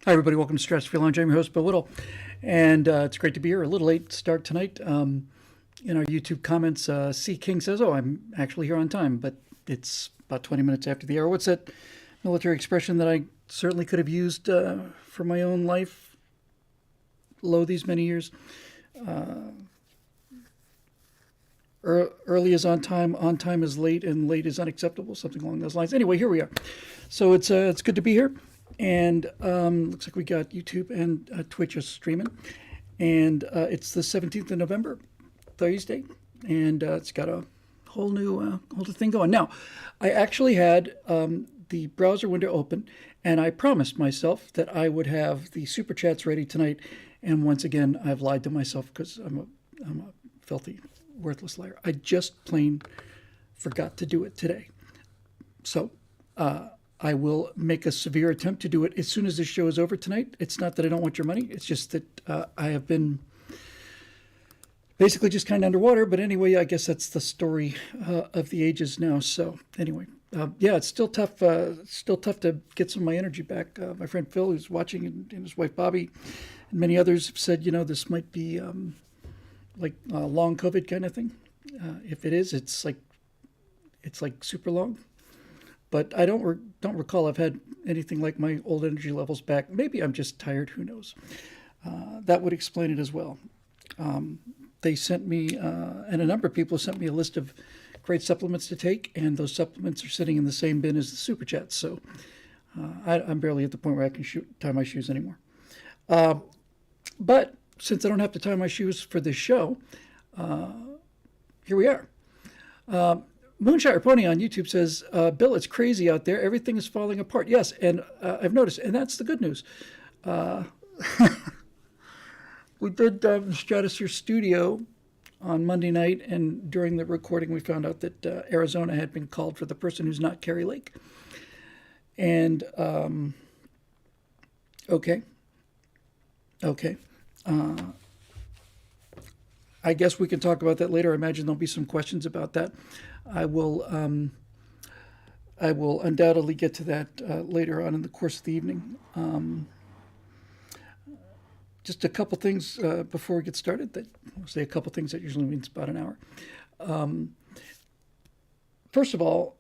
Hi, everybody. Welcome to Stress Free Lounge. I'm your host, Bill Whittle, and it's great to be here. A little late start tonight. In our YouTube comments, C. King says, "Oh, I'm actually here on time, but it's about 20 minutes after the hour." What's that military expression that I certainly could have used for my own life? Lo, these many years. Early is on time is late, and late is unacceptable. Something along those lines. Anyway, here we are. So it's good to be here. And looks like we got YouTube and Twitch is streaming. And it's the 17th of November, Thursday. And it's got a whole new thing going. Now, I actually had the browser window open, and I promised myself that I would have the super chats ready tonight. And once again, I've lied to myself because I'm a filthy, worthless liar. I just plain forgot to do it today. So, I will make a severe attempt to do it as soon as this show is over tonight. It's not that I don't want your money. It's just that I have been basically just kind of underwater. But anyway, I guess that's the story of the ages now. So anyway, yeah, it's still tough. Still tough to get some of my energy back. My friend Phil, who's watching, and his wife Bobby, and many others have said, this might be like long COVID kind of thing. If it is, it's like super long. But I don't recall I've had anything like my old energy levels back. Maybe I'm just tired. Who knows? That would explain it as well. They sent me, and a number of people sent me a list of great supplements to take, and those supplements are sitting in the same bin as the super chats. So I'm barely at the point where I can tie my shoes anymore. But since I don't have to tie my shoes for this show, here we are. Moonshire Pony on YouTube says, Bill, it's crazy out there. Everything is falling apart. Yes, and I've noticed, and that's the good news. We did Stratosphere Studio on Monday night, and during the recording, we found out that Arizona had been called for the person who's not Carrie Lake. And, okay. I guess we can talk about that later. I imagine there'll be some questions about that. I will undoubtedly get to that later on in the course of the evening. Just a couple things before we get started. I'll say a couple things that usually means about an hour. First of all,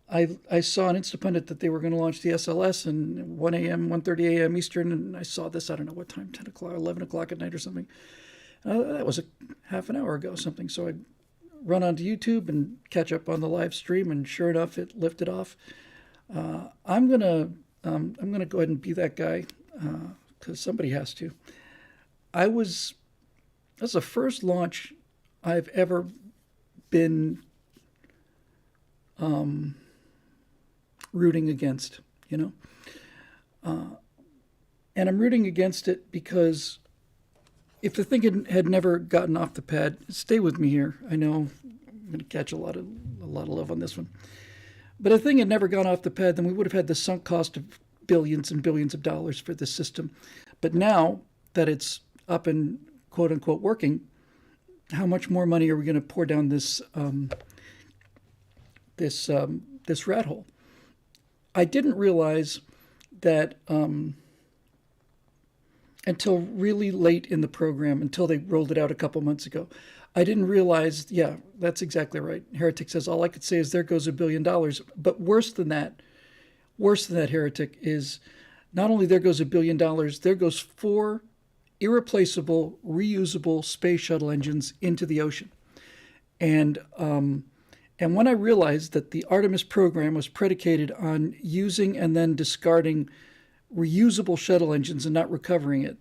I saw on Instapundit that they were going to launch the SLS and 1 a.m., 1:30 a.m. Eastern, and I saw this, I don't know what time, 10 o'clock, 11 o'clock at night or something. That was a half an hour ago or something. So I run onto YouTube and catch up on the live stream, and sure enough, it lifted off. I'm gonna go ahead and be that guy because somebody has to. That's the first launch I've ever been rooting against, and I'm rooting against it because if the thing had never gotten off the pad, stay with me here. I know I'm going to catch a lot of love on this one. But if the thing had never gone off the pad, then we would have had the sunk cost of billions and billions of dollars for this system. But now that it's up and quote unquote working, how much more money are we going to pour down this rat hole? I didn't realize that until really late in the program, until they rolled it out a couple months ago. I didn't realize, yeah, that's exactly right. Heretic says, all I could say is there goes $1 billion. But worse than that, Heretic, is not only there goes $1 billion, there goes 4 irreplaceable, reusable space shuttle engines into the ocean. And when I realized that the Artemis program was predicated on using and then discarding reusable shuttle engines and not recovering it,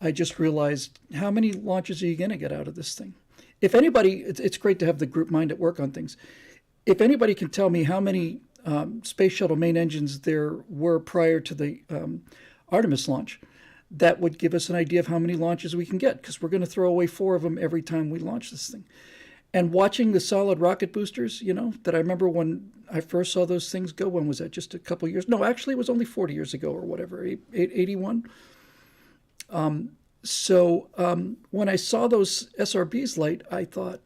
I just realized, how many launches are you going to get out of this thing? If anybody, it's great to have the group mind at work on things. If anybody can tell me how many space shuttle main engines there were prior to the Artemis launch, that would give us an idea of how many launches we can get, because we're going to throw away 4 of them every time we launch this thing. And watching the solid rocket boosters, that I remember when I first saw those things go, when was that? Just a couple of years? No, actually, it was only 40 years ago or whatever, 81. So when I saw those SRBs light, I thought,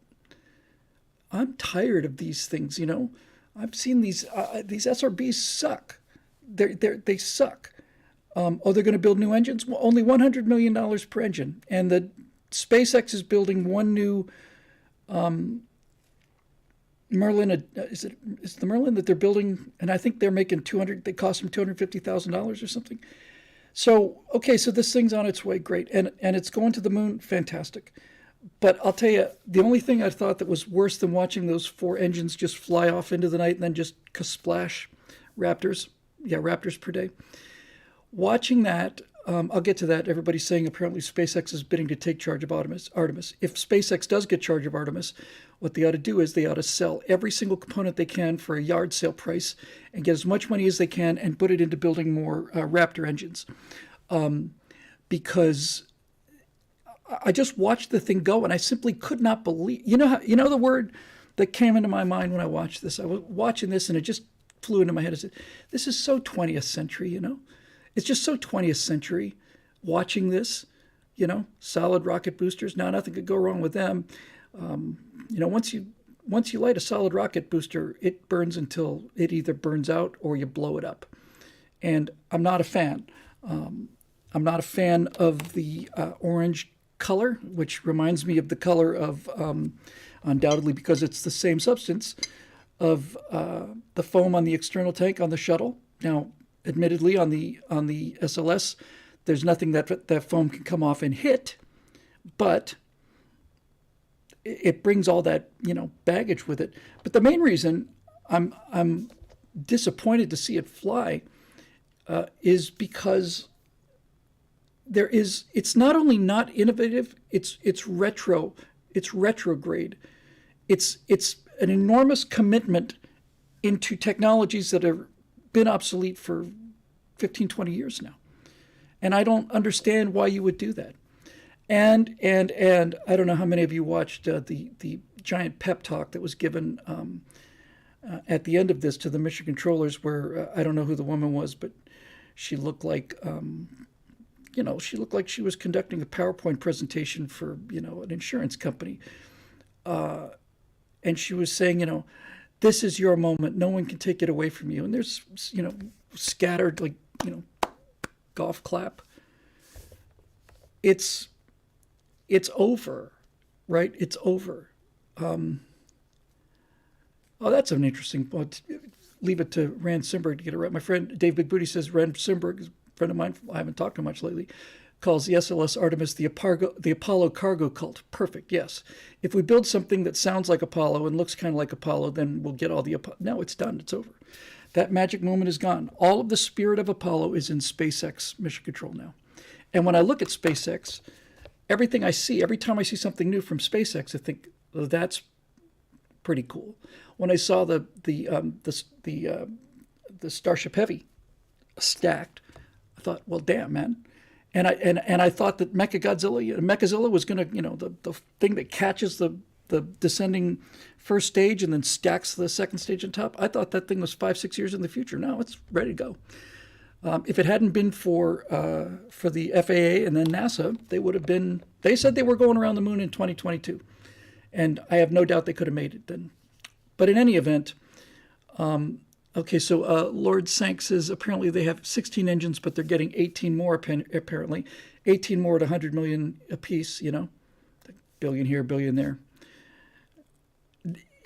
I'm tired of these things, I've seen these SRBs suck. they suck. They're going to build new engines. Well, only $100 million per engine, and the SpaceX is building one new Merlin. Is the Merlin that they're building? And I think they're making 200. They cost them $250,000 or something. So okay, so this thing's on its way, great, and it's going to the moon, fantastic. But I'll tell you, the only thing I thought that was worse than watching those four engines just fly off into the night and then just splash Raptors, Raptors per day. Watching that, I'll get to that. Everybody's saying apparently SpaceX is bidding to take charge of Artemis. If SpaceX does get charge of Artemis, what they ought to do is they ought to sell every single component they can for a yard sale price and get as much money as they can and put it into building more Raptor engines. Because I just watched the thing go and I simply could not believe, the word that came into my mind when I watched this. I was watching this and it just flew into my head. I said, this is so 20th century, It's just so 20th century watching this, solid rocket boosters. Now, nothing could go wrong with them. Once you light a solid rocket booster, it burns until it either burns out or you blow it up. And I'm not a fan. I'm not a fan of the orange color, which reminds me of the color of, undoubtedly because it's the same substance, of the foam on the external tank on the shuttle. Now, admittedly, on the SLS, there's nothing that foam can come off and hit, but it brings all that baggage with it. But the main reason I'm disappointed to see it fly is because it's not only not innovative, it's retrograde. It's an enormous commitment into technologies that have been obsolete for 15, 20 years now. And I don't understand why you would do that. And I don't know how many of you watched the giant pep talk that was given at the end of this to the mission controllers, where I don't know who the woman was, but she looked like she was conducting a PowerPoint presentation for an insurance company, and she was saying, this is your moment. No one can take it away from you. And there's scattered golf clap. It's over, right? It's over. That's an interesting point. Leave it to Rand Simberg to get it right. My friend Dave Big Booty says Rand Simberg is a friend of mine. I haven't talked to him much lately. Calls the SLS Artemis the Apollo cargo cult. Perfect. Yes. If we build something that sounds like Apollo and looks kind of like Apollo, then we'll get all the No, it's done. It's over. That magic moment is gone. All of the spirit of Apollo is in SpaceX mission control now. And when I look at SpaceX, everything I see, every time I see something new from SpaceX, I think, well, that's pretty cool. When I saw the Starship Heavy stacked, I thought, well, damn, man. And I thought that Mechazilla was going to, the thing that catches the descending first stage and then stacks the second stage on top. I thought that thing was 5-6 years in the future. Now it's ready to go. If it hadn't been for the FAA and then NASA, they would have been. They said they were going around the moon in 2022, and I have no doubt they could have made it then. But in any event, okay. So Lord Sank says apparently they have 16 engines, but they're getting 18 more. Apparently, 18 more at 100 million apiece. Billion here, billion there.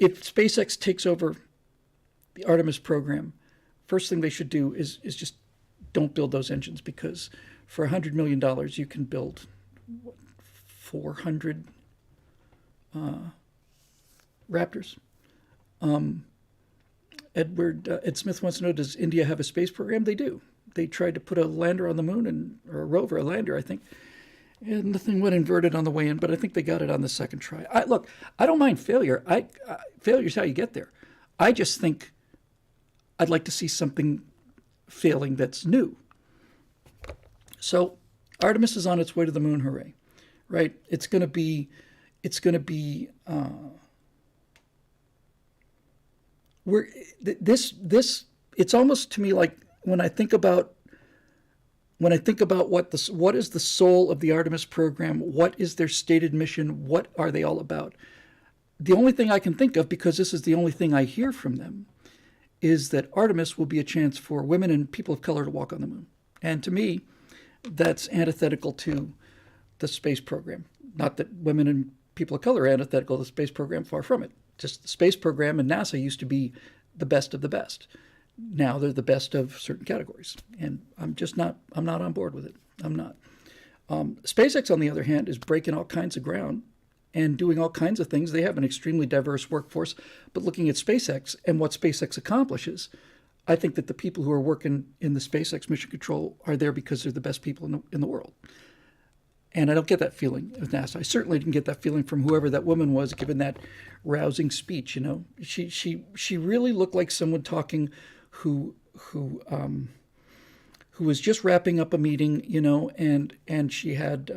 If SpaceX takes over the Artemis program, first thing they should do is just don't build those engines, because for $100 million you can build 400 Raptors. Ed Smith wants to know, does India have a space program? They do. They tried to put a lander on the moon, or a rover, a lander, I think. And the thing went inverted on the way in, but I think they got it on the second try. Look, I don't mind failure. Failure's how you get there. I just think I'd like to see something failing that's new. So Artemis is on its way to the moon, hooray, right? It's going to be it's almost to me like when I think about what is the soul of the Artemis program, what is their stated mission, what are they all about? The only thing I can think of, because this is the only thing I hear from them, is that Artemis will be a chance for women and people of color to walk on the moon. And to me, that's antithetical to the space program. Not that women and people of color are antithetical to the space program, far from it. Just the space program and NASA used to be the best of the best. Now they're the best of certain categories. And I'm not on board with it. I'm not. SpaceX, on the other hand, is breaking all kinds of ground and doing all kinds of things. They have an extremely diverse workforce. But looking at SpaceX and what SpaceX accomplishes, I think that the people who are working in the SpaceX mission control are there because they're the best people in the world. And I don't get that feeling with NASA. I certainly didn't get that feeling from whoever that woman was giving that rousing speech. You know, she really looked like someone talking who was just wrapping up a meeting, you know, and she had,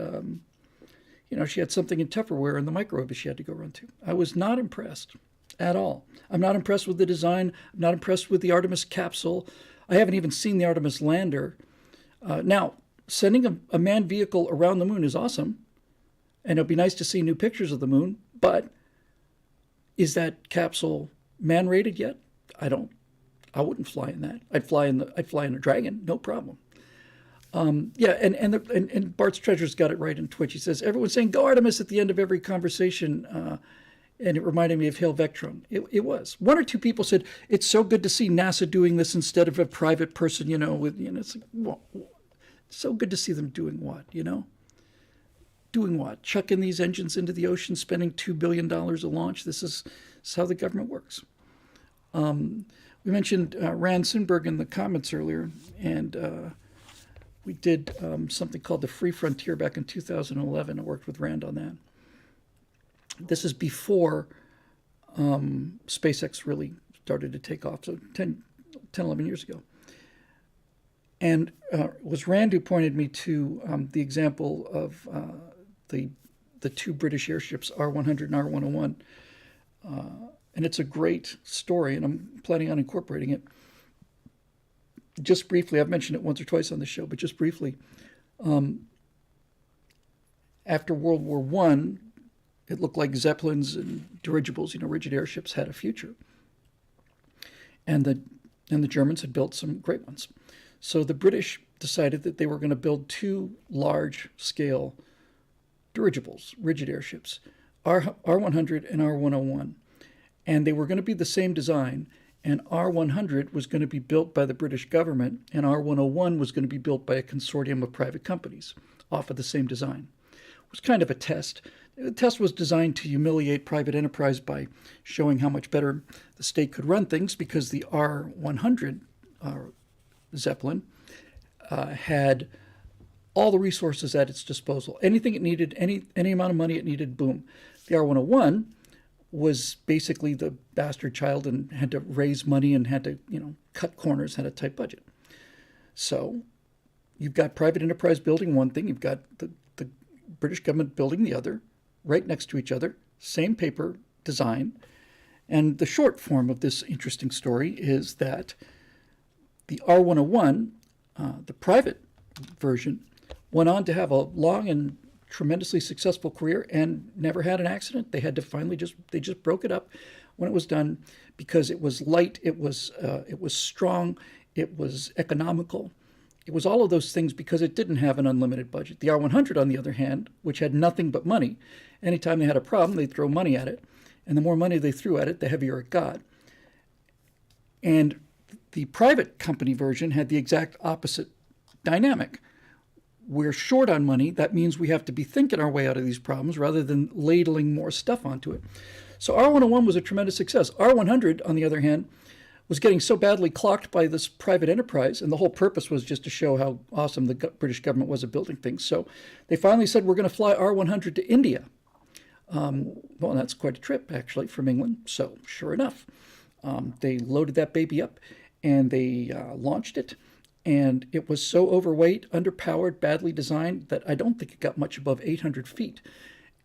she had something in Tupperware in the microwave she had to go run to. I was not impressed at all. I'm not impressed with the design. I'm not impressed with the Artemis capsule. I haven't even seen the Artemis lander. Now, sending a manned vehicle around the moon is awesome, and it'll be nice to see new pictures of the moon, but is that capsule man-rated yet? I wouldn't fly in that. I'd fly in a Dragon, no problem. And Bart's Treasure's got it right in Twitch. He says, everyone's saying, go Artemis at the end of every conversation, and it reminded me of Hail Vectron. It was. One or two people said, it's so good to see NASA doing this instead of a private person, it's like, well, so good to see them doing what, Doing what? Chucking these engines into the ocean, spending $2 billion a launch. This is how the government works. We mentioned Rand Sundberg in the comments earlier, and we did something called the Free Frontier back in 2011. I worked with Rand on that. This is before SpaceX really started to take off, so 10, 11 years ago. And it was Rand who pointed me to the example of the two British airships, R100 and R101. And it's a great story, and I'm planning on incorporating it. Just briefly, I've mentioned it once or twice on the show, but just briefly, after World War I, it looked like Zeppelins and dirigibles, rigid airships, had a future. And the Germans had built some great ones. So the British decided that they were going to build two large-scale dirigibles, rigid airships, R100 and R101. And they were going to be the same design, and R100 was going to be built by the British government, and R101 was going to be built by a consortium of private companies off of the same design. It was kind of a test. The test was designed to humiliate private enterprise by showing how much better the state could run things, because the R100 Zeppelin had all the resources at its disposal. Anything it needed, any amount of money it needed, boom. The R101 was basically the bastard child and had to raise money and had to, cut corners, had a tight budget. So you've got private enterprise building one thing, you've got the British government building the other, right next to each other, same paper design. And the short form of this interesting story is that the R101, the private version, went on to have a long and tremendously successful career and never had an accident. They had to finally just broke it up when it was done, because it was light, it was strong, it was economical. It was all of those things because it didn't have an unlimited budget. The R100, on the other hand, which had nothing but money, anytime they had a problem, they'd throw money at it. And the more money they threw at it, the heavier it got. And the private company version had the exact opposite dynamic. We're short on money. That means we have to be thinking our way out of these problems rather than ladling more stuff onto it. So R101 was a tremendous success. R100, on the other hand, was getting so badly clocked by this private enterprise, and the whole purpose was just to show how awesome the British government was at building things. So they finally said, we're going to fly R100 to India. Well, that's quite a trip, actually, from England. So sure enough, they loaded that baby up, and they launched it. And it was so overweight, underpowered, badly designed that I don't think it got much above 800 feet.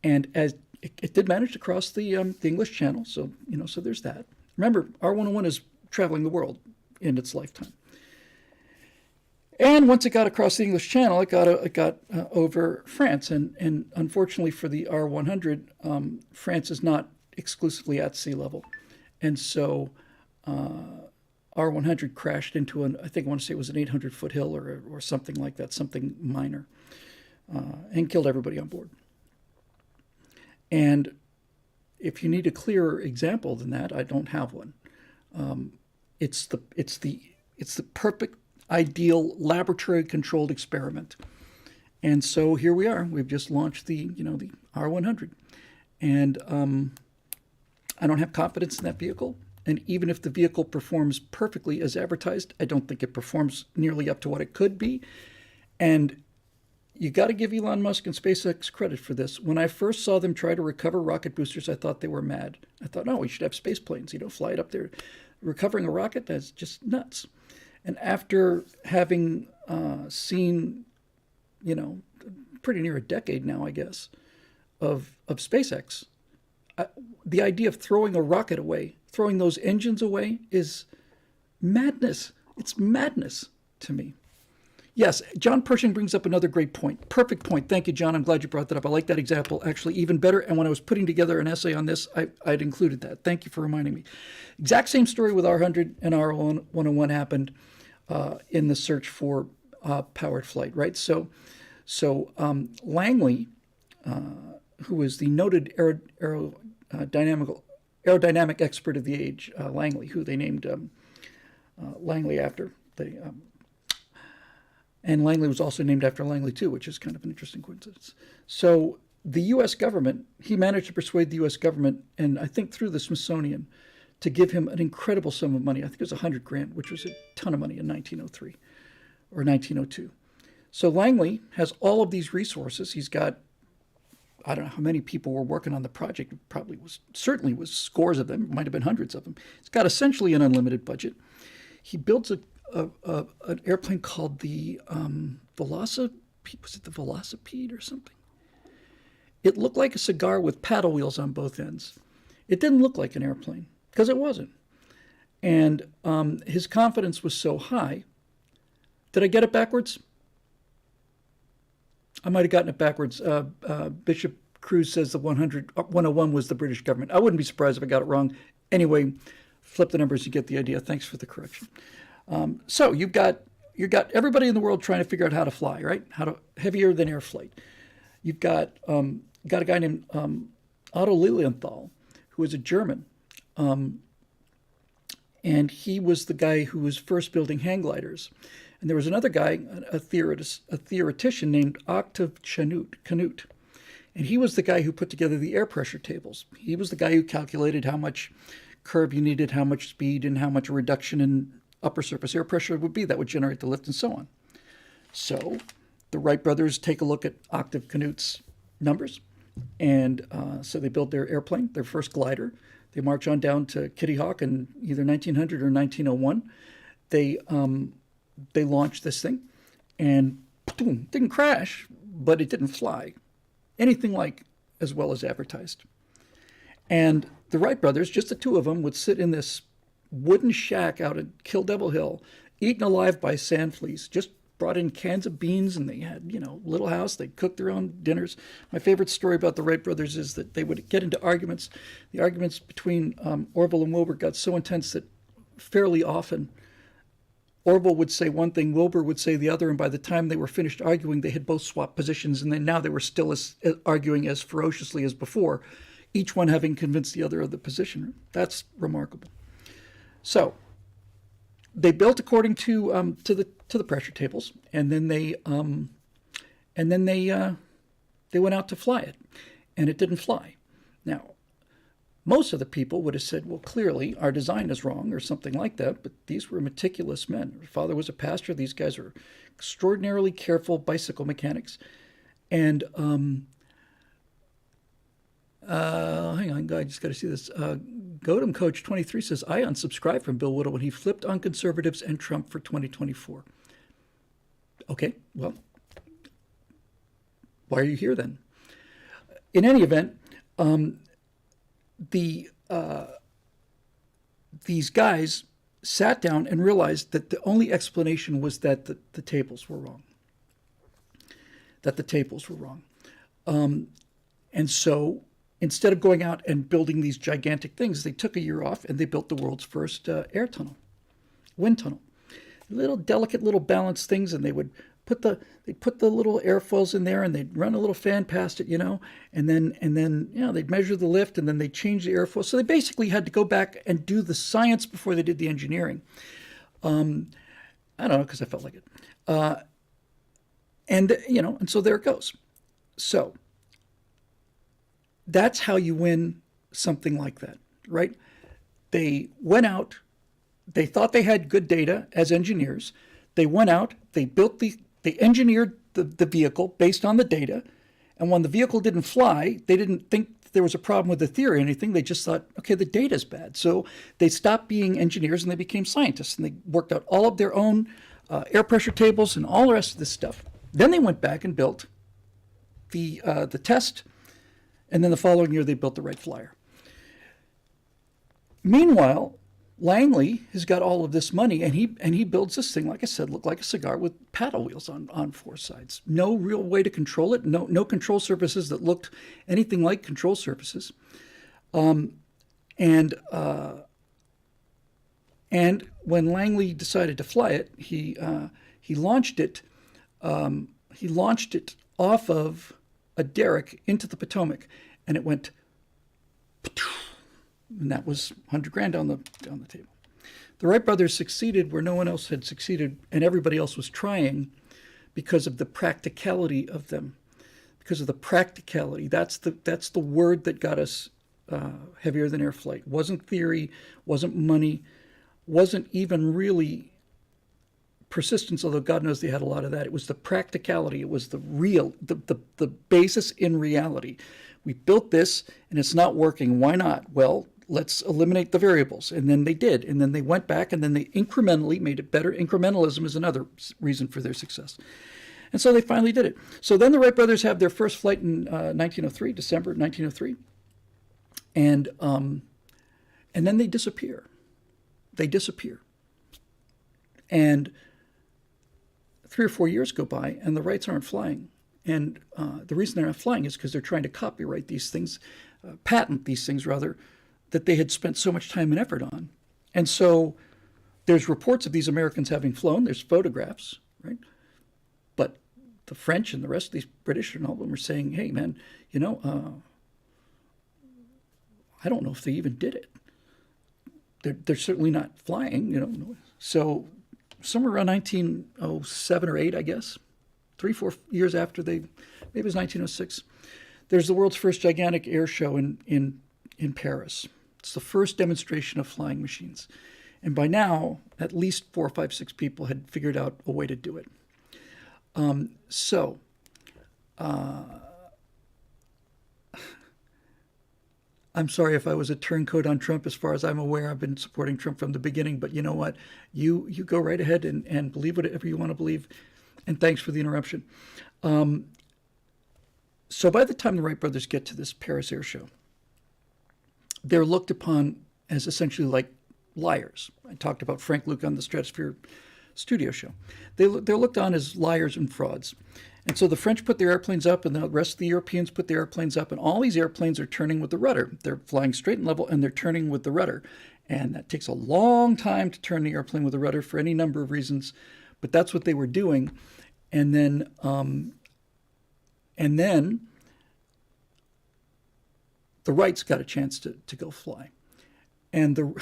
And as it did manage to cross the English Channel, so so there's that. Remember, R101 is traveling the world in its lifetime. And once it got across the English Channel, it got over France. And unfortunately for the R100, France is not exclusively at sea level, and so R100 crashed into I think I want to say it was an 800-foot hill or something like that, something minor, and killed everybody on board. And if you need a clearer example than that, I don't have one. It's the perfect, ideal laboratory controlled experiment. And so here we are. We've just launched the R100, and I don't have confidence in that vehicle. And even if the vehicle performs perfectly as advertised, I don't think it performs nearly up to what it could be. And you got to give Elon Musk and SpaceX credit for this. When I first saw them try to recover rocket boosters, I thought they were mad. I thought, no, we should have space planes, fly it up there. Recovering a rocket, that's just nuts. And after having seen, pretty near a decade now, I guess, of SpaceX, the idea of throwing a rocket away, throwing those engines away, is madness. It's madness to me. Yes, John Pershing brings up another great point. Perfect point. Thank you, John. I'm glad you brought that up. I like that example actually even better. And when I was putting together an essay on this, I'd included that. Thank you for reminding me. Exact same story with R100 and R101 happened in the search for powered flight, right? So Langley, who was the noted aerodynamic expert of the age, Langley, who they named Langley after. And Langley was also named after Langley too, which is kind of an interesting coincidence. So the U.S. government, he managed to persuade the U.S. government, and I think through the Smithsonian, to give him an incredible sum of money. I think it was $100,000, which was a ton of money in 1903 or 1902. So Langley has all of these resources. He's got, I don't know how many people were working on the project. It certainly was scores of them. It might have been hundreds of them. He's got essentially an unlimited budget. He builds an airplane called the Velocipede. Was it the Velocipede or something? It looked like a cigar with paddle wheels on both ends. It didn't look like an airplane because it wasn't. And his confidence was so high. Did I get it backwards? I might have gotten it backwards. Bishop Cruz says the 101 was the British government. I wouldn't be surprised if I got it wrong. Anyway, flip the numbers, you get the idea. Thanks for the correction. So you've got everybody in the world trying to figure out how to fly, right? How to heavier than air flight. You've got a guy named Otto Lilienthal, who was a German, and he was the guy who was first building hang gliders. And there was another guy, a theoretician named Octave Chanute, and he was the guy who put together the air pressure tables. He was the guy who calculated how much curve you needed, how much speed, and how much reduction in upper surface air pressure would be that would generate the lift and so on. So the Wright brothers take a look at Octave Chanute's numbers, and so they build their airplane, their first glider. They march on down to Kitty Hawk in either 1900 or 1901. They launched this thing, and boom, didn't crash, but it didn't fly anything like as well as advertised. And the Wright brothers, just the two of them, would sit in this wooden shack out at Kill Devil Hill, eaten alive by sand fleas, just brought in cans of beans, and they had, little house. They cooked their own dinners. My favorite story about the Wright brothers is that they would get into arguments. The arguments between Orville and Wilbur got so intense that fairly often Orville would say one thing, Wilbur would say the other, and by the time they were finished arguing, they had both swapped positions, and then now they were still arguing as ferociously as before, each one having convinced the other of the position. That's remarkable. So they built according to the pressure tables, and then they went out to fly it, and it didn't fly. Now, most of the people would have said, well, clearly our design is wrong or something like that, but these were meticulous men. Her father was a pastor. These guys are extraordinarily careful bicycle mechanics. And hang on, I just got to see this. Godem Coach 23 says, I unsubscribed from Bill Whittle when he flipped on conservatives and Trump for 2024. Okay, well, why are you here then? In any event, these guys sat down and realized that the only explanation was that the tables were wrong. And so instead of going out and building these gigantic things, they took a year off and they built the world's first air tunnel. wind tunnel. Little delicate little balance things, and they would put the little airfoils in there, and they'd run a little fan past it, and then they'd measure the lift, and then they'd change the airfoil. So they basically had to go back and do the science before they did the engineering. I don't know, because I felt like it. And so there it goes. So that's how you win something like that, right? They went out, they thought they had good data as engineers. They went out, they engineered the vehicle based on the data. And when the vehicle didn't fly, they didn't think there was a problem with the theory or anything. They just thought, okay, the data's bad. So they stopped being engineers and they became scientists. And they worked out all of their own air pressure tables and all the rest of this stuff. Then they went back and built the test. And then the following year, they built the Wright Flyer. Meanwhile, Langley has got all of this money, and he builds this thing, like I said, looked like a cigar with paddle wheels on four sides. No real way to control it. No control surfaces that looked anything like control surfaces. And when Langley decided to fly it, he launched it. He launched it off of a derrick into the Potomac, and it went. And that was $100,000 down the table. The Wright brothers succeeded where no one else had succeeded, and everybody else was trying, because of the practicality of them. Because of the practicality, that's the word that got us heavier than air flight. Wasn't theory, wasn't money, wasn't even really persistence. Although God knows they had a lot of that. It was the practicality. It was the real, the basis in reality. We built this and it's not working. Why not? Well, let's eliminate the variables. And then they did. And then they went back and then they incrementally made it better. Incrementalism is another reason for their success. And so they finally did it. So then the Wright brothers have their first flight in 1903, December 1903. And then they disappear. They disappear. And 3 or 4 years go by and the Wrights aren't flying. And the reason they're not flying is because they're trying to copyright these things, patent these things rather, that they had spent so much time and effort on. And so there's reports of these Americans having flown. There's photographs, right? But the French and the rest of these British and all of them are saying, hey, man, I don't know if they even did it. They're certainly not flying, So somewhere around 1907 or 8, I guess, 3-4 years after maybe it was 1906, there's the world's first gigantic air show in Paris. It's the first demonstration of flying machines. And by now, at least 4, 5, 6 people had figured out a way to do it. I'm sorry if I was a turncoat on Trump. As far as I'm aware, I've been supporting Trump from the beginning. But you know what? You go right ahead and believe whatever you want to believe. And thanks for the interruption. So by the time the Wright brothers get to this Paris Air Show, they're looked upon as essentially like liars. I talked about Frank Luke on the Stratosphere Studio Show. They're looked on as liars and frauds. And so the French put their airplanes up, and the rest of the Europeans put their airplanes up, and all these airplanes are turning with the rudder. They're flying straight and level, and they're turning with the rudder. And that takes a long time to turn the airplane with the rudder for any number of reasons, but that's what they were doing. And then the Wrights got a chance to go fly. And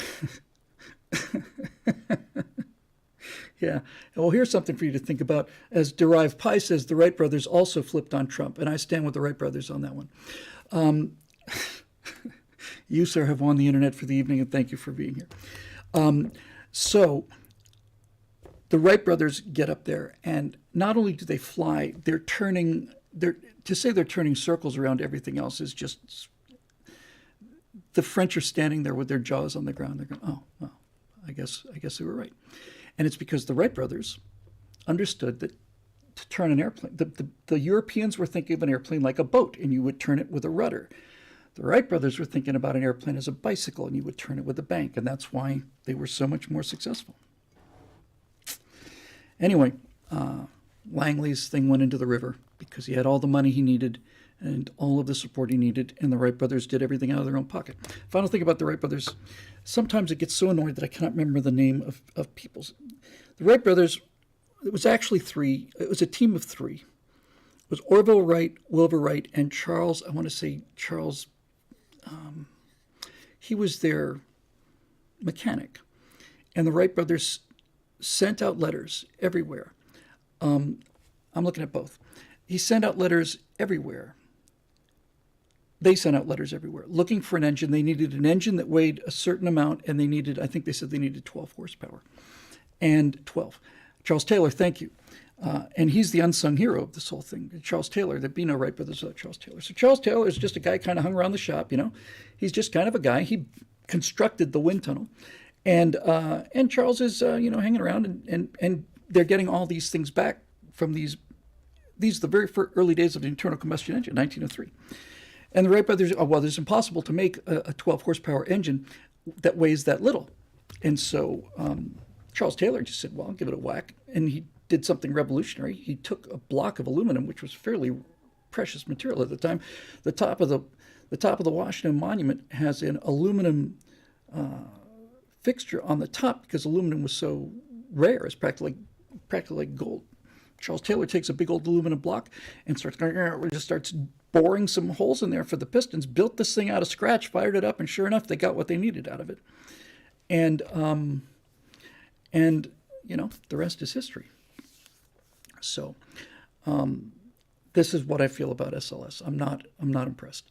yeah. Well, here's something for you to think about. As Derived Pie says, the Wright brothers also flipped on Trump, and I stand with the Wright brothers on that one. You, sir, have won the internet for the evening, and thank you for being here. So the Wright brothers get up there, and not only do they fly, to say they're turning circles around everything else is just, the French are standing there with their jaws on the ground. They're going, oh, well, I guess they were right. And it's because the Wright brothers understood that to turn an airplane, the Europeans were thinking of an airplane like a boat, and you would turn it with a rudder. The Wright brothers were thinking about an airplane as a bicycle, and you would turn it with a bank, and that's why they were so much more successful. Anyway, Langley's thing went into the river because he had all the money he needed, and all of the support he needed, and the Wright brothers did everything out of their own pocket. Final thing about the Wright brothers, sometimes it gets so annoyed that I cannot remember the name of people. The Wright brothers, it was actually three. It was a team of three. It was Orville Wright, Wilbur Wright, and Charles, I want to say Charles, he was their mechanic. And the Wright brothers sent out letters everywhere. I'm looking at both. He sent out letters everywhere. They sent out letters everywhere looking for an engine. They needed an engine that weighed a certain amount, and they needed, I think they said they needed 12 horsepower. And 12. Charles Taylor, thank you. And he's the unsung hero of this whole thing. Charles Taylor, there'd be no Wright brothers without Charles Taylor. So Charles Taylor is just a guy kind of hung around the shop, you know. He's just kind of a guy. He constructed the wind tunnel. And Charles is, hanging around, and they're getting all these things back from these are the very first early days of the internal combustion engine, 1903. And the Wright brothers, it's impossible to make a 12 horsepower engine that weighs that little. And so Charles Taylor just said, well, I'll give it a whack. And he did something revolutionary. He took a block of aluminum, which was fairly precious material at the time. The top of the Washington Monument has an aluminum fixture on the top because aluminum was so rare. It's practically like gold. Charles Taylor takes a big old aluminum block and starts boring some holes in there for the pistons, built this thing out of scratch, fired it up, and sure enough, they got what they needed out of it. And the rest is history. So this is what I feel about SLS. I'm not impressed.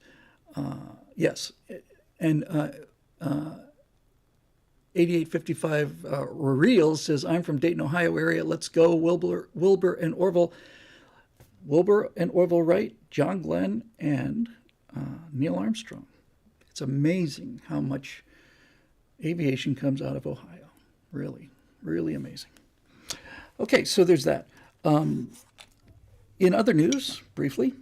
Yes. And 8855 Reels says, I'm from Dayton, Ohio area. Let's go, Wilbur and Orville. Wilbur and Orville Wright, John Glenn, and Neil Armstrong. It's amazing how much aviation comes out of Ohio. Really, really amazing. Okay, so there's that. In other news, briefly,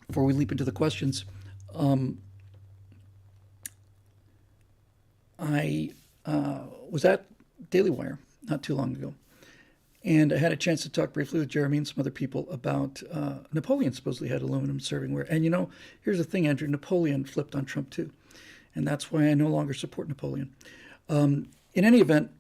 before we leap into the questions, I was at Daily Wire not too long ago, and I had a chance to talk briefly with Jeremy and some other people about Napoleon supposedly had aluminum servingware. And here's the thing, Andrew, Napoleon flipped on Trump too, and that's why I no longer support Napoleon. In any event,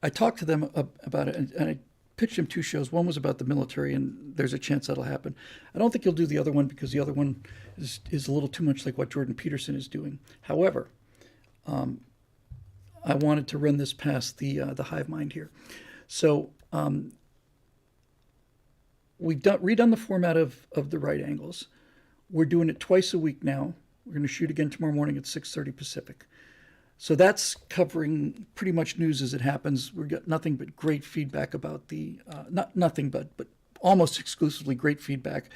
I talked to them about it, and I pitched him two shows. One was about the military, and there's a chance that'll happen. I don't think he'll do the other one because the other one is a little too much like what Jordan Peterson is doing. However, I wanted to run this past the hive mind here. So we've redone the format of the right angles. We're doing it twice a week now. We're going to shoot again tomorrow morning at 6:30 Pacific. So that's covering pretty much news as it happens. We've got nothing but great feedback about not nothing but almost exclusively great feedback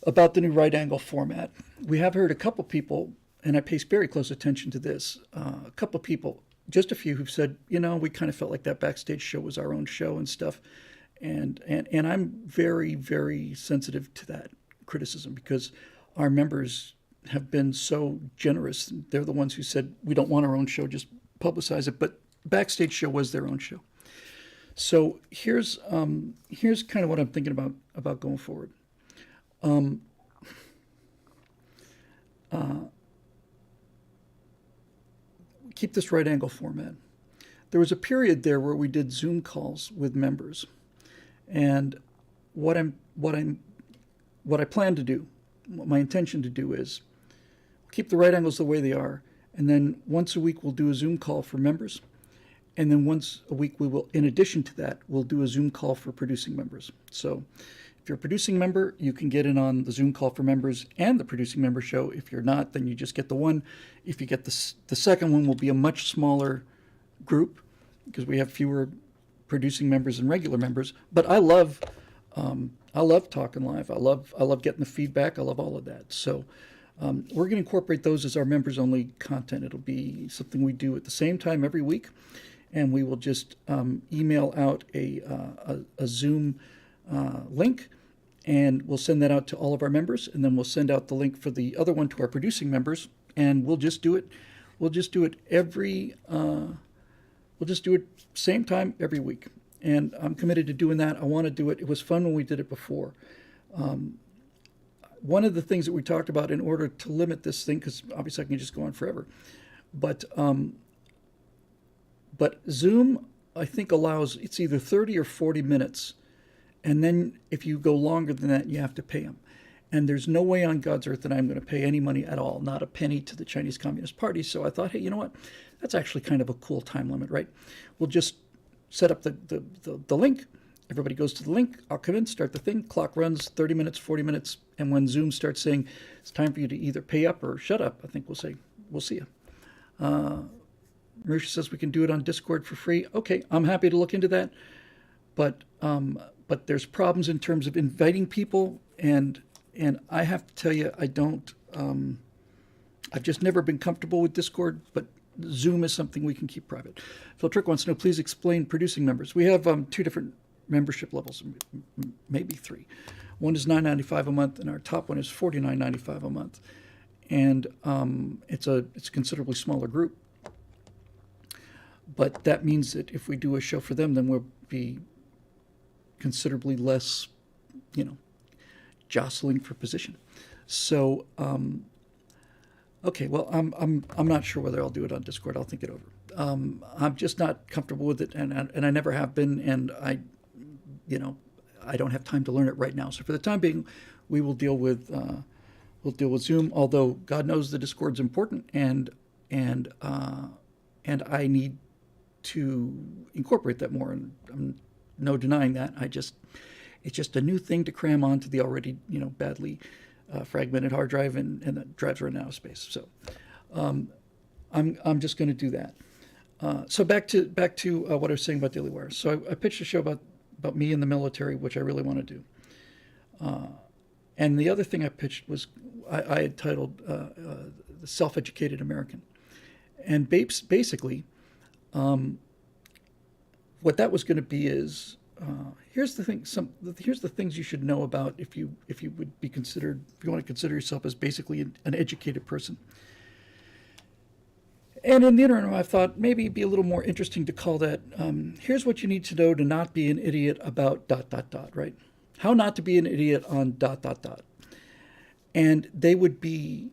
about the new right angle format. We have heard a couple people, and I pay very close attention to this, a couple people, just a few who've said, we kind of felt like that backstage show was our own show and stuff. And I'm very, very sensitive to that criticism because our members have been so generous. They're the ones who said, we don't want our own show, just publicize it. But backstage show was their own show. So here's kind of what I'm thinking about going forward. Keep this right angle format. There was a period there where we did Zoom calls with members. And what I plan to do, what my intention to do is keep the right angles the way they are, and then once a week we'll do a Zoom call for members, and then once a week we will, in addition to that, we'll do a Zoom call for producing members. So if you're a producing member, you can get in on the Zoom call for members and the producing member show. If you're not, then you just get the one. If you get the second one, will be a much smaller group because we have fewer producing members and regular members. But I love talking live. I love getting the feedback. I love all of that. So we're going to incorporate those as our members-only content. It'll be something we do at the same time every week, and we will just email out a Zoom link, and we'll send that out to all of our members, and then we'll send out the link for the other one to our producing members, and we'll just do it. We'll just do it same time every week. and I'm committed to doing that. I want to do it. It was fun when we did it before. One of the things that we talked about in order to limit this thing, because obviously I can just go on forever, but Zoom, I think, allows, it's either 30 or 40 minutes. And then if you go longer than that, you have to pay them. And there's no way on God's earth that I'm going to pay any money at all, not a penny to the Chinese Communist Party. So I thought, hey, you know what? That's actually kind of a cool time limit, right? We'll just set up the link. Everybody goes to the link. I'll come in, start the thing. Clock runs 30 minutes, 40 minutes. And when Zoom starts saying it's time for you to either pay up or shut up, I think we'll say, we'll see you. Marisha says we can do it on Discord for free. Okay, I'm happy to look into that. But there's problems in terms of inviting people, and I have to tell you, I don't. I've just never been comfortable with Discord, but Zoom is something we can keep private. Phil Trick wants to know, please explain producing members. We have two different membership levels, maybe three. One is $9.95 a month, and our top one is $49.95 a month, and it's a considerably smaller group. But that means that if we do a show for them, then we'll be considerably less, jostling for position. So, okay, well, I'm not sure whether I'll do it on Discord. I'll think it over. I'm just not comfortable with it, and I never have been, and I don't have time to learn it right now. So for the time being, we will deal with Zoom. Although God knows the Discord's important, and I need to incorporate that more, and I'm no denying that. It's just a new thing to cram onto the already badly fragmented hard drive, and that drives right out of space. So I'm just going to do that. So back to what I was saying about Daily Wire. So I pitched a show about me in the military, which I really want to do. And the other thing I pitched was I had titled The Self-Educated American. And basically, what that was going to be is, here's the thing. Here's the things you should know about if you would be considered, if you want to consider yourself as basically an educated person. And in the interim, I thought maybe it'd be a little more interesting to call that, here's what you need to know to not be an idiot about ... right? How not to be an idiot on ... And they would be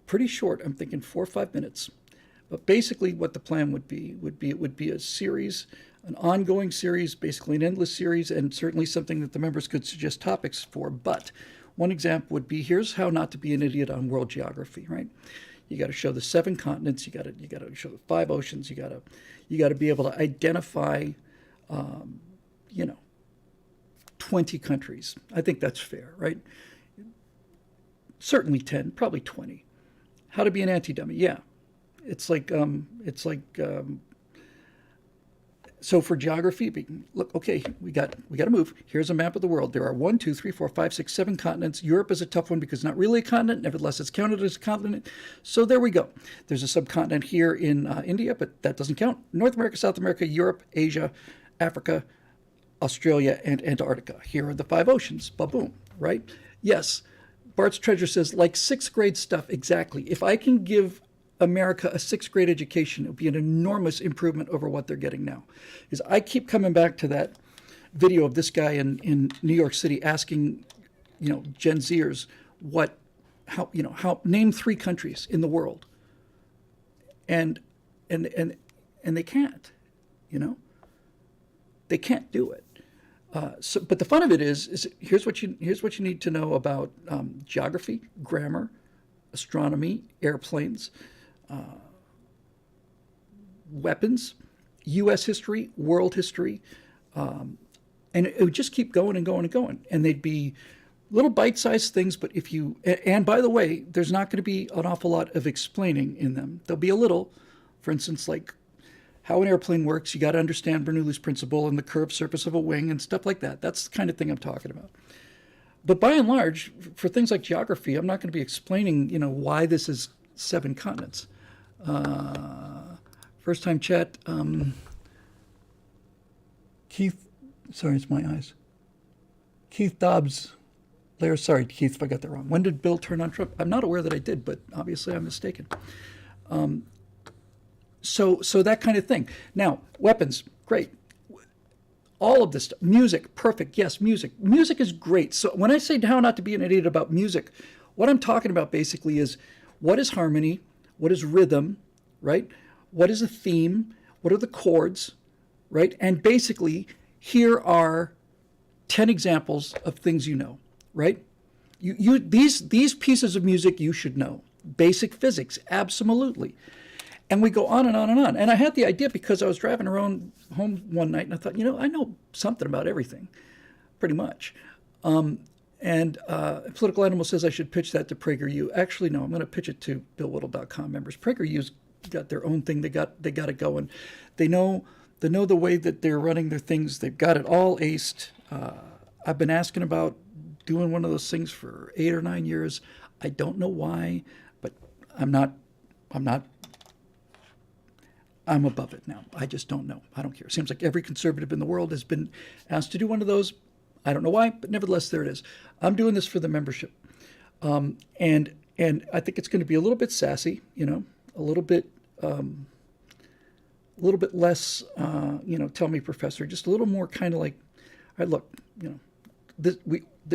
pretty short. I'm thinking 4 or 5 minutes. But basically what the plan would be a series, an ongoing series, basically an endless series, and certainly something that the members could suggest topics for. But one example would be, here's how not to be an idiot on world geography, right? You got to show the 7 continents. You got to show the 5 oceans. You got to be able to identify, 20 countries. I think that's fair, right? Certainly 10, probably 20. How to be an anti-dummy? Yeah, so for geography, look, okay, we got to move. Here's a map of the world. There are 1, 2, 3, 4, 5, 6, 7 continents. Europe is a tough one because it's not really a continent. Nevertheless, it's counted as a continent. So there we go. There's a subcontinent here in India, but that doesn't count. North America, South America, Europe, Asia, Africa, Australia, and Antarctica. Here are the 5 oceans. Ba-boom, right? Yes. Bart's Treasure says, like 6th grade stuff, exactly. If I can give America a 6th grade education, it would be an enormous improvement over what they're getting now. Because I keep coming back to that video of this guy in New York City asking, Gen Zers how name 3 countries in the world, and they can't, they can't do it. But the fun of it is here's what you need to know about geography, grammar, astronomy, airplanes, weapons, U.S. history, world history, and it would just keep going and going and going. And they'd be little bite-sized things, but and by the way, there's not going to be an awful lot of explaining in them. There'll be a little, for instance, like how an airplane works. You got to understand Bernoulli's principle and the curved surface of a wing and stuff like that. That's the kind of thing I'm talking about. But by and large, for things like geography, I'm not going to be explaining, why this is 7 continents. First time chat. Keith, sorry, it's my eyes. Keith Dobbs. Sorry, Keith, if I got that wrong. When did Bill turn on Trump? I'm not aware that I did, but obviously I'm mistaken. So that kind of thing. Now, weapons, great. all of this stuff. Music, perfect. Yes, music. Music is great. So when I say how not to be an idiot about music, what I'm talking about basically is what is harmony, what is rhythm, right? What is a theme? What are the chords, right? And basically, here are 10 examples of things you know, right? These pieces of music you should know. Basic physics, absolutely. And we go on and on and on. And I had the idea because I was driving around home one night and I thought, I know something about everything, pretty much. And Political Animal says I should pitch that to PragerU. Actually, no, I'm going to pitch it to BillWhittle.com members. PragerU's got their own thing. They got it going. They know the way that they're running their things. They've got it all aced. I've been asking about doing one of those things for 8 or 9 years. I don't know why, but I'm above it now. I just don't know. I don't care. It seems like every conservative in the world has been asked to do one of those. I don't know why, but nevertheless, there it is. I'm doing this for the membership. And I think it's going to be a little bit sassy, a little bit less, tell me, professor, just a little more kind of like, all right, look,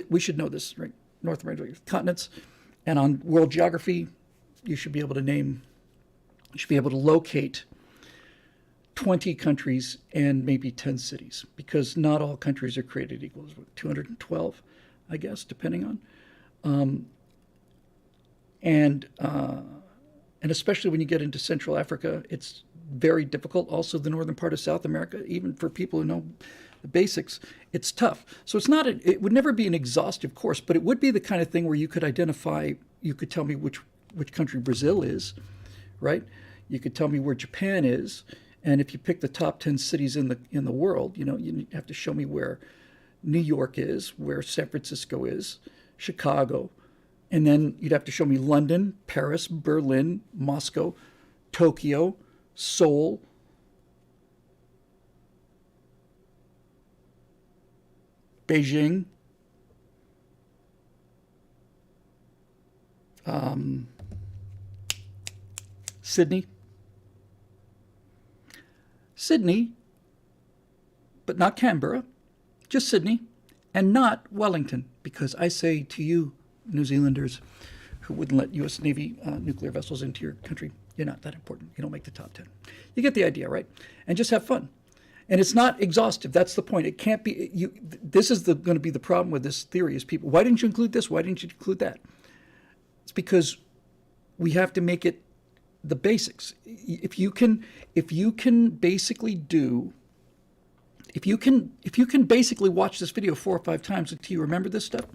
we should know this, right? North America, continents, and on world geography, you should be able to locate 20 countries and maybe 10 cities, because not all countries are created equal. There's 212, I guess, depending on. And especially when you get into Central Africa, it's very difficult. Also, the northern part of South America, even for people who know the basics, it's tough. So it would never be an exhaustive course, but it would be the kind of thing where you could tell me which country Brazil is, right? You could tell me where Japan is. And if you pick the top 10 cities in the world, you have to show me where New York is, where San Francisco is, Chicago, and then you'd have to show me London, Paris, Berlin, Moscow, Tokyo, Seoul, Beijing, Sydney, but not Canberra, just Sydney, and not Wellington, because I say to you, New Zealanders who wouldn't let U.S. Navy nuclear vessels into your country, you're not that important. You don't make the top 10. You get the idea, right? And just have fun. And it's not exhaustive. That's the point. It can't be. This is going to be the problem with this theory: is people, why didn't you include this? Why didn't you include that? It's because we have to make it the basics. If you can basically watch this video 4 or 5 times until you remember this stuff,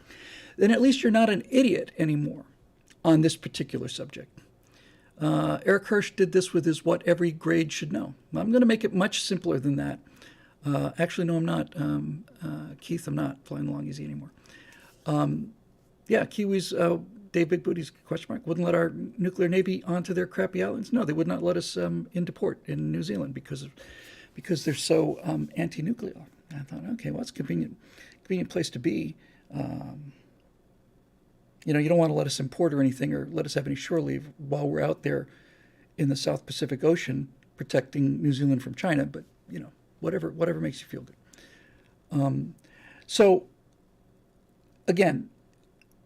then at least you're not an idiot anymore on this particular subject. Eric Hirsch did this with his what every grade should know. I'm going to make it much simpler than that. Actually, no, I'm not. Keith, I'm not flying along easy anymore. Kiwis, Dave Big Booty's question mark, wouldn't let our nuclear navy onto their crappy islands. No, they would not let us into port in New Zealand because they're so anti-nuclear. And I thought, okay, well, it's a convenient place to be. You don't want to let us import or anything or let us have any shore leave while we're out there in the South Pacific Ocean protecting New Zealand from China. But, whatever makes you feel good. So, again,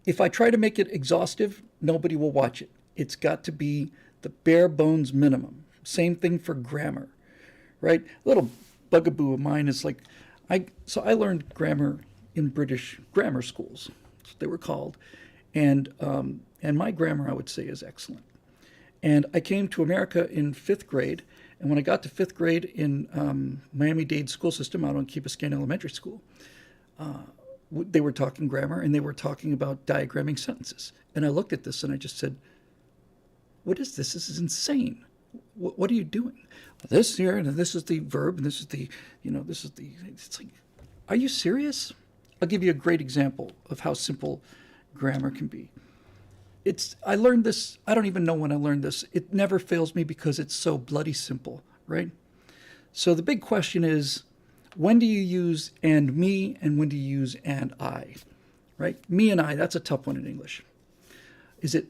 if I try to make it exhaustive, nobody will watch it. It's got to be the bare bones minimum. Same thing for grammar, right? A little bugaboo of mine is like, I learned grammar in British grammar schools. That's what they were called. And my grammar, I would say, is excellent. And I came to America in 5th grade. And when I got to 5th grade in Miami-Dade school system out on Key Biscayne Elementary School, they were talking grammar and they were talking about diagramming sentences. And I looked at this and I just said, what is this? This is insane. What are you doing? This here, and this is the verb, and this is the, it's like, are you serious? I'll give you a great example of how simple grammar can be. I learned this, I don't even know when I learned this. It never fails me because it's so bloody simple, right? So the big question is, when do you use and me, and when do you use and I, right? Me and I, that's a tough one in English. Is it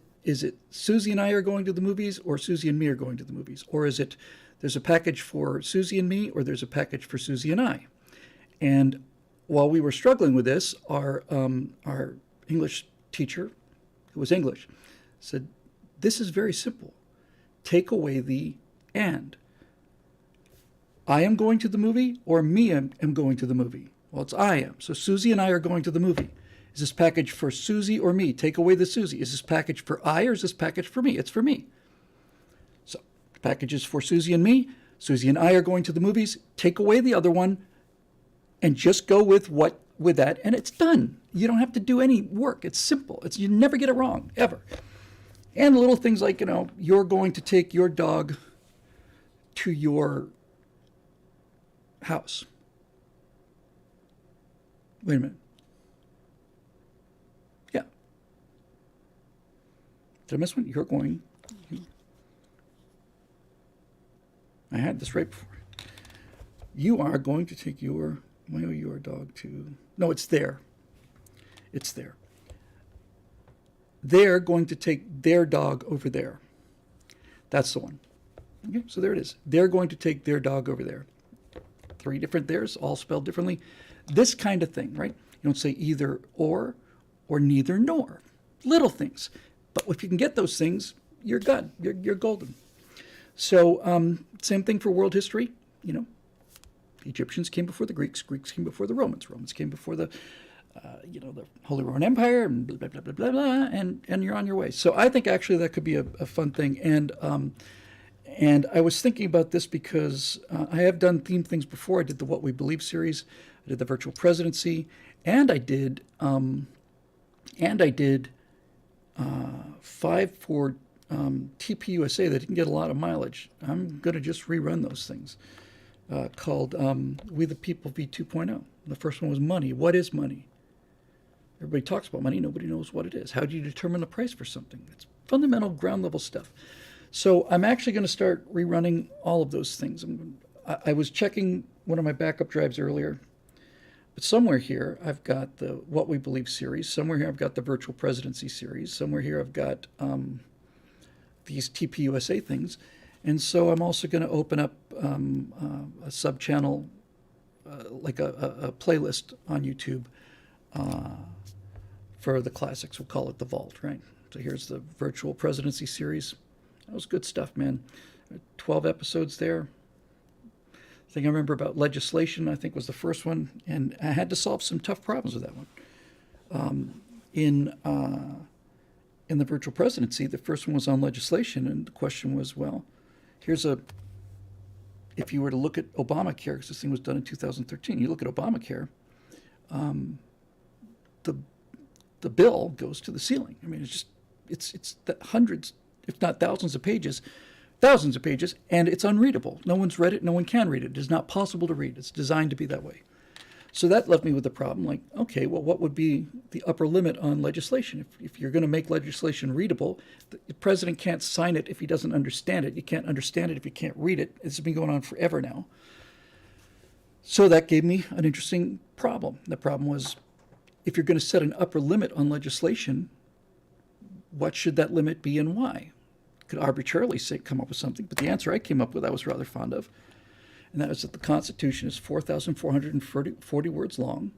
Susie and I are going to the movies, or Susie and me are going to the movies? Or is it there's a package for Susie and me, or there's a package for Susie and I? And while we were struggling with this, our English teacher, who was English, said, "This is very simple. Take away the and. I am going to the movie, or me am going to the movie." Well, it's I am. So Susie and I are going to the movie. Is this package for Susie or me? Take away the Susie. Is this package for I, or is this package for me? It's for me. So the package is for Susie and me. Susie and I are going to the movies. Take away the other one and just go with that, and it's done. You don't have to do any work. It's simple. You never get it wrong, ever. And little things like, you're going to take your dog to your house. Wait a minute. Yeah. Did I miss one? I had this right before. You are going to take your dog to... No, it's there. It's there. They're going to take their dog over there. That's the one. Okay, so there it is. They're going to take their dog over there. 3 different theirs, all spelled differently. This kind of thing, right? You don't say either or neither nor. Little things. But if you can get those things, you're good. You're golden. So same thing for world history. The Egyptians came before the Greeks. Greeks came before the Romans. Romans came before the Holy Roman Empire, and blah, blah, blah, blah, blah, and you're on your way. So I think actually that could be a fun thing. And I was thinking about this because I have done themed things before. I did the What We Believe series. I did the virtual presidency, and I did 5 for TPUSA that didn't get a lot of mileage. I'm going to just rerun those things called We the People V2.0. The first one was money. What is money? Everybody talks about money. Nobody knows what it is. How do you determine the price for something? It's fundamental ground level stuff. So I'm actually going to start rerunning all of those things. I was checking one of my backup drives earlier. But somewhere here, I've got the What We Believe series. Somewhere here, I've got the Virtual Presidency series. Somewhere here, I've got these TPUSA things. And so I'm also going to open up a sub-channel, like a playlist on YouTube for the classics. We'll call it The Vault, right? So here's the Virtual Presidency series. That was good stuff, man. 12 episodes there. The thing I remember about legislation, I think, was the first one, and I had to solve some tough problems with that one. In the virtual presidency, the first one was on legislation, and the question was, well, if you were to look at Obamacare, because this thing was done in 2013, you look at Obamacare, the bill goes to the ceiling. I mean, it's hundreds, if not thousands of pages, and it's unreadable. No one's read it. No one can read it. It is not possible to read. It's designed to be that way. So that left me with the problem, like, okay, well, what would be the upper limit on legislation? If you're going to make legislation readable, the president can't sign it if he doesn't understand it. You can't understand it if you can't read it. It's been going on forever now. So that gave me an interesting problem. The problem was, if you're going to set an upper limit on legislation, what should that limit be and why? Could arbitrarily come up with something, but the answer I came up with I was rather fond of, and that was that the Constitution is 4,440 words long,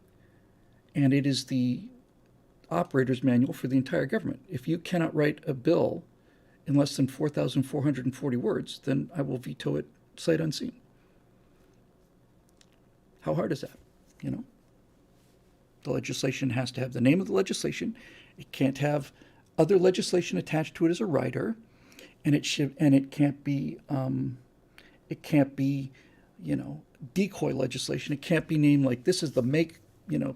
and it is the operator's manual for the entire government. If you cannot write a bill in less than 4,440 words, then I will veto it sight unseen. How hard is that? The legislation has to have the name of the legislation. It can't have other legislation attached to it as a rider. And it can't be decoy legislation. It can't be named like, this is the Make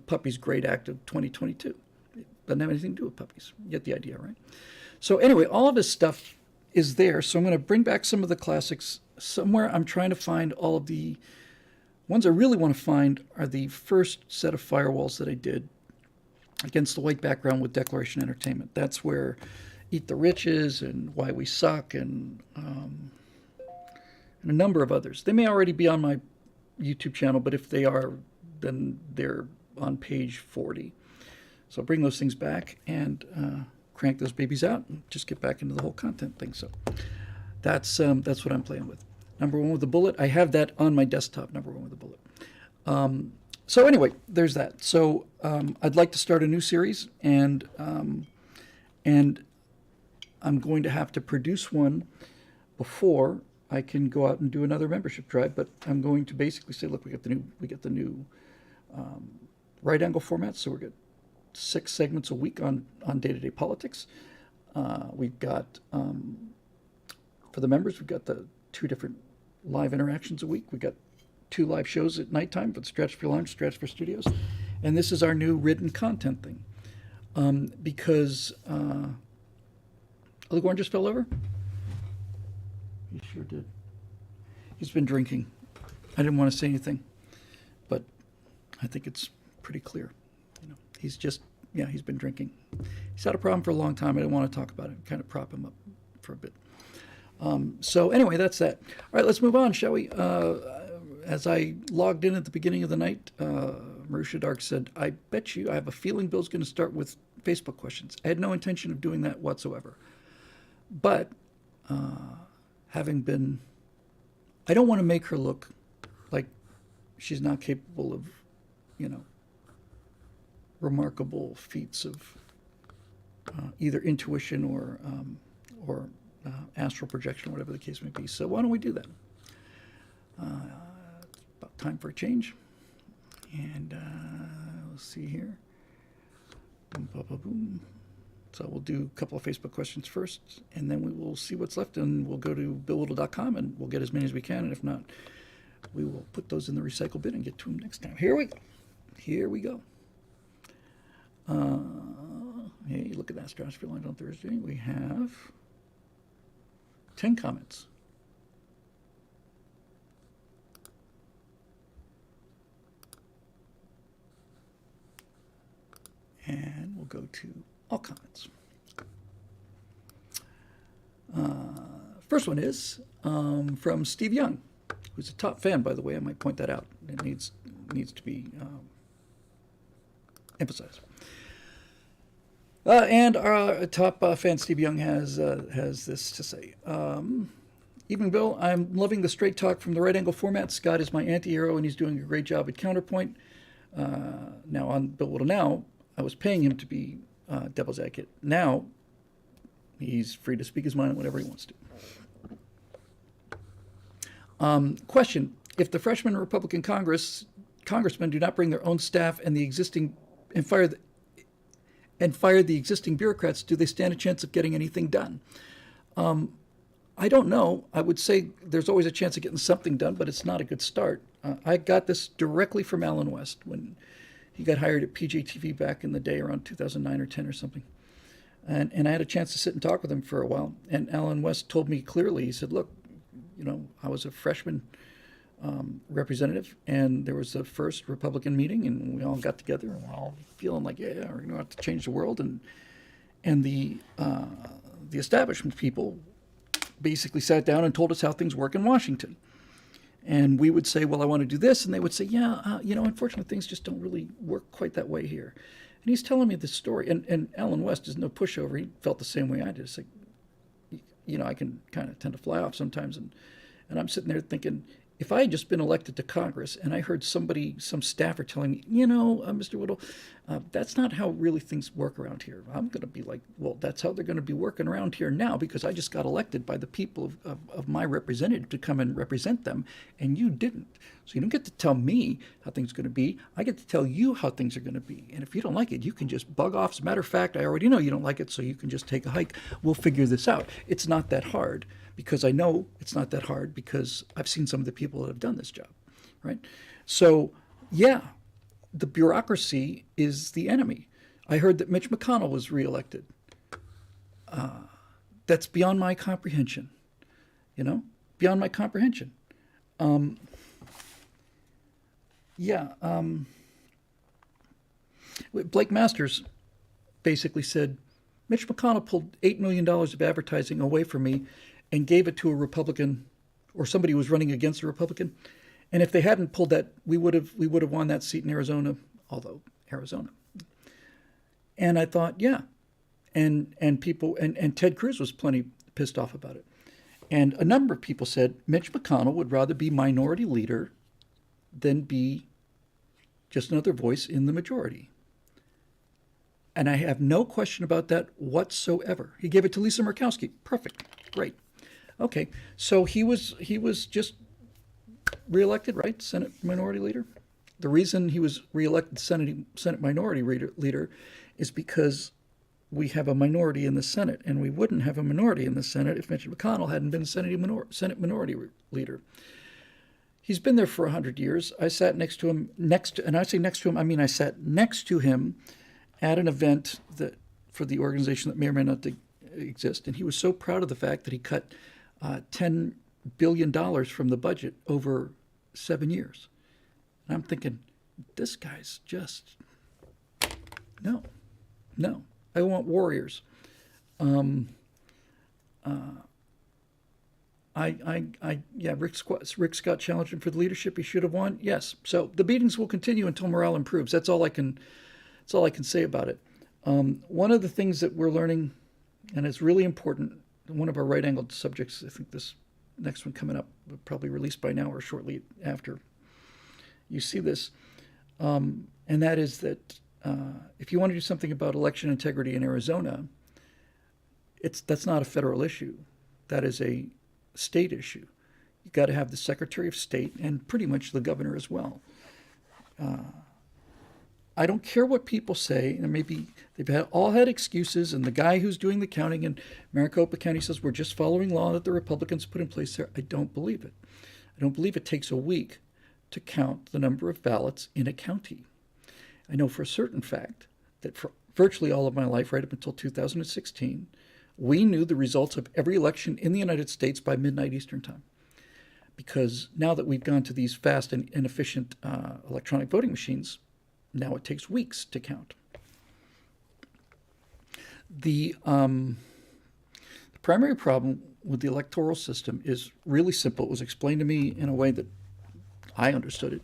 Puppies Great Act of 2022. It doesn't have anything to do with puppies. You get the idea, right? So anyway, all of this stuff is there. So I'm going to bring back some of the classics. Somewhere I'm trying to find all of the ones I really want to find are the first set of firewalls that I did against the white background with Declaration Entertainment. That's where Eat the Riches and Why We Suck and a number of others. They may already be on my YouTube channel, but if they are, then they're on page 40. So I'll bring those things back and crank those babies out and just get back into the whole content thing. So that's what I'm playing with. Number 1 with the bullet. I have that on my desktop, number 1 with the bullet. So anyway, there's that. So I'd like to start a new series, and I'm going to have to produce one before I can go out and do another membership drive. But I'm going to basically say, look, we get the new right angle format. So we get 6 segments a week on day-to-day politics. We've got for the members, we've got the 2 different live interactions a week. We've got 2 live shows at nighttime for the Stratosphere Lounge, Stratosphere Studios, and this is our new written content thing. Because oh, the Gorn just fell over. He sure did. He's been drinking. I didn't want to say anything, but I think it's pretty clear. He's just, he's been drinking. He's had a problem for a long time. I didn't want to talk about it. Kind of prop him up for a bit. So anyway, that's that. All right, let's move on, shall we? As I logged in at the beginning of the night, Marusha Dark said, I have a feeling Bill's going to start with Facebook questions. I had no intention of doing that whatsoever. But having been, I don't want to make her look like she's not capable of, remarkable feats of either intuition or astral projection, or whatever the case may be. So why don't we do that? It's about time for a change. And let's see here. Boom, boom, boom, boom. So we'll do a couple of Facebook questions first, and then we will see what's left, and we'll go to billwhittle.com, and we'll get as many as we can, and if not, we will put those in the recycle bin and get to them next time. Here we go. Hey, look at that, Stratosphere Lounge on Thursday. We have 10 comments. And we'll go to all comments. First one is from Steve Young, who's a top fan, by the way. I might point that out. It needs to be emphasized. And our top fan, Steve Young, has this to say. Evening, Bill. I'm loving the straight talk from the right angle format. Scott is my anti-hero, and he's doing a great job at Counterpoint. Now, on Bill Whittle Now, I was paying him to be devil's advocate. Now, he's free to speak his mind on whatever he wants to. Question: if the freshman Republican congressmen do not bring their own staff and fire the existing bureaucrats, do they stand a chance of getting anything done? I don't know. I would say there's always a chance of getting something done, but it's not a good start. I got this directly from Alan West when he got hired at PJTV back in the day, around 2009 or 10 or something. And I had a chance to sit and talk with him for a while. And Alan West told me clearly, he said, look, I was a freshman representative, and there was the first Republican meeting, and we all got together, and we're all feeling like, yeah, we're going to have to change the world. And the establishment people basically sat down and told us how things work in Washington. And we would say, well, I want to do this. And they would say, yeah, unfortunately, things just don't really work quite that way here. And he's telling me this story. And Alan West is no pushover. He felt the same way I did. It's like, I can kind of tend to fly off sometimes. And I'm sitting there thinking, if I had just been elected to Congress and I heard some staffer telling me, Mr. Whittle, that's not how really things work around here. I'm going to be like, well, that's how they're going to be working around here now, because I just got elected by the people of my representative to come and represent them, and you didn't. So you don't get to tell me how things are going to be. I get to tell you how things are going to be. And if you don't like it, you can just bug off. As a matter of fact, I already know you don't like it, so you can just take a hike. We'll figure this out. It's not that hard. Because I know it's not that hard, because I've seen some of the people that have done this job, right? So, yeah, the bureaucracy is the enemy. I heard that Mitch McConnell was reelected. That's beyond my comprehension, beyond my comprehension. Blake Masters basically said, Mitch McConnell pulled $8 million of advertising away from me and gave it to a Republican or somebody who was running against a Republican. And if they hadn't pulled that, we would have won that seat in Arizona, although Arizona. And I thought, yeah. And people, and Ted Cruz was plenty pissed off about it. And a number of people said Mitch McConnell would rather be minority leader than be just another voice in the majority. And I have no question about that whatsoever. He gave it to Lisa Murkowski. Perfect. Great. Okay. So he was just reelected, right? Senate Minority Leader. The reason he was reelected Senate Minority Leader is because we have a minority in the Senate, and we wouldn't have a minority in the Senate if Mitch McConnell hadn't been Senate Minority Leader. He's been there for 100 years. I sat next to him, and I say next to him, I mean I sat next to him at an event that for the organization that may or may not exist, and he was so proud of the fact that he cut $10 billion from the budget over 7 years. And I'm thinking, this guy's just, no. I want warriors. Rick Scott challenged him for the leadership. He should have won. Yes. So the beatings will continue until morale improves. That's all I can say about it. One of the things that we're learning, and it's really important, one of our right-angled subjects, I think this next one coming up, probably released by now or shortly after you see this, and that is that if you want to do something about election integrity in Arizona, that's not a federal issue. That is a state issue. You've got to have the Secretary of State and pretty much the governor as well. I don't care what people say, and maybe they've all had excuses, and the guy who's doing the counting in Maricopa County says we're just following law that the Republicans put in place there. I don't believe it. I don't believe it takes a week to count the number of ballots in a county. I know for a certain fact that for virtually all of my life, right up until 2016, we knew the results of every election in the United States by midnight Eastern time. Because now that we've gone to these fast and efficient electronic voting machines, now it takes weeks to count. The primary problem with the electoral system is really simple. It was explained to me in a way that I understood it.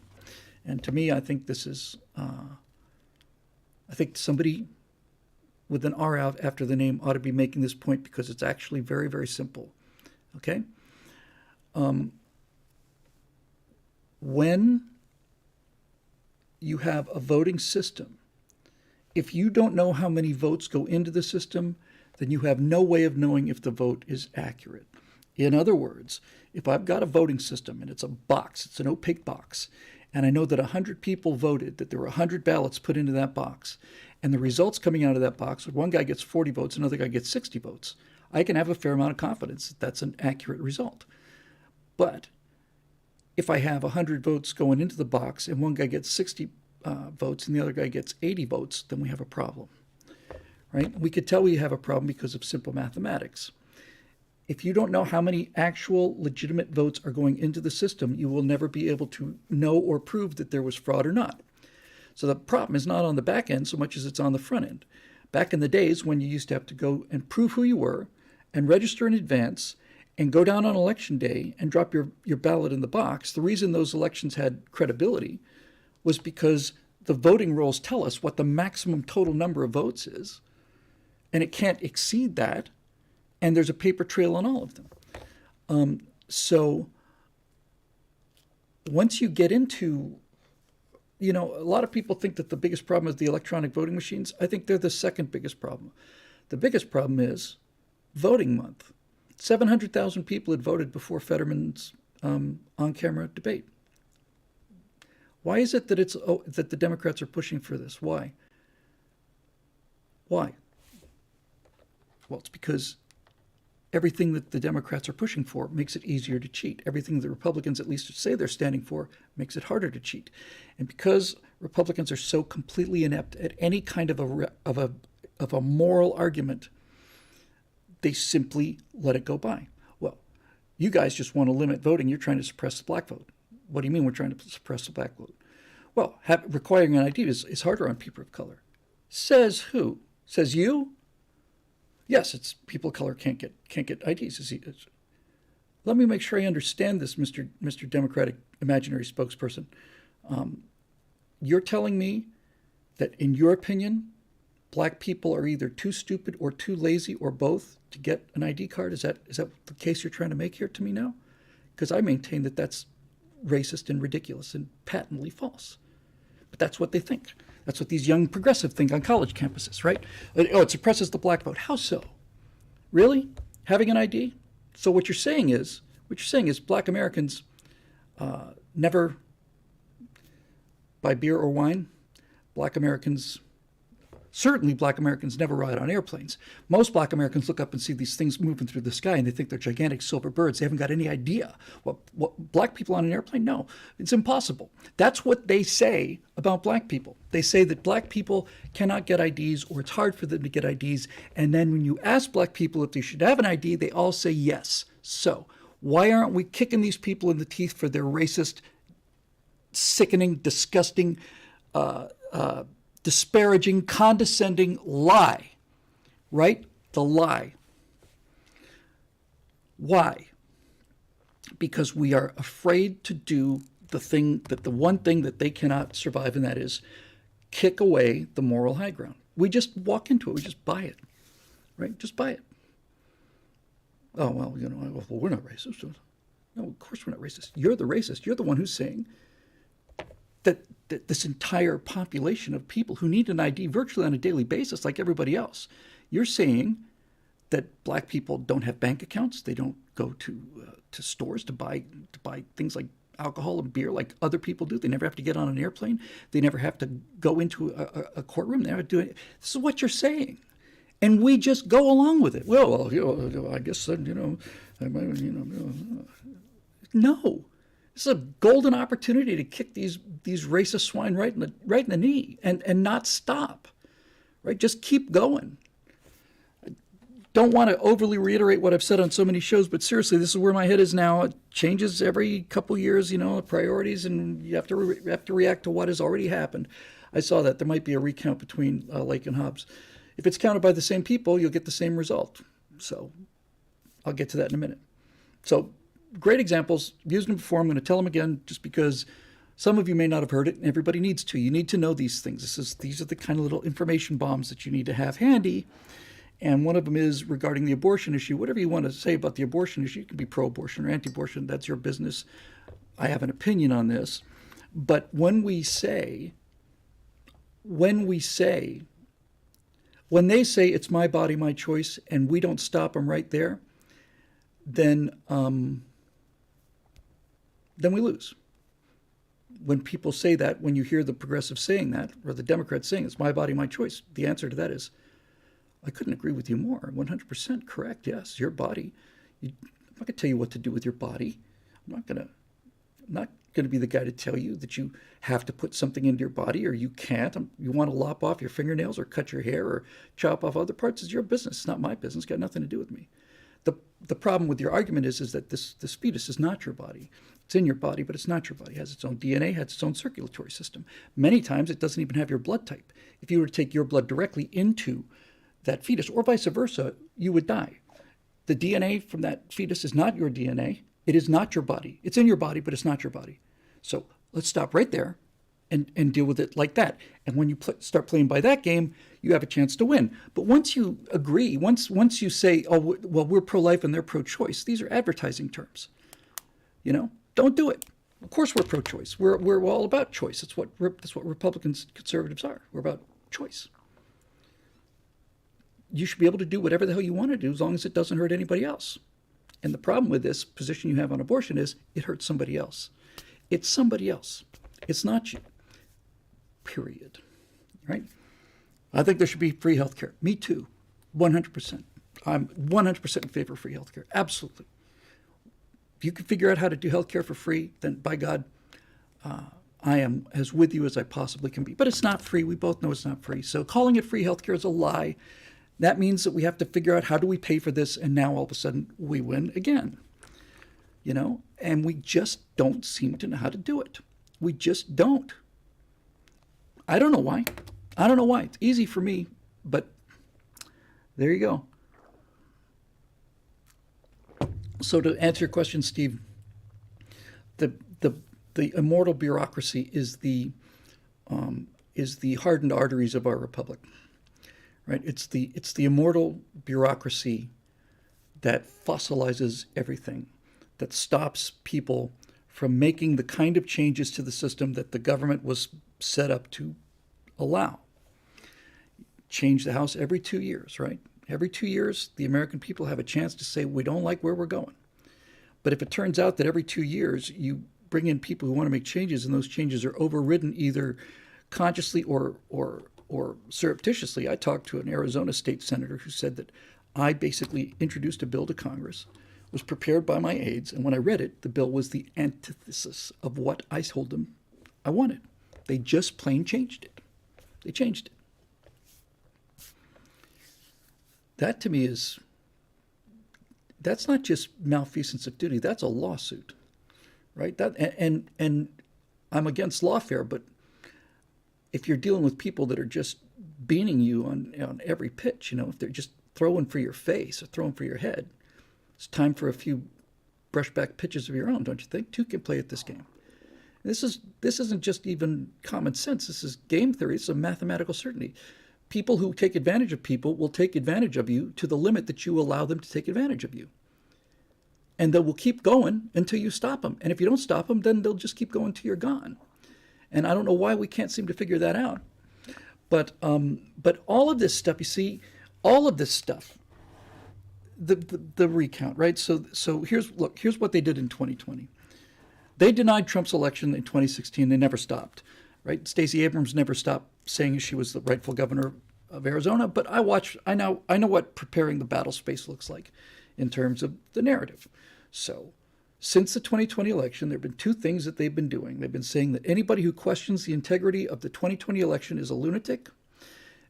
And to me, I think this is, I think somebody with an R out after the name ought to be making this point because it's actually very, very simple. Okay? When you have a voting system, if you don't know how many votes go into the system, then you have no way of knowing if the vote is accurate. In other words, if I've got a voting system and it's a box, it's an opaque box, and I know that 100 people voted, that there were 100 ballots put into that box, and the results coming out of that box, one guy gets 40 votes, another guy gets 60 votes, I can have a fair amount of confidence that that's an accurate result. But if I have 100 votes going into the box and one guy gets 60 votes and the other guy gets 80 votes, then we have a problem, right? We could tell we have a problem because of simple mathematics. If you don't know how many actual legitimate votes are going into the system, you will never be able to know or prove that there was fraud or not. So the problem is not on the back end so much as it's on the front end. Back in the days when you used to have to go and prove who you were and register in advance and go down on election day and drop your ballot in the box, the reason those elections had credibility was because the voting rolls tell us what the maximum total number of votes is, and it can't exceed that, and there's a paper trail on all of them. So once you get into, a lot of people think that the biggest problem is the electronic voting machines. I think they're the second biggest problem. The biggest problem is voting month. 700,000 people had voted before Fetterman's on-camera debate. Why is it that that the Democrats are pushing for this? Why? Well, it's because everything that the Democrats are pushing for makes it easier to cheat. Everything the Republicans at least say they're standing for makes it harder to cheat. And because Republicans are so completely inept at any kind of a moral argument, they simply let it go by. Well, you guys just want to limit voting. You're trying to suppress the black vote. What do you mean we're trying to suppress the black vote? Well, requiring an ID is harder on people of color. Says who? Says you? Yes, it's people of color can't get IDs. Let me make sure I understand this, Mr. Democratic imaginary spokesperson. You're telling me that, in your opinion, black people are either too stupid or too lazy or both to get an ID card? Is that the case you're trying to make here to me now? Because I maintain that that's racist and ridiculous and patently false. But that's what they think. That's what these young progressives think on college campuses, right? Oh, it suppresses the black vote. How so? Really? Having an ID? So what you're saying is black Americans never buy beer or wine. Certainly black Americans never ride on airplanes. Most black Americans look up and see these things moving through the sky and they think they're gigantic silver birds. They haven't got any idea what black people on an airplane? No, it's impossible. That's what they say about black people. They say that black people cannot get IDs or it's hard for them to get IDs. And then when you ask black people if they should have an ID, they all say yes. So why aren't we kicking these people in the teeth for their racist, sickening, disgusting, disparaging, condescending lie, right? The lie. Why? Because we are afraid to do the one thing that they cannot survive, and that is kick away the moral high ground. We just walk into it. We just buy it, right? Just buy it. Oh, well, we're not racist. No, of course we're not racist. You're the racist. You're the one who's saying that this entire population of people who need an ID virtually on a daily basis like everybody else. You're saying that black people don't have bank accounts. They don't go to stores to buy things like alcohol and beer like other people do. They never have to get on an airplane. They never have to go into a courtroom. They never do it. This is what you're saying. And we just go along with it. Well, I guess, no. This is a golden opportunity to kick these racist swine right in the knee and not stop, right? Just keep going. I don't want to overly reiterate what I've said on so many shows, but seriously, this is where my head is now. It changes every couple years, priorities, and you have to react to what has already happened. I saw that there might be a recount between Lake and Hobbs. If it's counted by the same people, you'll get the same result. So I'll get to that in a minute. So great examples. I've used them before. I'm going to tell them again just because some of you may not have heard it, and everybody needs to. You need to know these things. These are the kind of little information bombs that you need to have handy. And one of them is regarding the abortion issue. Whatever you want to say about the abortion issue, you can be pro-abortion or anti-abortion. That's your business. I have an opinion on this. But when they say it's my body, my choice, and we don't stop them right there, then we lose. When people say that, when you hear the progressives saying that, or the Democrats saying it's my body, my choice, the answer to that is, I couldn't agree with you more. 100% correct. Yes, your body. I'm not going to tell you what to do with your body. I'm not going to be the guy to tell you that you have to put something into your body or you can't. You want to lop off your fingernails or cut your hair or chop off other parts. It's your business. It's not my business. It's got nothing to do with me. The problem with your argument is that this fetus is not your body. It's in your body, but it's not your body. It has its own DNA, has its own circulatory system. Many times it doesn't even have your blood type. If you were to take your blood directly into that fetus, or vice versa, you would die. The DNA from that fetus is not your DNA. It is not your body. It's in your body, but it's not your body. So let's stop right there and deal with it like that. And when you start playing by that game, you have a chance to win. But once you agree, once you say, oh, well, we're pro-life and they're pro-choice, these are advertising terms. Don't do it. Of course we're pro-choice. We're all about choice. That's what Republicans, conservatives are. We're about choice. You should be able to do whatever the hell you want to do as long as it doesn't hurt anybody else. And the problem with this position you have on abortion is it hurts somebody else. It's somebody else. It's not you. Period. Right? I think there should be free health care. Me too. 100%. I'm 100% in favor of free health care. Absolutely. If you can figure out how to do health care for free, then by God, I am as with you as I possibly can be. But it's not free. We both know it's not free. So calling it free health care is a lie. That means that we have to figure out how do we pay for this, and now all of a sudden we win again. And we just don't seem to know how to do it. We just don't. I don't know why. It's easy for me, but there you go. So to answer your question, Steve, the immortal bureaucracy is the hardened arteries of our republic. Right? It's the immortal bureaucracy that fossilizes everything, that stops people from making the kind of changes to the system that the government was set up to allow. Change the House every 2 years, right? Every 2 years, the American people have a chance to say, we don't like where we're going. But if it turns out that every 2 years you bring in people who want to make changes and those changes are overridden either consciously or surreptitiously. I talked to an Arizona state senator who said that I basically introduced a bill to Congress, was prepared by my aides, and when I read it, the bill was the antithesis of what I told them I wanted. They just plain changed it. They changed it. That to me that's not just malfeasance of duty, that's a lawsuit, right? That and I'm against lawfare, but if you're dealing with people that are just beating you on every pitch, if they're just throwing for your face or throwing for your head, it's time for a few brushback pitches of your own, don't you think? Two can play at this game. This isn't just even common sense. This is game theory. It's a mathematical certainty. People who take advantage of people will take advantage of you to the limit that you allow them to take advantage of you. And they will keep going until you stop them. And if you don't stop them, then they'll just keep going till you're gone. And I don't know why we can't seem to figure that out. But all of this stuff, you see, all of this stuff, the recount, right? So here's what they did in 2020. They denied Trump's election in 2016. They never stopped, right? Stacey Abrams never stopped saying she was the rightful governor of Arizona. But I know what preparing the battle space looks like in terms of the narrative. So since the 2020 election, there have been two things that they've been doing. They've been saying that anybody who questions the integrity of the 2020 election is a lunatic.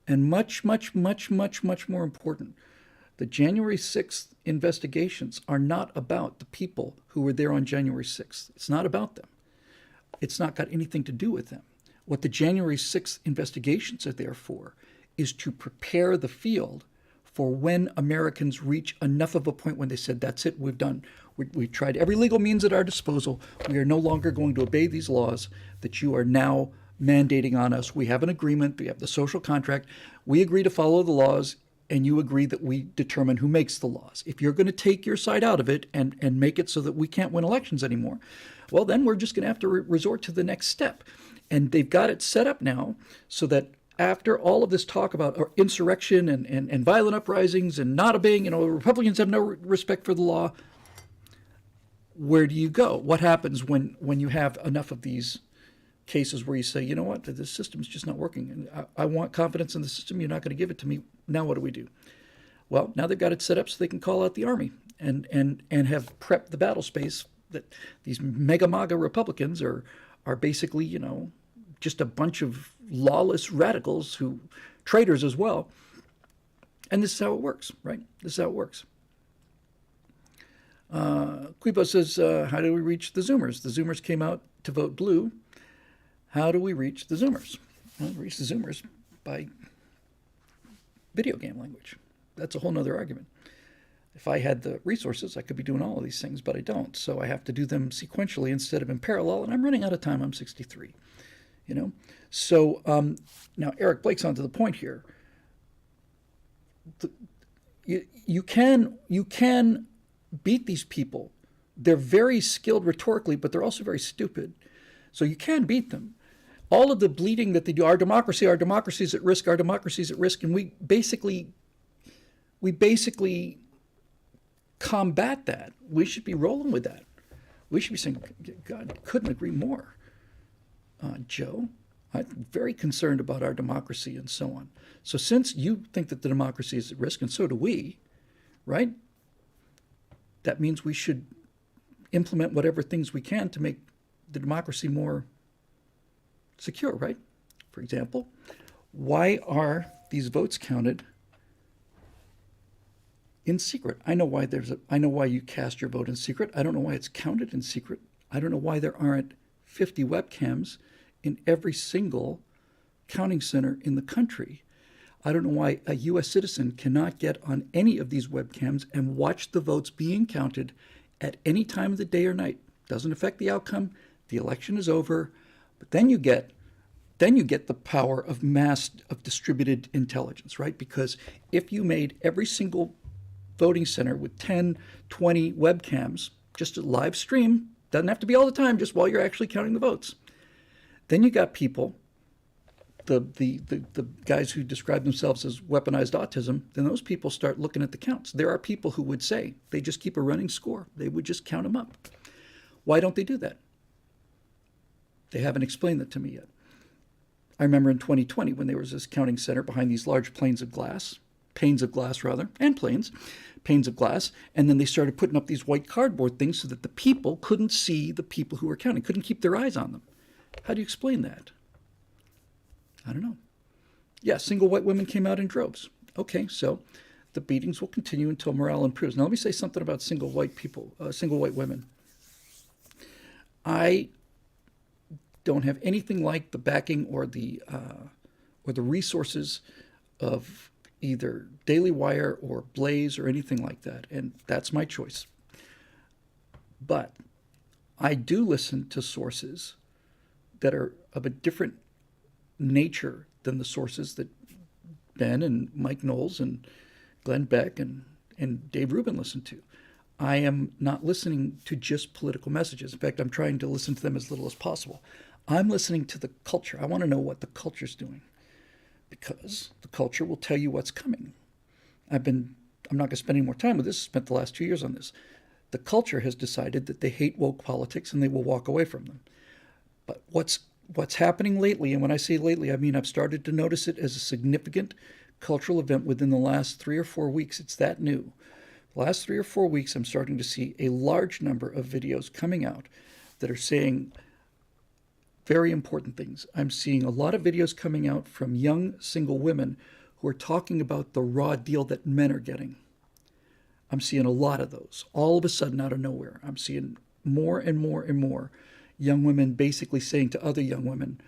And much, much, much, much, much more important, the January 6th investigations are not about the people who were there on January 6th. It's not about them. It's not got anything to do with them. What the January 6th investigations are there for is to prepare the field for when Americans reach enough of a point when they said, that's it, we've done. We've tried every legal means at our disposal. We are no longer going to obey these laws that you are now mandating on us. We have an agreement. We have the social contract. We agree to follow the laws, and you agree that we determine who makes the laws. If you're going to take your side out of it and make it so that we can't win elections anymore, well, then we're just going to have to resort to the next step. And they've got it set up now so that after all of this talk about insurrection and violent uprisings and not obeying, Republicans have no respect for the law, where do you go? What happens when you have enough of these cases where you say, you know what, this system's just not working, and I want confidence in the system, you're not going to give it to me, now what do we do? Well, now they've got it set up so they can call out the army and have prepped the battle space that these mega MAGA Republicans are basically, just a bunch of lawless radicals who traitors as well. And this is how it works, right? This is how it works. Quibo says, how do we reach the Zoomers? The Zoomers came out to vote blue. How do we reach the Zoomers? Well, we reach the Zoomers by video game language. That's a whole nother argument. If I had the resources, I could be doing all of these things, but I don't. So I have to do them sequentially instead of in parallel, and I'm running out of time. I'm 63. So now Eric Blake's onto the point here. You can beat these people. They're very skilled rhetorically, but they're also very stupid. So you can beat them. All of the bleating that they do, our democracy is at risk, our democracy is at risk, and we basically combat that. We should be rolling with that. We should be saying, God, couldn't agree more. Joe, I'm very concerned about our democracy and so on. So since you think that the democracy is at risk, and so do we, right? That means we should implement whatever things we can to make the democracy more secure, right? For example, why are these votes counted in secret? I know why you cast your vote in secret. I don't know why it's counted in secret. I don't know why there aren't 50 webcams in every single counting center in the country. I don't know why a U.S. citizen cannot get on any of these webcams and watch the votes being counted at any time of the day or night. Doesn't affect the outcome. The election is over. But then you get the power of distributed intelligence, right? Because if you made every single voting center with 10, 20 webcams, just a live stream, doesn't have to be all the time, just while you're actually counting the votes. Then you got people the guys who describe themselves as weaponized autism, then those people start looking at the counts. There are people who would say they just keep a running score. They would just count them up. Why don't they do that? They haven't explained that to me yet. I remember in 2020 when there was this counting center behind these large panes of glass, and panes of glass, and then they started putting up these white cardboard things so that the people couldn't see the people who were counting, couldn't keep their eyes on them. How do you explain that? I don't know. Yeah, single white women came out in droves. Okay, so the beatings will continue until morale improves. Now let me say something about single white women. I don't have anything like the backing or the resources of either Daily Wire or Blaze or anything like that, and that's my choice. But I do listen to sources that are of a different nature than the sources that Ben and Mike Knowles and Glenn Beck and Dave Rubin listen to. I am not listening to just political messages. In fact, I'm trying to listen to them as little as possible. I'm listening to the culture. I want to know what the culture's doing, because the culture will tell you what's coming. I'm not going to spend any more time with this. I spent the last 2 years on this. The culture has decided that they hate woke politics and they will walk away from them. But what's happening lately, and when I say lately, I mean I've started to notice it as a significant cultural event within the last 3 or 4 weeks. It's that new. The last 3 or 4 weeks, I'm starting to see a large number of videos coming out that are saying very important things. I'm seeing a lot of videos coming out from young single women who are talking about the raw deal that men are getting. I'm seeing a lot of those. All of a sudden, out of nowhere, I'm seeing more and more and more young women basically saying to other young women,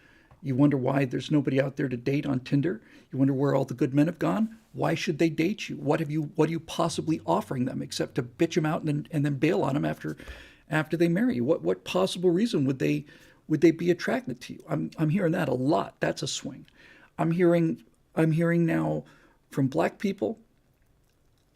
you wonder why there's nobody out there to date on Tinder? You wonder where all the good men have gone? Why should they date you? What are you possibly offering them except to bitch them out and then bail on them after they marry you? What possible reason would they be attracted to you? I'm hearing that a lot. That's a swing. I'm hearing now from black people.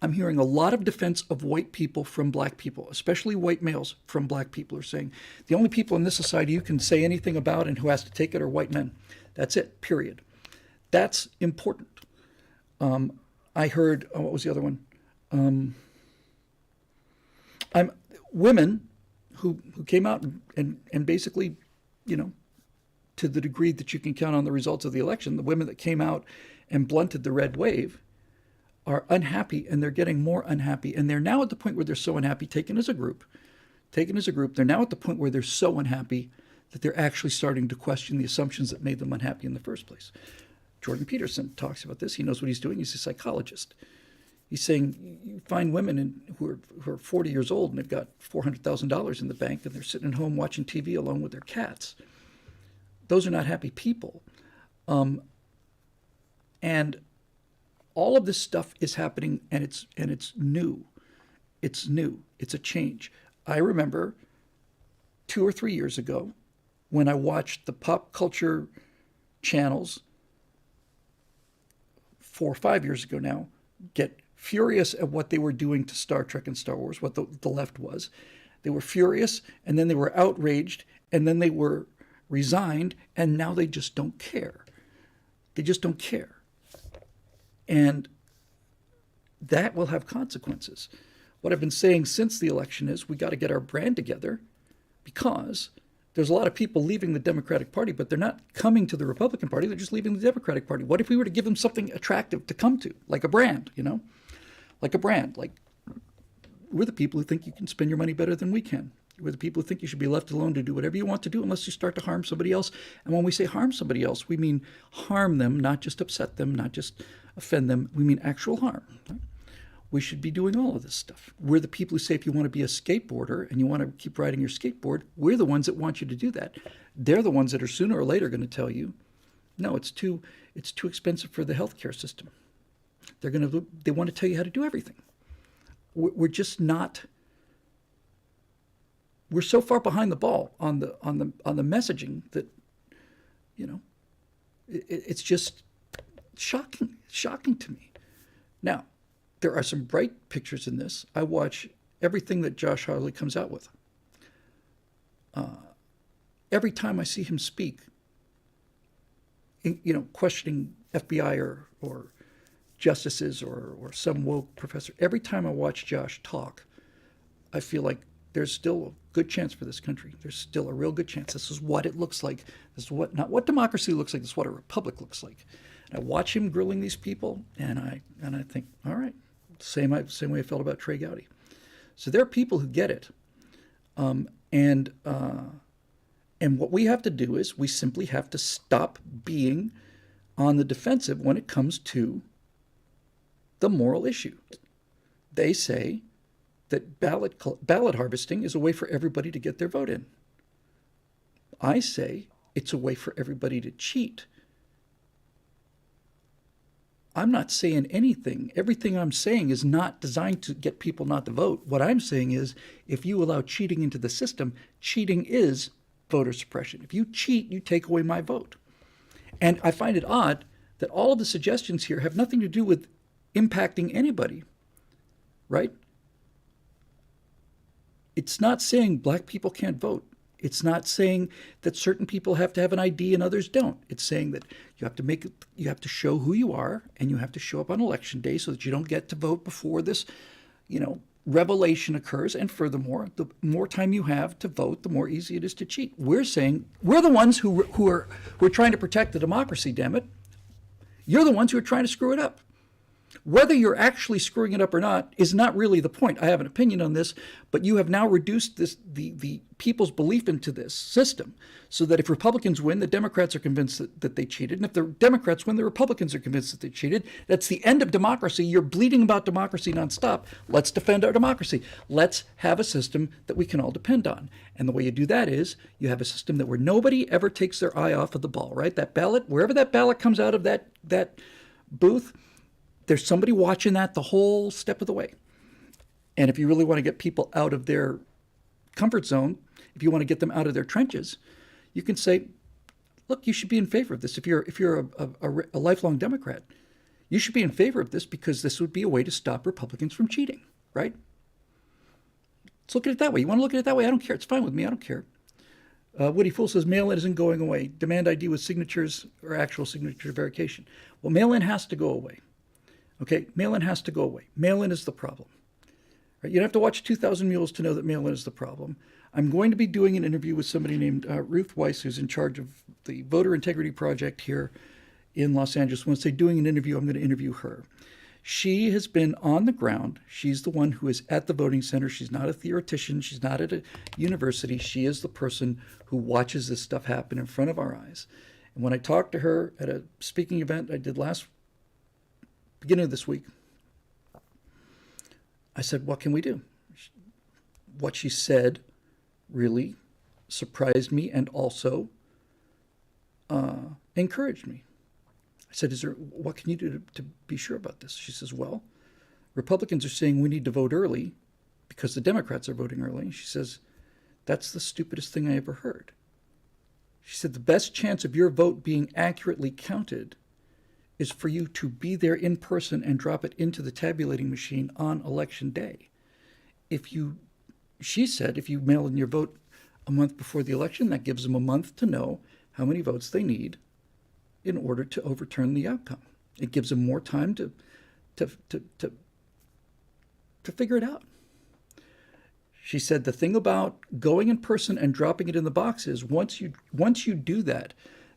I'm hearing a lot of defense of white people from black people, especially white males from black people, are saying the only people in this society you can say anything about and who has to take it are white men. That's it, period. That's important. I heard, what was the other one? Women who came out and basically, to the degree that you can count on the results of the election, the women that came out and blunted the red wave are unhappy, and they're getting more unhappy. And they're now at the point where they're so unhappy, taken as a group, they're now at the point where they're so unhappy that they're actually starting to question the assumptions that made them unhappy in the first place. Jordan Peterson talks about this. He knows what he's doing. He's a psychologist. He's saying you find women who are 40 years old and they've got $400,000 in the bank and they're sitting at home watching TV alone with their cats. Those are not happy people. And all of this stuff is happening, and it's new. It's new. It's a change. I remember 2 or 3 years ago when I watched the pop culture channels 4 or 5 years ago now get furious at what they were doing to Star Trek and Star Wars, what the left was. They were furious, and then they were outraged, and then they were resigned, and now they just don't care. They just don't care. And that will have consequences. What I've been saying since the election is we got to get our brand together, because there's a lot of people leaving the Democratic Party, but they're not coming to the Republican Party. They're just leaving the Democratic Party. What if we were to give them something attractive to come to, like a brand, like a brand, like we're the people who think you can spend your money better than we can. We're the people who think you should be left alone to do whatever you want to do unless you start to harm somebody else. And when we say harm somebody else, we mean harm them, not just upset them, not just offend them. We mean actual harm. Right? We should be doing all of this stuff. We're the people who say if you want to be a skateboarder and you want to keep riding your skateboard, we're the ones that want you to do that. They're the ones that are sooner or later going to tell you, no, it's too expensive for the healthcare system. They want to tell you how to do everything. We're just not. We're so far behind the ball on the messaging that, it's just shocking to me. Now, there are some bright pictures in this. I watch everything that Josh Hawley comes out with. Every time I see him speak, questioning FBI or justices or some woke professor. Every time I watch Josh talk, I feel like there's still a good chance for this country. There's still a real good chance. This is what it looks like. This is not what democracy looks like. This is what a republic looks like. And I watch him grilling these people, and I think, all right, same way I felt about Trey Gowdy. So there are people who get it, and what we have to do is we simply have to stop being on the defensive when it comes to the moral issue. They say that ballot harvesting is a way for everybody to get their vote in. I say it's a way for everybody to cheat. I'm not saying anything. Everything I'm saying is not designed to get people not to vote. What I'm saying is if you allow cheating into the system, cheating is voter suppression. If you cheat, you take away my vote. And I find it odd that all of the suggestions here have nothing to do with impacting anybody, right? It's not saying black people can't vote. It's not saying that certain people have to have an ID and others don't. It's saying that you have to show who you are, and you have to show up on election day so that you don't get to vote before this, revelation occurs. And furthermore, the more time you have to vote, the more easy it is to cheat. We're saying we're the ones who are trying to protect the democracy. Damn it, you're the ones who are trying to screw it up. Whether you're actually screwing it up or not is not really the point. I have an opinion on this, but you have now reduced the people's belief into this system so that if Republicans win, the Democrats are convinced that they cheated. And if the Democrats win, the Republicans are convinced that they cheated. That's the end of democracy. You're bleeding about democracy nonstop. Let's defend our democracy. Let's have a system that we can all depend on. And the way you do that is you have a system where nobody ever takes their eye off of the ball, right? That ballot, wherever that ballot comes out of that booth, there's somebody watching that the whole step of the way. And if you really want to get people out of their comfort zone, if you want to get them out of their trenches, you can say, look, you should be in favor of this. If you're a lifelong Democrat, you should be in favor of this because this would be a way to stop Republicans from cheating, right? Let's look at it that way. You want to look at it that way? I don't care. It's fine with me. I don't care. Woody Fool says mail-in isn't going away. Demand ID with signatures or actual signature verification. Well, mail-in has to go away. Okay, mail-in has to go away. Mail-in is the problem. Right? You don't have to watch 2,000 Mules to know that mail-in is the problem. I'm going to be doing an interview with somebody named Ruth Weiss, who's in charge of the Voter Integrity Project here in Los Angeles. Once they're doing an interview, I'm going to interview her. She has been on the ground. She's the one who is at the voting center. She's not a theoretician. She's not at a university. She is the person who watches this stuff happen in front of our eyes. And when I talked to her at a speaking event I did beginning of this week, I said, what can we do? What she said really surprised me and also encouraged me. I said, what can you do to be sure about this? She says, well, Republicans are saying we need to vote early because the Democrats are voting early. She says, that's the stupidest thing I ever heard. She said, the best chance of your vote being accurately counted is for you to be there in person and drop it into the tabulating machine on election day. She said, if you mail in your vote a month before the election, that gives them a month to know how many votes they need in order to overturn the outcome. It gives them more time to figure it out. She said the thing about going in person and dropping it in the box is once you do that,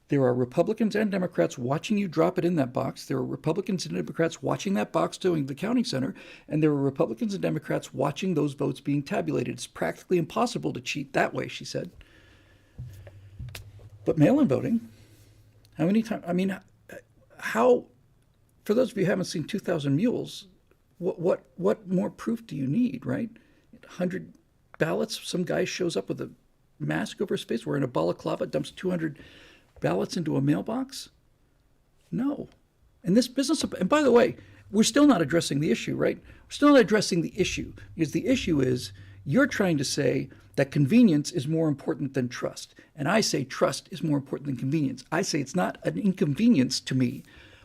there are Republicans and Democrats watching you drop it in that box. There are Republicans and Democrats watching that box doing the counting center, and there are Republicans and Democrats watching those votes being tabulated. It's practically impossible to cheat that way, she said. But mail-in voting, how many times? I mean, how? For those of you who haven't seen 2,000 Mules, what more proof do you need, right? 100 ballots. Some guy shows up with a mask over his face, wearing a balaclava, dumps 200 ballots into a mailbox? No. And this business, and by the way, we're still not addressing the issue, right? We're still not addressing the issue because the issue is you're trying to say that convenience is more important than trust. And I say trust is more important than convenience. I say it's not an inconvenience to me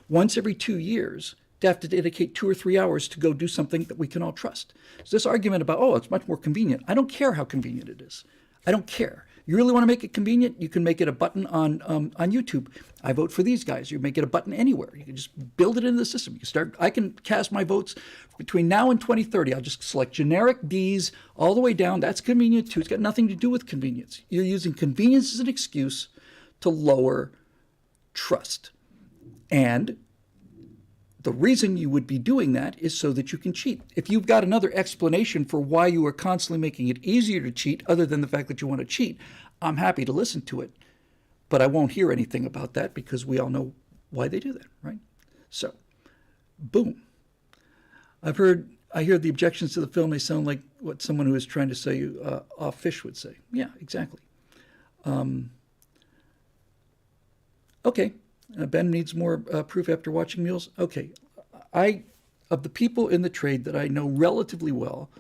once every 2 years to have to dedicate 2 or 3 hours to go do something that we can all trust. So this argument about, oh, it's much more convenient. I don't care how convenient it is. I don't care. You really want to make it convenient? You can make it a button on YouTube. I vote for these guys. You make it a button anywhere. You can just build it into the system. You start. I can cast my votes between now and 2030. I'll just select generic D's all the way down. That's convenient too. It's got nothing to do with convenience. You're using convenience as an excuse to lower trust. And the reason you would be doing that is so that you can cheat. If you've got another explanation for why you are constantly making it easier to cheat, other than the fact that you want to cheat, I'm happy to listen to it. But I won't hear anything about that because we all know why they do that, right? So, boom. I hear the objections to the film. They sound like what someone who is trying to sell you off fish would say. Yeah, exactly. Okay. Ben needs more proof after watching Mules. Okay. Of the people in the trade that I know relatively well,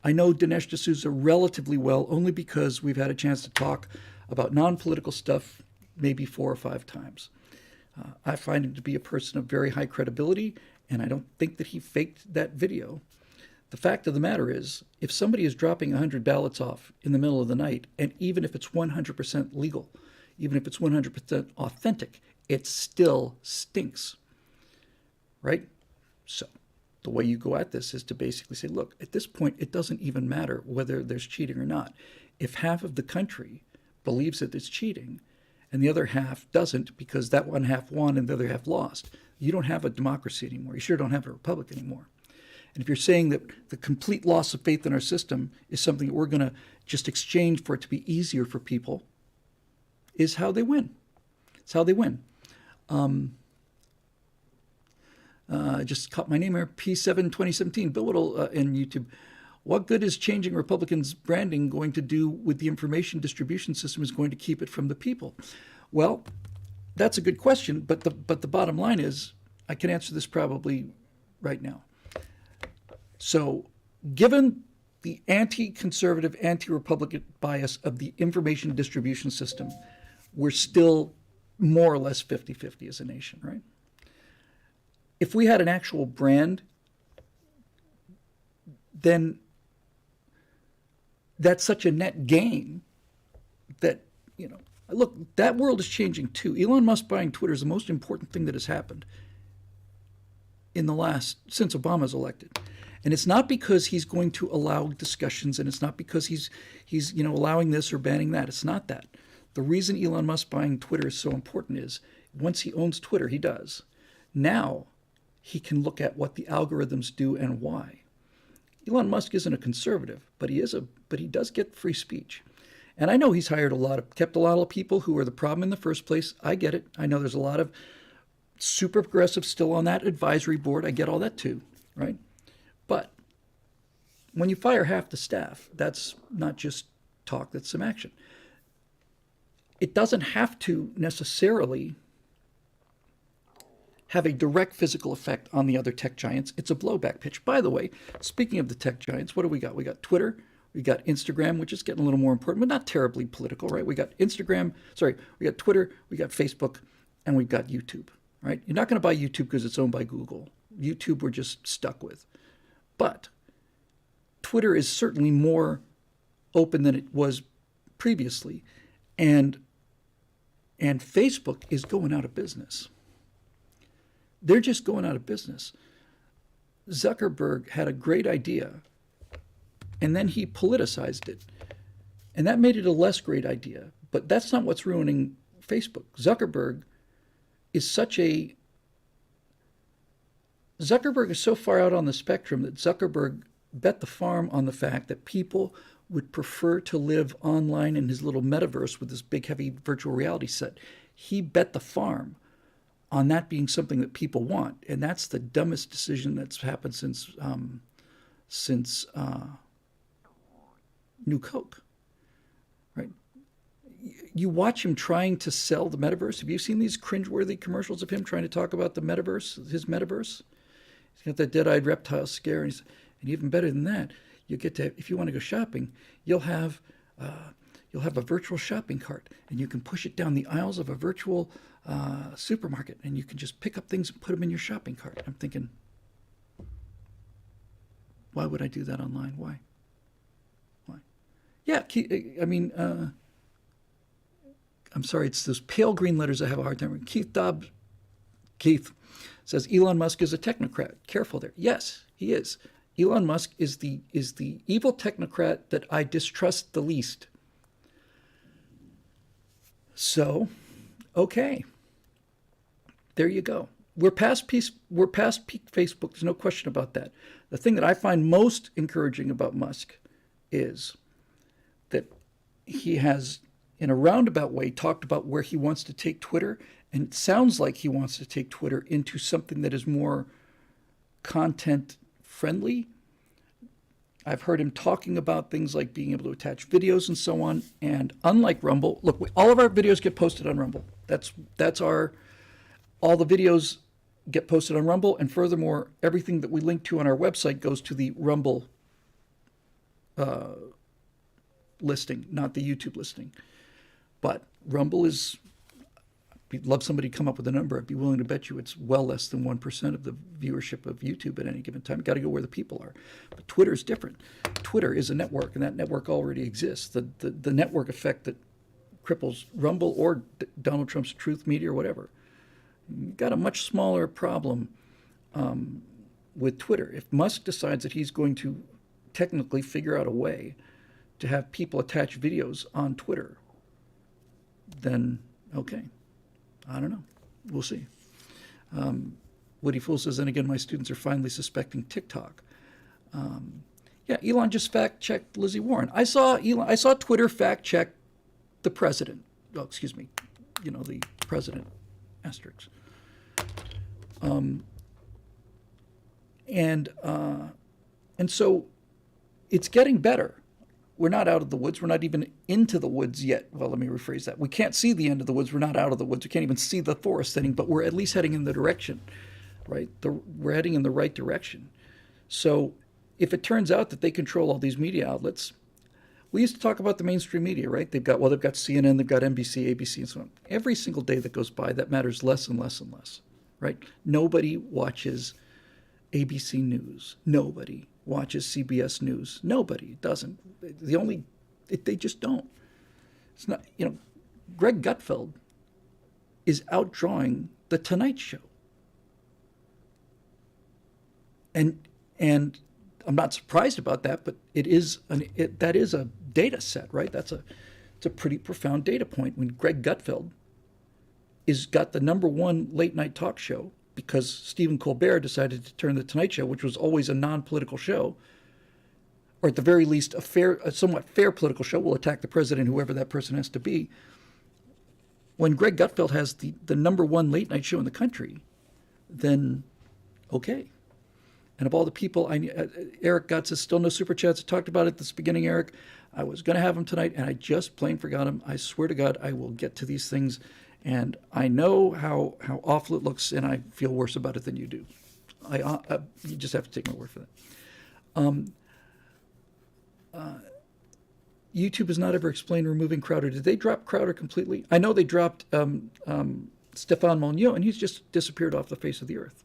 I know Dinesh D'Souza relatively well only because we've had a chance to talk about non-political stuff maybe 4 or 5 times. I find him to be a person of very high credibility, and I don't think that he faked that video. The fact of the matter is, if somebody is dropping 100 ballots off in the middle of the night, and even if it's 100% legal, even if it's 100% authentic, it still stinks, right? So the way you go at this is to basically say, look, at this point, it doesn't even matter whether there's cheating or not. If half of the country believes that it's cheating and the other half doesn't because that one half won and the other half lost, you don't have a democracy anymore. You sure don't have a republic anymore. And if you're saying that the complete loss of faith in our system is something that we're going to just exchange for it to be easier for people, is how they win. It's how they win. Just caught my name here, P7 2017, Bill Whittle in YouTube. What good is changing Republicans' branding going to do with the information distribution system is going to keep it from the people? Well, that's a good question, but the bottom line is, I can answer this probably right now. So, given the anti-conservative, anti-Republican bias of the information distribution system, we're still more or less 50-50 as a nation, right? If we had an actual brand, then that's such a net gain that, look, that world is changing too. Elon Musk buying Twitter is the most important thing that has happened since Obama's elected. And it's not because he's going to allow discussions, and it's not because he's allowing this or banning that. It's not that. The reason Elon Musk buying Twitter is so important is once he owns Twitter, he does. Now he can look at what the algorithms do and why. Elon Musk isn't a conservative, but he does get free speech. And I know he's kept a lot of people who are the problem in the first place. I get it. I know there's a lot of super progressives still on that advisory board. I get all that too, right? But when you fire half the staff, that's not just talk, that's some action. It doesn't have to necessarily have a direct physical effect on the other tech giants. It's a blowback pitch. By the way, speaking of the tech giants, what do we got? We got Twitter, we got Instagram, which is getting a little more important, but not terribly political, right? We got we got Twitter, we got Facebook, and we've got YouTube, right? You're not going to buy YouTube because it's owned by Google. YouTube we're just stuck with. But Twitter is certainly more open than it was previously, and Facebook is going out of business. They're just going out of business. Zuckerberg had a great idea, and then he politicized it. And that made it a less great idea. But that's not what's ruining Facebook. Zuckerberg is so far out on the spectrum that Zuckerberg bet the farm on the fact that people would prefer to live online in his little metaverse with this big, heavy virtual reality set. He bet the farm on that being something that people want, and that's the dumbest decision that's happened since New Coke, right? You watch him trying to sell the metaverse. Have you seen these cringeworthy commercials of him trying to talk about the metaverse, his metaverse? He's got that dead-eyed reptile scare, and even better than that, you get to, if you want to go shopping, you'll have a virtual shopping cart, and you can push it down the aisles of a virtual supermarket, and you can just pick up things and put them in your shopping cart. I'm thinking, why would I do that online? Why? Yeah, I'm sorry, it's those pale green letters I have a hard time reading. Keith says Elon Musk is a technocrat. Careful there. Yes, he is. Elon Musk is the evil technocrat that I distrust the least. So, okay. There you go. We're past peak Facebook. There's no question about that. The thing that I find most encouraging about Musk is that he has, in a roundabout way, talked about where he wants to take Twitter, and it sounds like he wants to take Twitter into something that is more content friendly. I've heard him talking about things like being able to attach videos and so on. And unlike Rumble, look, all of our videos get posted on Rumble. All the videos get posted on Rumble, and furthermore, everything that we link to on our website goes to the Rumble listing, not the YouTube listing. But Rumble is, I'd love somebody to come up with a number. I'd be willing to bet you it's well less than 1% of the viewership of YouTube at any given time. You've got to go where the people are. But Twitter is different. Twitter is a network, and that network already exists. The network effect that cripples Rumble or Donald Trump's Truth Media or whatever, you've got a much smaller problem with Twitter. If Musk decides that he's going to technically figure out a way to have people attach videos on Twitter, then okay. I don't know. We'll see. Woody Fool says, and again, my students are finally suspecting TikTok. Yeah, Elon just fact-checked Lizzie Warren. I saw Twitter fact-check the president. Oh, excuse me. The president, asterisk. And so it's getting better. We're not out of the woods. We're not even into the woods yet. Well, let me rephrase that. We can't see the end of the woods. We're not out of the woods. We can't even see the forest setting, but we're at least heading in the direction, right? We're heading in the right direction. So if it turns out that they control all these media outlets, we used to talk about the mainstream media, right? They've got CNN, they've got NBC, ABC, and so on. Every single day that goes by, that matters less and less and less, right? Nobody watches ABC News. Nobody watches CBS News. Nobody doesn't. They just don't. It's not, Greg Gutfeld is outdrawing The Tonight Show. And I'm not surprised about that, but that is a data set, right? It's a pretty profound data point when Greg Gutfeld is got the number one late night talk show because Stephen Colbert decided to turn The Tonight Show, which was always a non-political show, or at the very least a somewhat fair political show, will attack the president, whoever that person has to be. When Greg Gutfeld has the number one late night show in the country, then okay. And of all the people, Eric Gott says, still no super chats. I talked about it at this beginning, Eric. I was going to have them tonight, and I just plain forgot them. I swear to God, I will get to these things. And I know how awful it looks, and I feel worse about it than you do. You just have to take my word for that. YouTube has not ever explained removing Crowder. Did they drop Crowder completely? I know they dropped Stéphane Monod, and he's just disappeared off the face of the earth.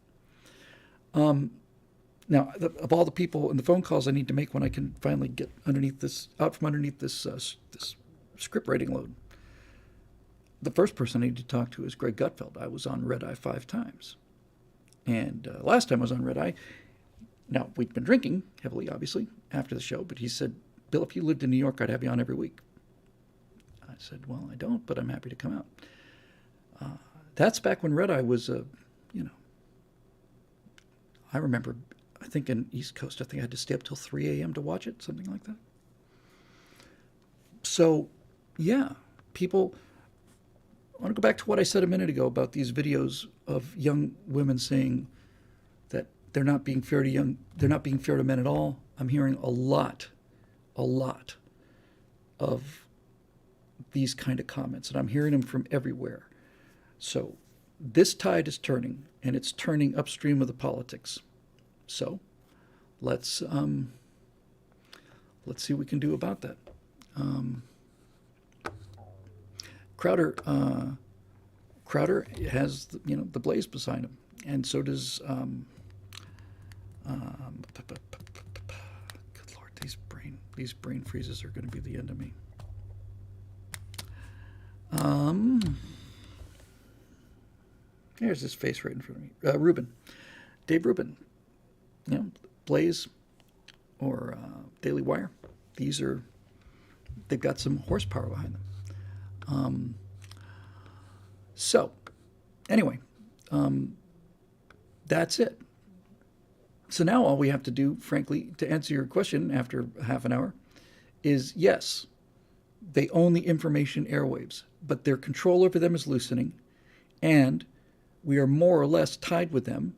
Now, of all the people and the phone calls I need to make when I can finally get out from underneath this script writing load, the first person I need to talk to is Greg Gutfeld. I was on Red Eye 5 times. And last time I was on Red Eye, now we'd been drinking heavily, obviously, after the show, but he said, Bill, if you lived in New York, I'd have you on every week. I said, well, I don't, but I'm happy to come out. That's back when Red Eye was, I remember, I think in East Coast, I think I had to stay up till 3 a.m. to watch it, something like that. So, yeah, people, I want to go back to what I said a minute ago about these videos of young women saying that they're not being fair to men at all. I'm hearing a lot of these kind of comments, and I'm hearing them from everywhere. So this tide is turning, and it's turning upstream of the politics. So let's see what we can do about that. Crowder has the Blaze beside him, and so does good Lord, these brain freezes are going to be the end of me. Here's his face right in front of me. Rubin. Dave Rubin. You know, Blaze or Daily Wire. They've got some horsepower behind them. So, anyway, that's it. So now all we have to do, frankly, to answer your question after half an hour, is yes, they own the information airwaves, but their control over them is loosening, and we are more or less tied with them,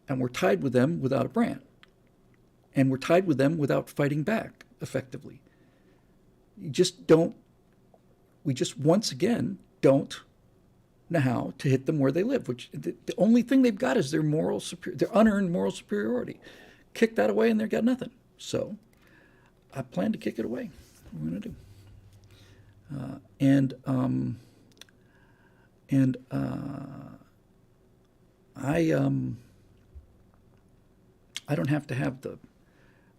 and we're tied with them without a brand. And we're tied with them without fighting back effectively. We just once again don't know how to hit them where they live, which the only thing they've got is their unearned moral superiority. Kick that away and they've got nothing. So I plan to kick it away. What we're going to do. I don't have to have the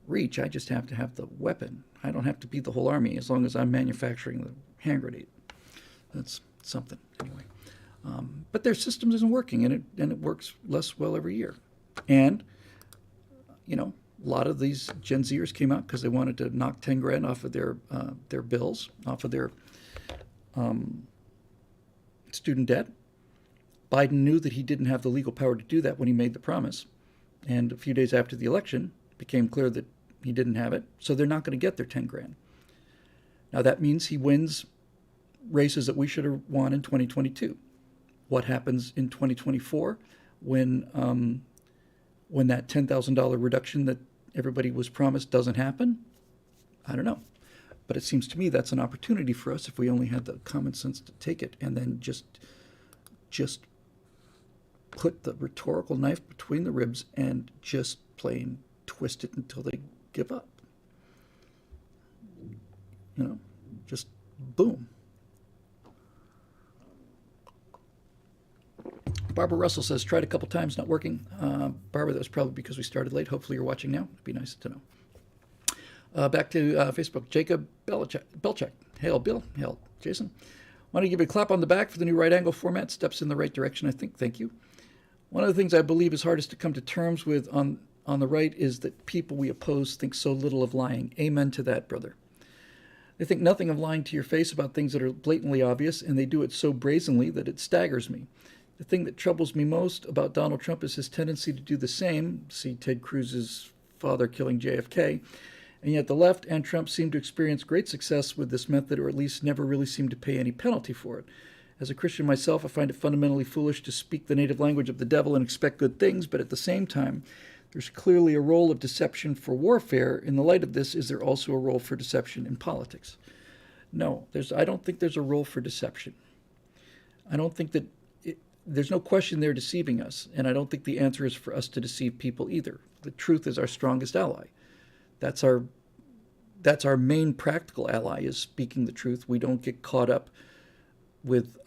reach. I just have to have the weapon. I don't have to beat the whole army as long as I'm manufacturing the hand grenade. That's something anyway. But their system isn't working, and it works less well every year. And a lot of these Gen Zers came out because they wanted to knock 10 grand off of their bills, off of their student debt. Biden knew that he didn't have the legal power to do that when he made the promise. And a few days after the election, it became clear that he didn't have it. So they're not going to get their 10 grand. Now that means he wins races that we should have won in 2022. What happens in 2024 when that $10,000 reduction that everybody was promised doesn't happen? I don't know. But it seems to me that's an opportunity for us if we only had the common sense to take it and then just put the rhetorical knife between the ribs and just plain twist it until they give up. Just boom. Barbara Russell says, tried a couple times, not working. Barbara, that was probably because we started late. Hopefully you're watching now. It'd be nice to know. Back to Facebook. Jacob Belchek. Hail, Bill. Hail, Jason. Want to give you a clap on the back for the new right angle format. Steps in the right direction, I think. Thank you. One of the things I believe is hardest to come to terms with on the right is that people we oppose think so little of lying. Amen to that, brother. They think nothing of lying to your face about things that are blatantly obvious, and they do it so brazenly that it staggers me. The thing that troubles me most about Donald Trump is his tendency to do the same. See Ted Cruz's father killing JFK. And yet the left and Trump seem to experience great success with this method, or at least never really seem to pay any penalty for it. As a Christian myself, I find it fundamentally foolish to speak the native language of the devil and expect good things, but at the same time, there's clearly a role of deception for warfare. In the light of this, is there also a role for deception in politics? No, I don't think there's a role for deception. I don't think that there's no question they're deceiving us, and I don't think the answer is for us to deceive people either. The truth is our strongest ally. That's our main practical ally, is speaking the truth. We don't get caught up with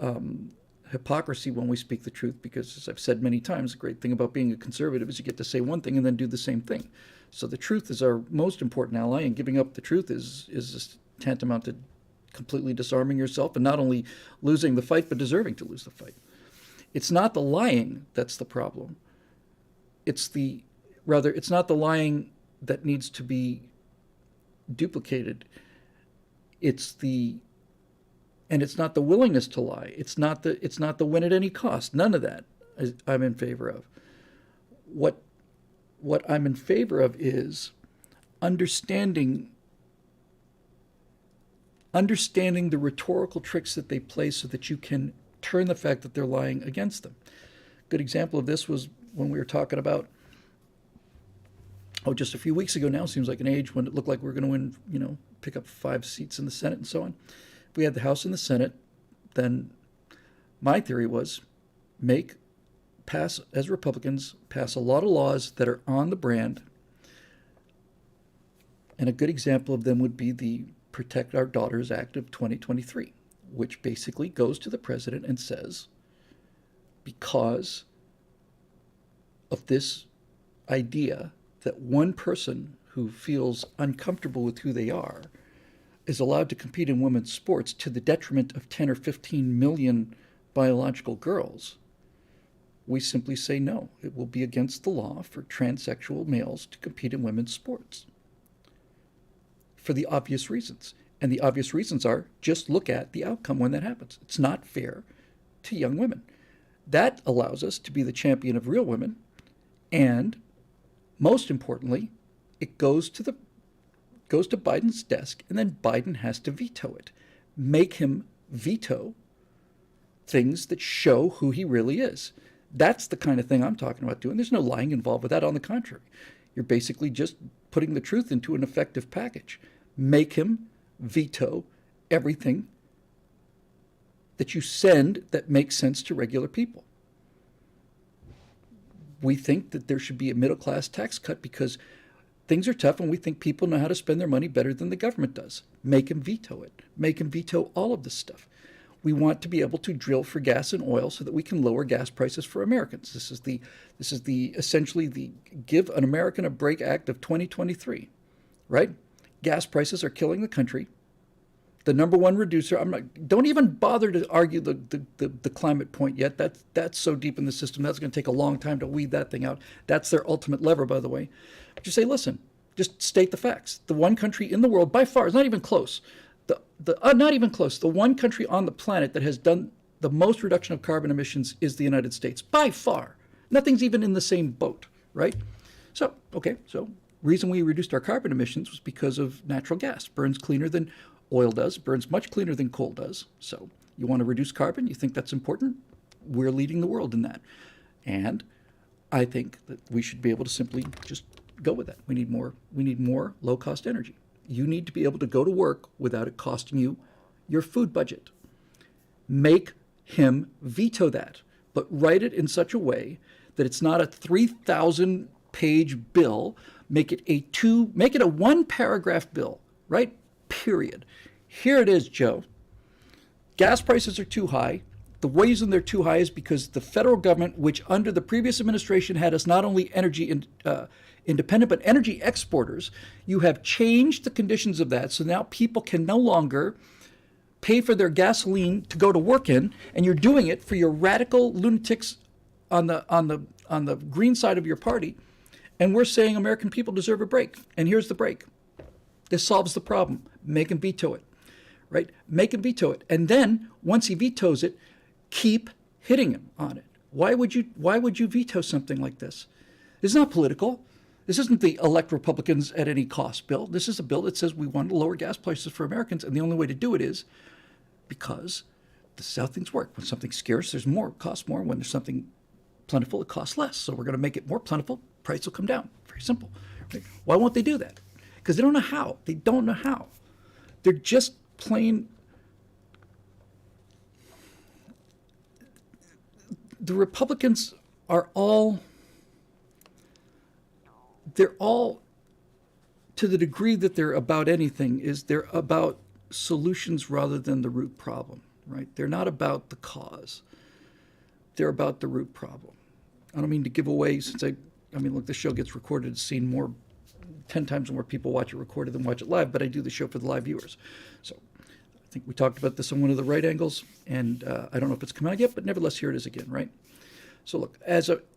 hypocrisy when we speak the truth, because, as I've said many times, the great thing about being a conservative is you get to say one thing and then do the same thing. So the truth is our most important ally, and giving up the truth is tantamount to completely disarming yourself and not only losing the fight, but deserving to lose the fight. It's not the lying that's the problem. It's not the lying that needs to be duplicated. It's not the willingness to lie. It's not the win at any cost. None of that I'm in favor of. What I'm in favor of is understanding the rhetorical tricks that they play so that you can turn the fact that they're lying against them. A good example of this was when we were talking about, just a few weeks ago now, seems like an age, when it looked like we were going to win, pick up 5 seats in the Senate and so on. If we had the House and the Senate, then my theory was as Republicans, pass a lot of laws that are on the brand. And a good example of them would be the Protect Our Daughters Act of 2023, which basically goes to the president and says, because of this idea that one person who feels uncomfortable with who they are is allowed to compete in women's sports to the detriment of 10 or 15 million biological girls, we simply say no. It will be against the law for transsexual males to compete in women's sports for the obvious reasons. And the obvious reasons are just look at the outcome when that happens. It's not fair to young women. That allows us to be the champion of real women. And most importantly, it goes to Biden's desk, and then Biden has to veto it. Make him veto things that show who he really is. That's the kind of thing I'm talking about doing. There's no lying involved with that. On the contrary, you're basically just putting the truth into an effective package. Make him veto everything that you send that makes sense to regular people. We think that there should be a middle-class tax cut because things are tough and we think people know how to spend their money better than the government does. Make him veto it. Make him veto all of this stuff. We want to be able to drill for gas and oil so that we can lower gas prices for Americans. This is the essentially the Give an American a Break Act of 2023, right? Gas prices are killing the country. The number one reducer, don't even bother to argue the climate point yet. That's so deep in the system, that's going to take a long time to weed that thing out. That's their ultimate lever, by the way. But you say, listen, just state the facts. The one country in the world, by far, it's not even close. Not even close. The one country on the planet that has done the most reduction of carbon emissions is the United States, by far. Nothing's even in the same boat, right? So reason we reduced our carbon emissions was because of natural gas. Burns cleaner than oil does, burns much cleaner than coal does. So you want to reduce carbon? You think that's important? We're leading the world in that. And I think that we should be able to simply just go with that. We need more low-cost energy. You need to be able to go to work without it costing you your food budget. Make him veto that, but write it in such a way that it's not a 3,000-page bill. Make it a 1-paragraph bill, right? Period. Here it is, Joe. Gas prices are too high. The reason they're too high is because the federal government, which under the previous administration had us not only energy independent, but energy exporters, you have changed the conditions of that. So now people can no longer pay for their gasoline to go to work in, and you're doing it for your radical lunatics on the green side of your party. And we're saying American people deserve a break. And here's the break. This solves the problem. Make him veto it, right? Make him veto it. And then once he vetoes it, keep hitting him on it. Why would you veto something like this? It's not political. This isn't the elect Republicans at any cost bill. This is a bill that says we want to lower gas prices for Americans, and the only way to do it is because this is how things work. When something's scarce, there's more, it costs more. When there's something plentiful, it costs less. So we're going to make it more plentiful, price will come down. Very simple. Right? Why won't they do that? Because they don't know how. They don't know how. They're just plain. The Republicans are all, they're all, to the degree that they're about anything, is they're about solutions rather than the root problem, right? They're not about the cause. They're about the root problem. I don't mean to give away, since look, this show gets recorded, it's seen 10 times more people watch it recorded than watch it live, but I do the show for the live viewers. So I think we talked about this on one of the right angles, and I don't know if it's come out yet, but nevertheless, here it is again, right? So look,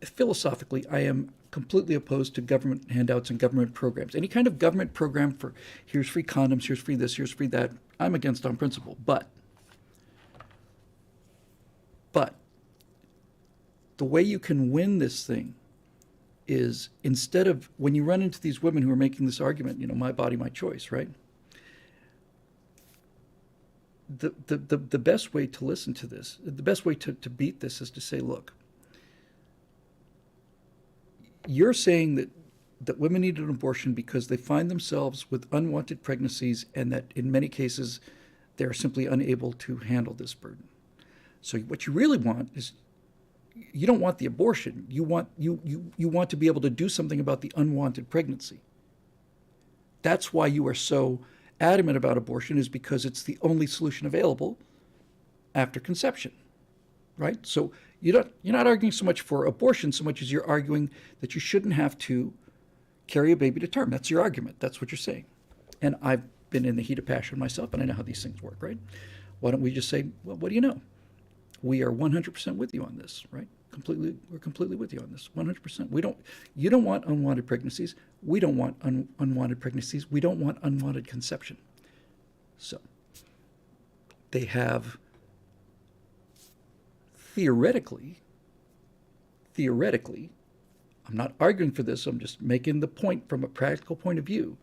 philosophically, I am completely opposed to government handouts and government programs. Any kind of government program for here's free condoms, here's free this, here's free that, I'm against on principle. But the way you can win this thing is, instead of, when you run into these women who are making this argument, my body, my choice, right? The best way to listen to this, the best way to beat this is to say, look, you're saying that women need an abortion because they find themselves with unwanted pregnancies and that in many cases they're simply unable to handle this burden. So what you really want is, you don't want the abortion. You want to be able to do something about the unwanted pregnancy. That's why you are so adamant about abortion, is because it's the only solution available after conception, right? So you're not arguing so much for abortion so much as you're arguing that you shouldn't have to carry a baby to term. That's your argument. That's what you're saying. And been in the heat of passion myself, and I know how these things work, right? Why don't we just say, well, what do you know? We are 100% with you on this, right? We're completely with you on this, 100%. You don't want unwanted pregnancies. We don't want unwanted pregnancies. We don't want unwanted conception. So they have theoretically, I'm not arguing for this, I'm just making the point from a practical point of view.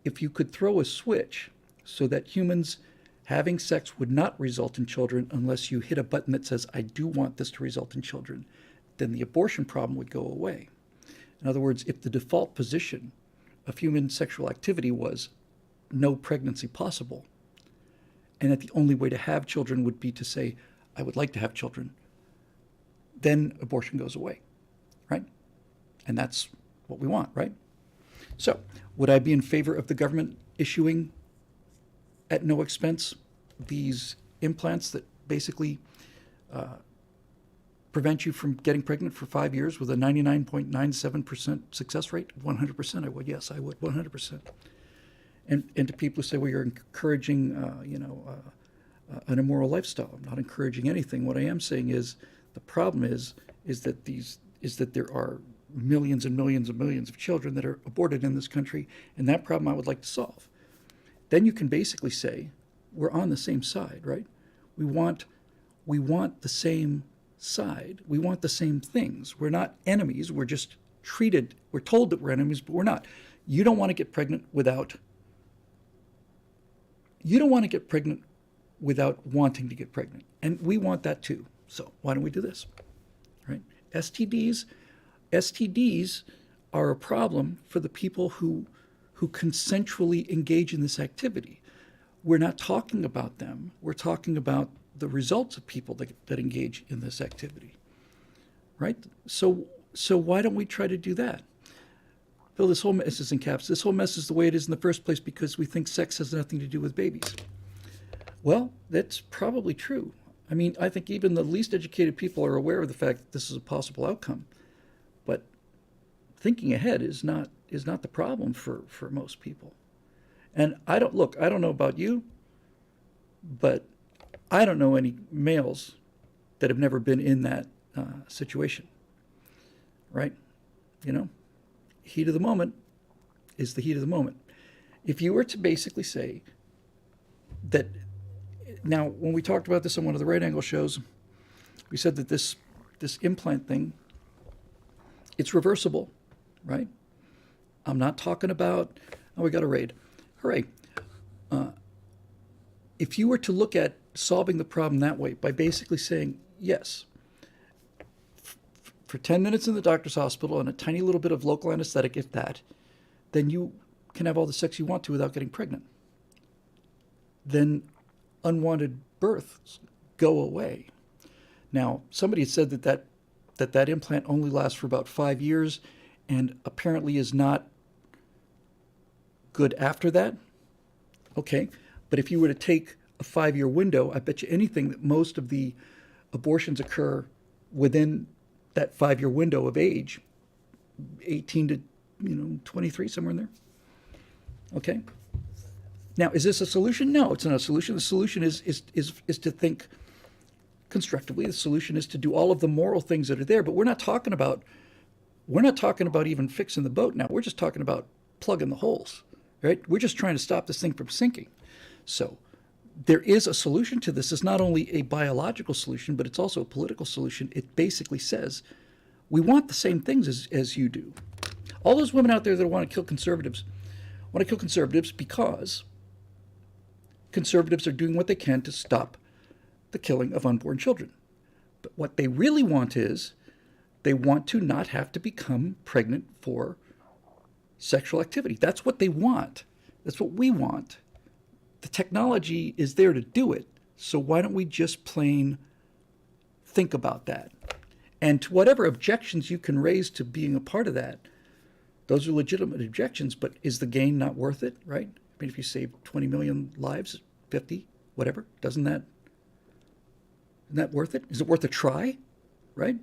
If you could throw a switch so that humans having sex would not result in children unless you hit a button that says, I do want this to result in children, then the abortion problem would go away. In other words, if the default position of human sexual activity was no pregnancy possible, and that the only way to have children would be to say, I would like to have children, then abortion goes away, right? And that's what we want, right? So, would I be in favor of the government issuing at no expense these implants that basically prevent you from getting pregnant for 5 years with a 99.97% success rate? 100% I would. Yes, I would, 100%. And to people who say, well, you're encouraging, an immoral lifestyle. I'm not encouraging anything. What I am saying is the problem is that there are millions and millions and millions of children that are aborted in this country, and that problem I would like to solve. Then you can basically say we're on the same side, right? We want the same side. We want the same things. We're not enemies. We're just we're told that we're enemies, but we're not. You don't want to get pregnant without wanting to get pregnant. And we want that too. So why don't we do this, right? STDs are a problem for the people who consensually engage in this activity. We're not talking about them. We're talking about the results of people that engage in this activity, right? So why don't we try to do that? Bill, this whole mess is in caps. This whole mess is the way it is in the first place because we think sex has nothing to do with babies. Well, that's probably true. I mean, I think even the least educated people are aware of the fact that this is a possible outcome. But thinking ahead is not the problem for most people. And I don't know about you, but I don't know any males that have never been in that situation, right? Heat of the moment is the heat of the moment. If you were to basically say that, now when we talked about this on one of the right angle shows, we said that this implant thing, it's reversible, right? I'm not talking about, oh, we got a raid. Hooray. If you were to look at solving the problem that way by basically saying, yes, for 10 minutes in the doctor's hospital and a tiny little bit of local anesthetic, if that, then you can have all the sex you want to without getting pregnant. Then unwanted births go away. Now, somebody had said that implant only lasts for about 5 years and apparently is not good after that. Okay, but if you were to take a 5-year window, I bet you anything that most of the abortions occur within that 5-year window of age, 18 to 23, somewhere in there. Okay. Now, is this a solution? No, it's not a solution. The solution is to think constructively. The solution is to do all of the moral things that are there. But we're not talking about even fixing the boat now. We're just talking about plugging the holes, right? We're just trying to stop this thing from sinking. So there is a solution to this. It's not only a biological solution, but it's also a political solution. It basically says we want the same things as you do. All those women out there that want to kill conservatives because conservatives are doing what they can to stop the killing of unborn children. But what they really want is they want to not have to become pregnant for sexual activity. That's what they want. That's what we want. The technology is there to do it. So why don't we just plain think about that? And to whatever objections you can raise to being a part of that, those are legitimate objections, but is the gain not worth it, right? I mean, if you save 20 million lives, 50, whatever, isn't that worth it? Is it worth a try, right?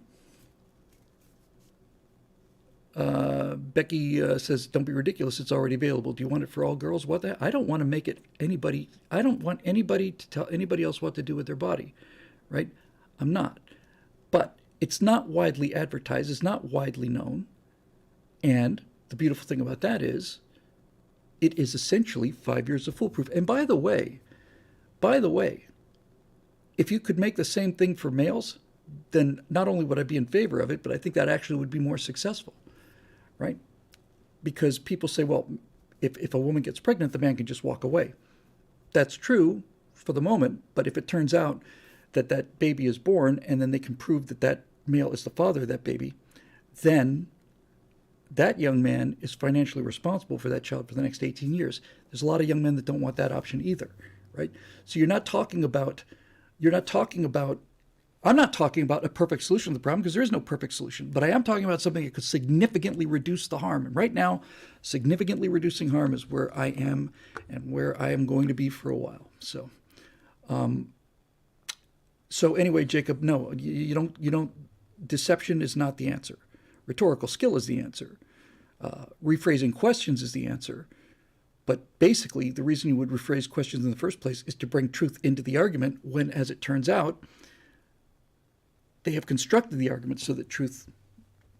Becky says, "Don't be ridiculous. It's already available. Do you want it for all girls? What the? I don't want to make it anybody. I don't want anybody to tell anybody else what to do with their body, right? I'm not. But it's not widely advertised. It's not widely known. And the beautiful thing about that is, it is essentially 5 years of foolproof. And by the way, if you could make the same thing for males, then not only would I be in favor of it, but I think that actually would be more successful, right? Because people say, well, if a woman gets pregnant, the man can just walk away. That's true for the moment, but if it turns out that that baby is born and then they can prove that that male is the father of that baby, then that young man is financially responsible for that child for the next 18 years. There's a lot of young men that don't want that option either, right? So I'm not talking about a perfect solution to the problem, because there is no perfect solution, but I am talking about something that could significantly reduce the harm. And right now, significantly reducing harm is where I am and where I am going to be for a while. So anyway, Jacob, no, you don't, deception is not the answer. Rhetorical skill is the answer. Rephrasing questions is the answer. But basically, the reason you would rephrase questions in the first place is to bring truth into the argument when, as it turns out, they have constructed the argument so that truth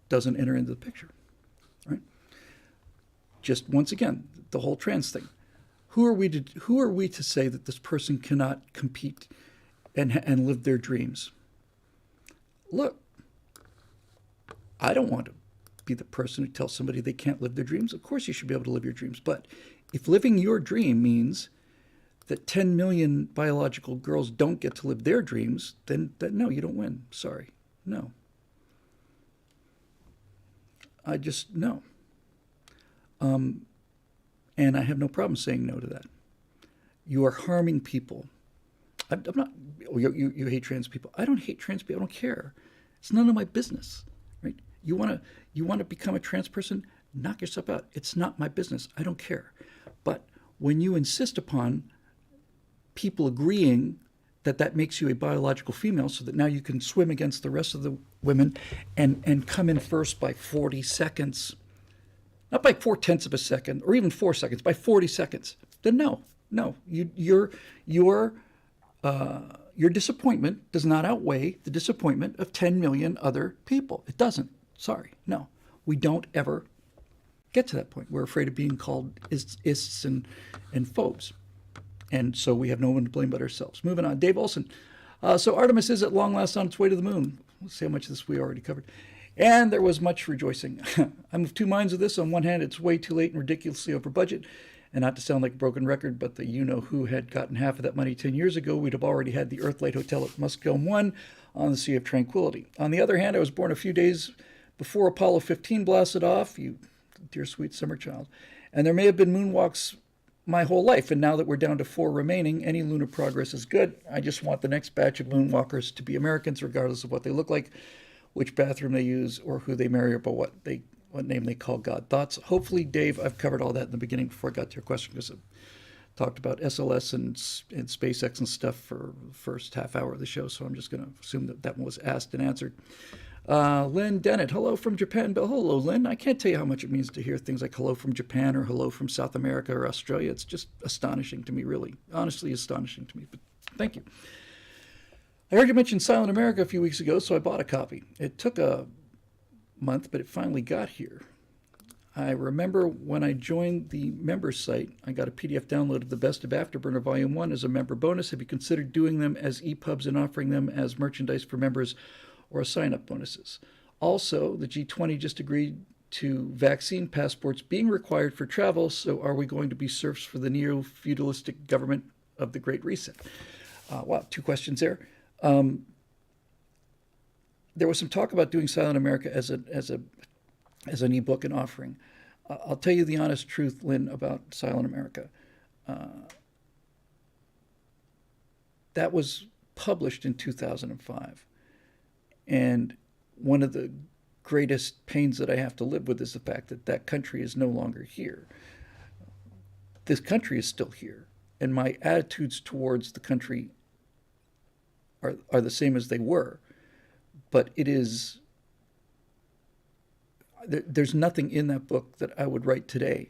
doesn't enter into the picture, right? Just once again, the whole trans thing. Who are we to say that this person cannot compete and live their dreams? Look, I don't want to be the person who tells somebody they can't live their dreams. Of course you should be able to live your dreams. But if living your dream means that 10 million biological girls don't get to live their dreams, then no, you don't win. Sorry. No. No. And I have no problem saying no to that. You are harming people. I'm not, you hate trans people. I don't hate trans people. I don't care. It's none of my business, right? You want to become a trans person? Knock yourself out. It's not my business. I don't care. But when you insist upon people agreeing that makes you a biological female, so that now you can swim against the rest of the women and come in first by 40 seconds, not by 4/10 of a second or even 4 seconds, by 40 seconds, then no, your disappointment does not outweigh the disappointment of 10 million other people. It doesn't. Sorry, no. We don't ever get to that point. We're afraid of being called ists and phobes. And so we have no one to blame but ourselves. Moving on. Dave Olson. So Artemis is at long last on its way to the moon. Let's see how much of this we already covered. And there was much rejoicing. I'm of two minds with this. On one hand, it's way too late and ridiculously over budget. And not to sound like a broken record, but the you-know-who had gotten half of that money 10 years ago, we'd have already had the Earthlight Hotel at Muscombe 1 on the Sea of Tranquility. On the other hand, I was born a few days before Apollo 15 blasted off, you dear sweet summer child. And there may have been moonwalks my whole life, and now that we're down to 4 remaining, any lunar progress is good. I just want the next batch of moonwalkers to be Americans, regardless of what they look like, which bathroom they use, or who they marry, or what name they call God. Thoughts? Hopefully, Dave, I've covered all that in the beginning before I got to your question, because I talked about SLS and SpaceX and stuff for the first half hour of the show, so I'm just going to assume that one was asked and answered. Lynn Dennett, hello from Japan. Hello, Lynn. I can't tell you how much it means to hear things like hello from Japan or hello from South America or Australia. It's just astonishing to me, really. Honestly, astonishing to me. But thank you. I heard you mention Silent America a few weeks ago, so I bought a copy. It took a month, but it finally got here. I remember when I joined the members site, I got a PDF download of the Best of Afterburner Volume 1 as a member bonus. Have you considered doing them as EPUBs and offering them as merchandise for members or sign-up bonuses? Also, the G20 just agreed to vaccine passports being required for travel, so are we going to be serfs for the neo-feudalistic government of the Great Reset? Wow, 2 questions there. There was some talk about doing Silent America as an ebook and offering. I'll tell you the honest truth, Lynn, about Silent America. That was published in 2005. And one of the greatest pains that I have to live with is the fact that that country is no longer here. This country is still here. And my attitudes towards the country are the same as they were. But it is, there's nothing in that book that I would write today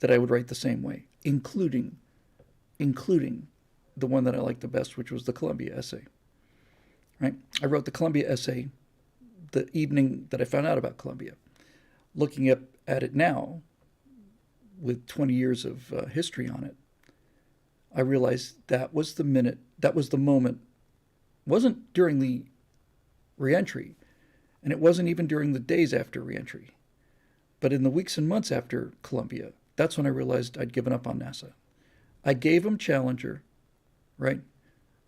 that I would write the same way, including the one that I liked the best, which was the Columbia essay. Right? I wrote the Columbia essay the evening that I found out about Columbia. Looking at it now, with 20 years of history on it, I realized that was the moment. It wasn't during the reentry, and it wasn't even during the days after reentry, but in the weeks and months after Columbia, that's when I realized I'd given up on NASA. I gave them Challenger, right?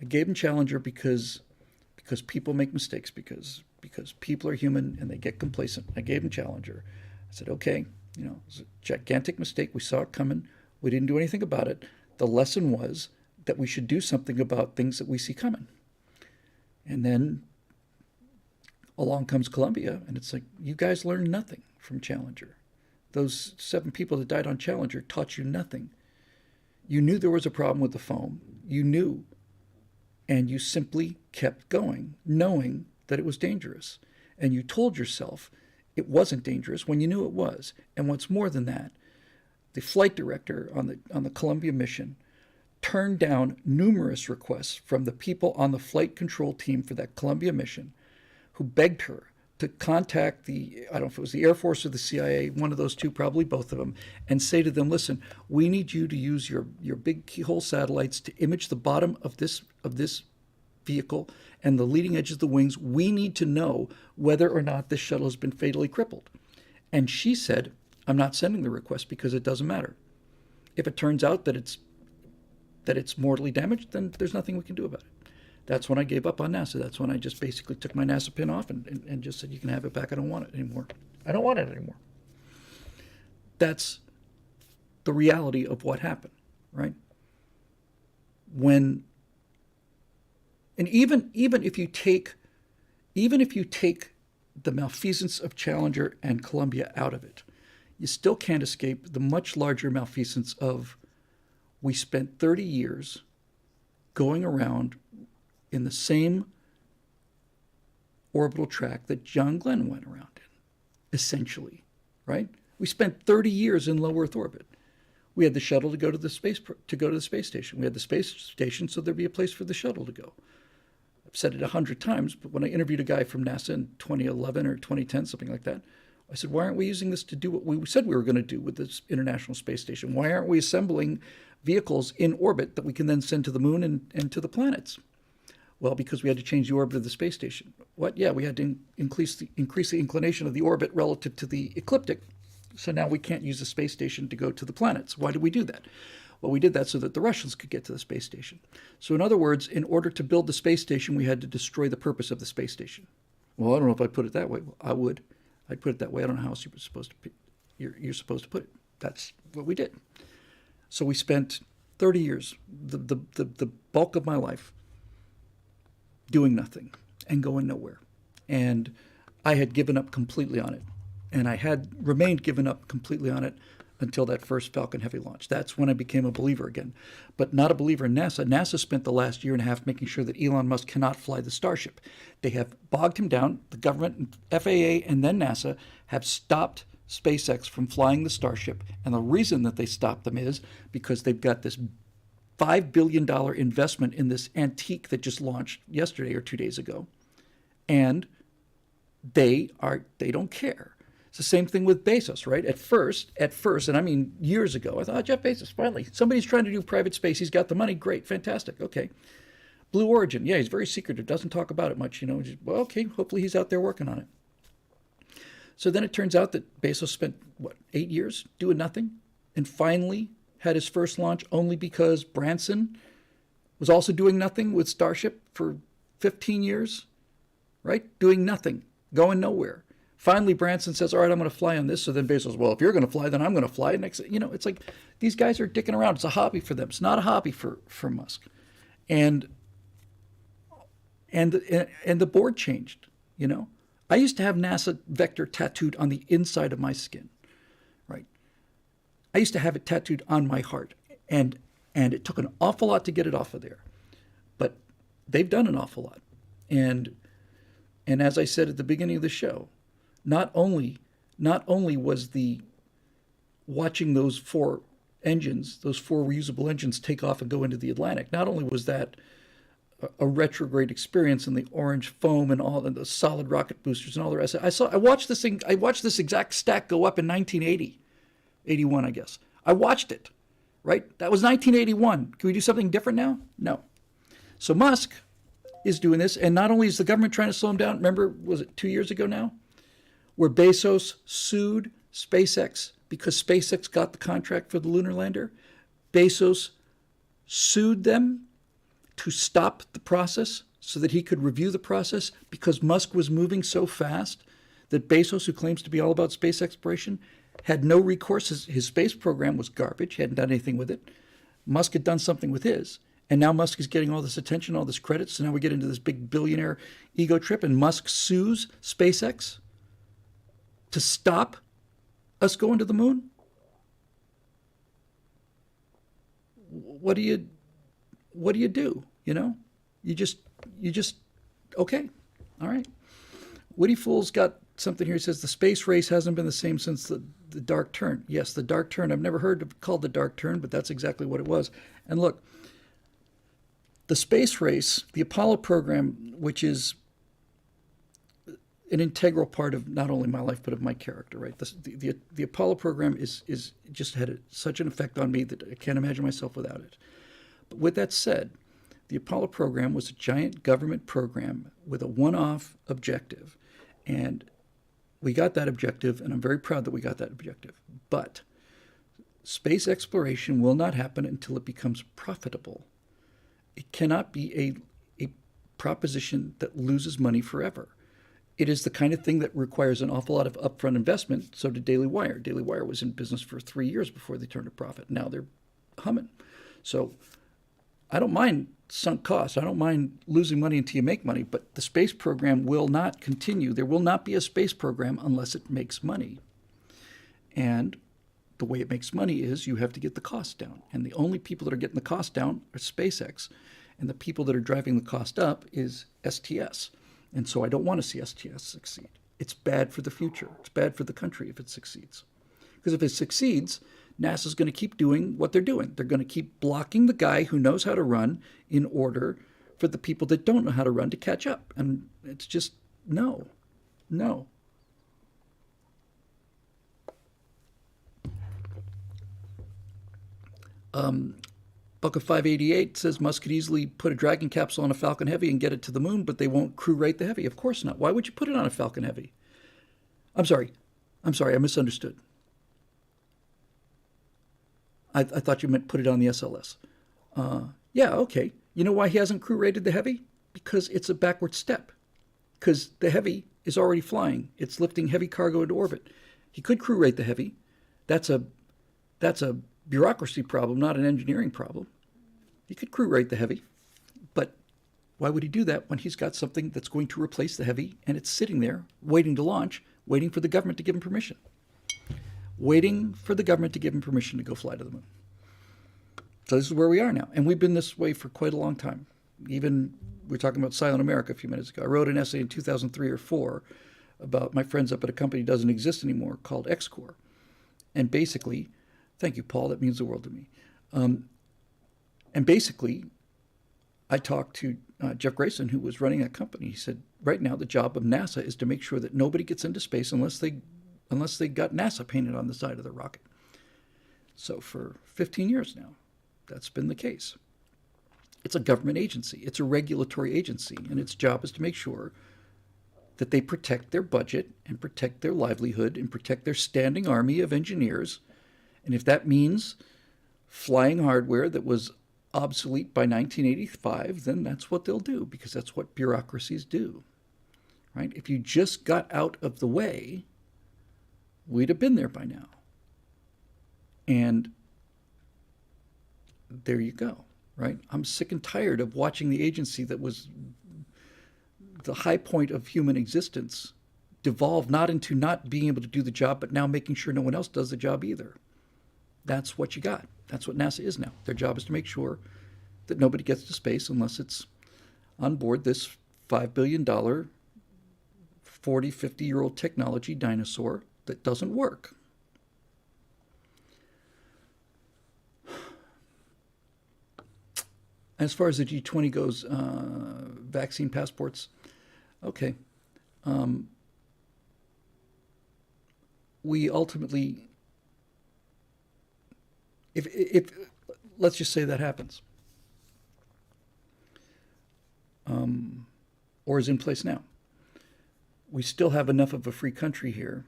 I gave them Challenger because people make mistakes, because people are human and they get complacent. I gave them Challenger. I said, okay, it was a gigantic mistake. We saw it coming. We didn't do anything about it. The lesson was that we should do something about things that we see coming. And then along comes Columbia, and it's like, you guys learned nothing from Challenger. Those 7 people that died on Challenger taught you nothing. You knew there was a problem with the foam. You knew. And you simply kept going, knowing that it was dangerous. And you told yourself it wasn't dangerous when you knew it was. And what's more than that, the flight director on the Columbia mission turned down numerous requests from the people on the flight control team for that Columbia mission, who begged her to contact I don't know if it was the Air Force or the CIA, one of those two, probably both of them, and say to them, listen, we need you to use your big keyhole satellites to image the bottom of this vehicle and the leading edges of the wings. We need to know whether or not this shuttle has been fatally crippled. And she said, I'm not sending the request because it doesn't matter. If it turns out that it's mortally damaged, then there's nothing we can do about it. That's when I gave up on NASA. That's when I just basically took my NASA pin off and just said, you can have it back. I don't want it anymore. I don't want it anymore. That's the reality of what happened, right? And even if you take the malfeasance of Challenger and Columbia out of it, you still can't escape the much larger malfeasance of, we spent 30 years going around in the same orbital track that John Glenn went around in, essentially, right? We spent 30 years in low Earth orbit. We had the shuttle to go to the space station. We had the space station so there'd be a place for the shuttle to go. I've said it 100 times, but when I interviewed a guy from NASA in 2011 or 2010, something like that, I said, why aren't we using this to do what we said we were going to do with this International Space Station? Why aren't we assembling vehicles in orbit that we can then send to the moon and to the planets? Well, because we had to change the orbit of the space station. What? Yeah, we had to increase the inclination of the orbit relative to the ecliptic. So now we can't use the space station to go to the planets. Why did we do that? Well, we did that so that the Russians could get to the space station. So in other words, in order to build the space station, we had to destroy the purpose of the space station. Well, I don't know if I'd put it that way. Well, I would. I'd put it that way. I don't know how else you're supposed to put it. That's what we did. So we spent 30 years, the bulk of my life, doing nothing and going nowhere. And I had given up completely on it. And I had remained given up completely on it until that first Falcon Heavy launch. That's when I became a believer again. But not a believer in NASA. NASA spent the last year and a half making sure that Elon Musk cannot fly the Starship. They have bogged him down. The government, FAA, and then NASA have stopped SpaceX from flying the Starship. And the reason that they stopped them is because they've got this $5 billion investment in this antique that just launched yesterday or 2 days ago. And they don't care. It's the same thing with Bezos, right? At first, and I mean years ago, I thought, Jeff Bezos, finally, somebody's trying to do private space. He's got the money. Great, fantastic. Okay. Blue Origin, yeah, he's very secretive, doesn't talk about it much, just, well, okay, hopefully he's out there working on it. So then it turns out that Bezos spent, 8 years doing nothing, and finally had his first launch only because Branson was also doing nothing with Starship for 15 years, right? Doing nothing, going nowhere. Finally, Branson says, all right, I'm going to fly on this. So then Bezos, well, if you're going to fly, then I'm going to fly. Next, it's like these guys are dicking around. It's a hobby for them. It's not a hobby for Musk. And the board changed, I used to have NASA Vector tattooed on the inside of my skin, right? I used to have it tattooed on my heart. And it took an awful lot to get it off of there. But they've done an awful lot. And as I said at the beginning of the show, not only not only was the watching those four engines, those four reusable engines take off and go into the Atlantic, not only was that a retrograde experience and the orange foam and all the solid rocket boosters and all the rest. I watched this thing. I watched this exact stack go up in 1980, 81, I guess. I watched it, right? That was 1981. Can we do something different now? No. So Musk is doing this, and not only is the government trying to slow him down. Remember, was it 2 years ago now, where Bezos sued SpaceX because SpaceX got the contract for the lunar lander? Bezos sued them to stop the process so that he could review the process because Musk was moving so fast that Bezos, who claims to be all about space exploration, had no recourse. His space program was garbage. He hadn't done anything with it. Musk had done something with his. And now Musk is getting all this attention, all this credit. So now we get into this big billionaire ego trip, and Musk sues SpaceX to stop us going to the moon? What do you do? You know, you just okay, all right. Woody Fool's got something here. He says the space race hasn't been the same since the dark turn. Yes, the dark turn. I've never heard it called the dark turn, but that's exactly what it was. And look, the space race, the Apollo program, which is an integral part of not only my life but of my character, right? The Apollo program is just had such an effect on me that I can't imagine myself without it. But with that said, the Apollo program was a giant government program with a one-off objective, and we got that objective, and I'm very proud that we got that objective. But space exploration will not happen until it becomes profitable. It cannot be a proposition that loses money forever. It is the kind of thing that requires an awful lot of upfront investment. So did Daily Wire. Daily Wire was in business for 3 years before they turned a profit. Now they're humming. So I don't mind sunk costs. I don't mind losing money until you make money, but the space program will not continue. There will not be a space program unless it makes money. And the way it makes money is you have to get the cost down. And the only people that are getting the cost down are SpaceX. And the people that are driving the cost up is STS. And so I don't want to see STS succeed. It's bad for the future. It's bad for the country if it succeeds. Because if it succeeds, NASA's going to keep doing what they're doing. They're going to keep blocking the guy who knows how to run in order for the people that don't know how to run to catch up. And it's just, no. Buck of 588 says Musk could easily put a Dragon capsule on a Falcon Heavy and get it to the moon, but they won't crew rate the Heavy. Of course not. Why would you put it on a Falcon Heavy? I'm sorry, I misunderstood. I thought you meant put it on the SLS. Yeah, okay. You know why he hasn't crew rated the Heavy? Because it's a backward step. Because the Heavy is already flying. It's lifting heavy cargo into orbit. He could crew rate the Heavy. That's a bureaucracy problem, not an engineering problem. He could crew rate the Heavy, but why would he do that when he's got something that's going to replace the Heavy and it's sitting there waiting to launch, waiting for the government to give him permission? Waiting for the government to give him permission to go fly to the moon. So this is where we are now, and we've been this way for quite a long time. Even we were talking about Silent America a few minutes ago. I wrote an essay in 2003 or 4 about my friends up at a company that doesn't exist anymore called XCore, and basically, thank you, Paul. That means the world to me. And basically, I talked to Jeff Grayson, who was running that company. He said, right now, the job of NASA is to make sure that nobody gets into space unless they got NASA painted on the side of the rocket. So for 15 years now, that's been the case. It's a government agency. It's a regulatory agency, and its job is to make sure that they protect their budget and protect their livelihood and protect their standing army of engineers. And if that means flying hardware that was obsolete by 1985, then that's what they'll do, because that's what bureaucracies do, right? If you just got out of the way, we'd have been there by now. And there you go, right? I'm sick and tired of watching the agency that was the high point of human existence devolve not into not being able to do the job, but now making sure no one else does the job either. That's what you got. That's what NASA is now. Their job is to make sure that nobody gets to space unless it's on board this $5 billion 40, 50-year-old technology dinosaur that doesn't work. As far as the G20 goes, vaccine passports, okay. Um, we ultimately, if let's just say that happens, or is in place now, we still have enough of a free country here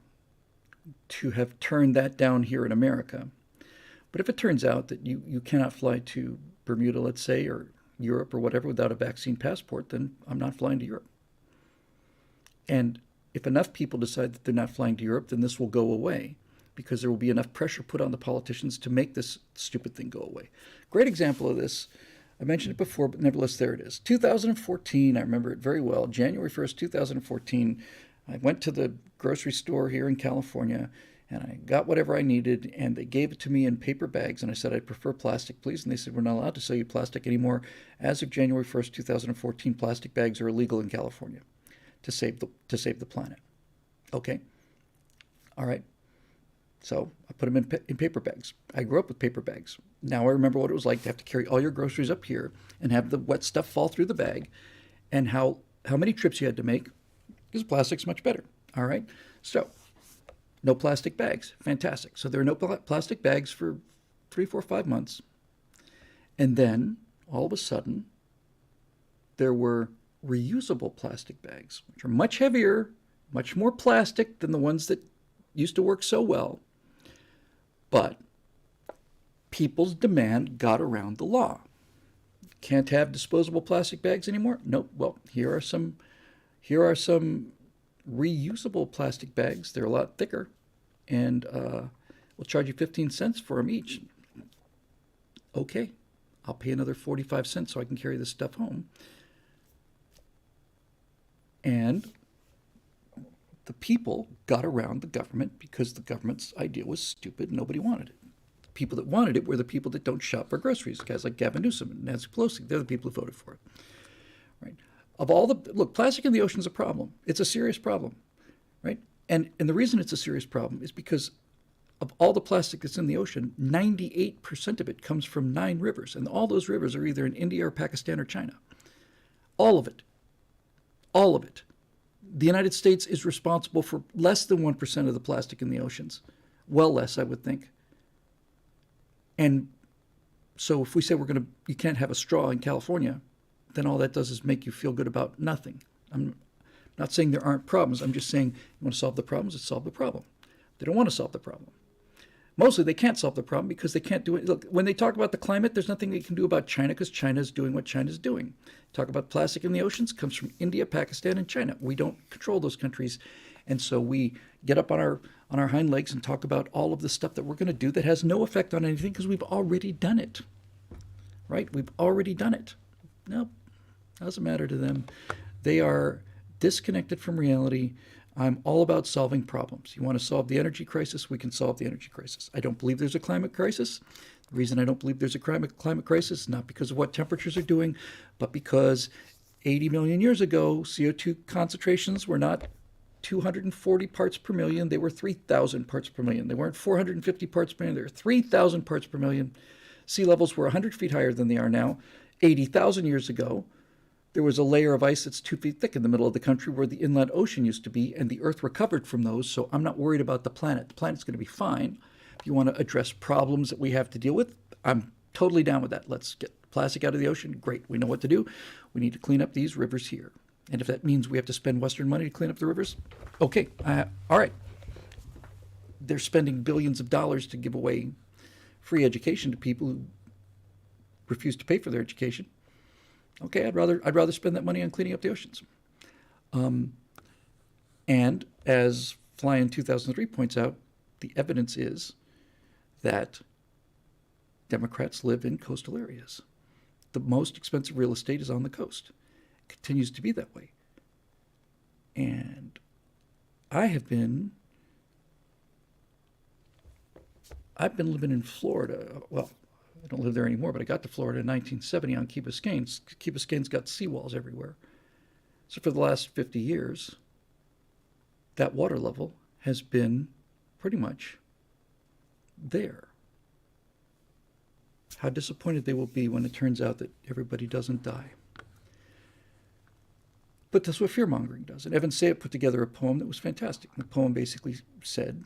to have turned that down here in America. But if it turns out that you cannot fly to Bermuda, let's say, or Europe or whatever without a vaccine passport, then I'm not flying to Europe. And if enough people decide that they're not flying to Europe, then this will go away because there will be enough pressure put on the politicians to make this stupid thing go away. Great example of this. I mentioned it before, but nevertheless, there it is. 2014, I remember it very well. January 1st, 2014, I went to the grocery store here in California and I got whatever I needed, and they gave it to me in paper bags, and I said, I'd prefer plastic, please. And they said, we're not allowed to sell you plastic anymore. As of January 1st, 2014, plastic bags are illegal in California to save the planet. Okay. All right. So I put them in paper bags. I grew up with paper bags. Now I remember what it was like to have to carry all your groceries up here and have the wet stuff fall through the bag, and how many trips you had to make, because plastic's much better. All right. So no plastic bags. Fantastic. So there are no plastic bags for 3, 4, 5 months. And then all of a sudden, there were reusable plastic bags, which are much heavier, much more plastic than the ones that used to work so well. But people's demand got around the law. Can't have disposable plastic bags anymore? Nope. Well, here are some reusable plastic bags. They're a lot thicker, and we'll charge you 15 cents for them each. Okay, I'll pay another 45 cents so I can carry this stuff home. And the people got around the government because the government's idea was stupid. Nobody wanted it. The people that wanted it were the people that don't shop for groceries, guys like Gavin Newsom and Nancy Pelosi. They're the people who voted for it. Right? Look, plastic in the ocean is a problem. It's a serious problem, right? And the reason it's a serious problem is because of all the plastic that's in the ocean, 98% of it comes from 9 rivers, and all those rivers are either in India or Pakistan or China. All of it. All of it. The United States is responsible for less than 1% of the plastic in the oceans. Well less, I would think. And so if we say you can't have a straw in California, then all that does is make you feel good about nothing. I'm not saying there aren't problems. I'm just saying you want to solve the problems, let's solve the problem. They don't want to solve the problem. Mostly they can't solve the problem because they can't do it. Look, when they talk about the climate, there's nothing they can do about China because China's doing what China's doing. Talk about plastic in the oceans, comes from India, Pakistan, and China. We don't control those countries. And so we get up on our hind legs and talk about all of the stuff that we're going to do that has no effect on anything because we've already done it. Right? We've already done it. Nope. Doesn't matter to them. They are disconnected from reality. I'm all about solving problems. You want to solve the energy crisis? We can solve the energy crisis. I don't believe there's a climate crisis. The reason I don't believe there's a climate crisis is not because of what temperatures are doing, but because 80 million years ago, CO2 concentrations were not 240 parts per million. They were 3,000 parts per million. They weren't 450 parts per million. They were 3,000 parts per million. Sea levels were 100 feet higher than they are now. 80,000 years ago, there was a layer of ice that's 2 feet thick in the middle of the country where the inland ocean used to be, and the Earth recovered from those, so I'm not worried about the planet. The planet's going to be fine. If you want to address problems that we have to deal with, I'm totally down with that. Let's get plastic out of the ocean. Great. We know what to do. We need to clean up these rivers here. And if that means we have to spend Western money to clean up the rivers, okay. All right. They're spending billions of dollars to give away free education to people who refuse to pay for their education. Okay, I'd rather spend that money on cleaning up the oceans. And as Fly in 2003 points out, the evidence is that Democrats live in coastal areas. The most expensive real estate is on the coast. It continues to be that way. And I've been living in Florida. Well, I don't live there anymore, but I got to Florida in 1970 on Key Biscayne. Key Biscayne's got seawalls everywhere. So for the last 50 years, that water level has been pretty much there. How disappointed they will be when it turns out that everybody doesn't die. But that's what fear-mongering does. And Evan Sayet put together a poem that was fantastic. The poem basically said,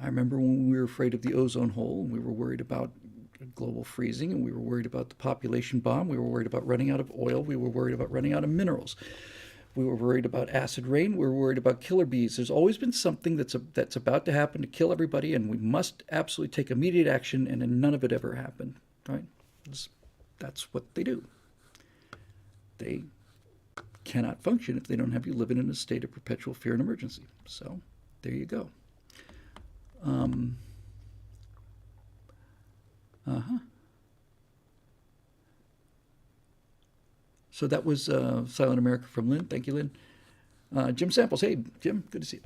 I remember when we were afraid of the ozone hole, and we were worried about global freezing, and we were worried about the population bomb, we were worried about running out of oil, we were worried about running out of minerals. We were worried about acid rain, we were worried about killer bees. There's always been something that's about to happen to kill everybody, and we must absolutely take immediate action, and then none of it ever happened, right? That's what they do. They cannot function if they don't have you living in a state of perpetual fear and emergency. So there you go. So that was Silent America from Lynn. Thank you, Lynn. Jim Samples. Hey, Jim. Good to see you.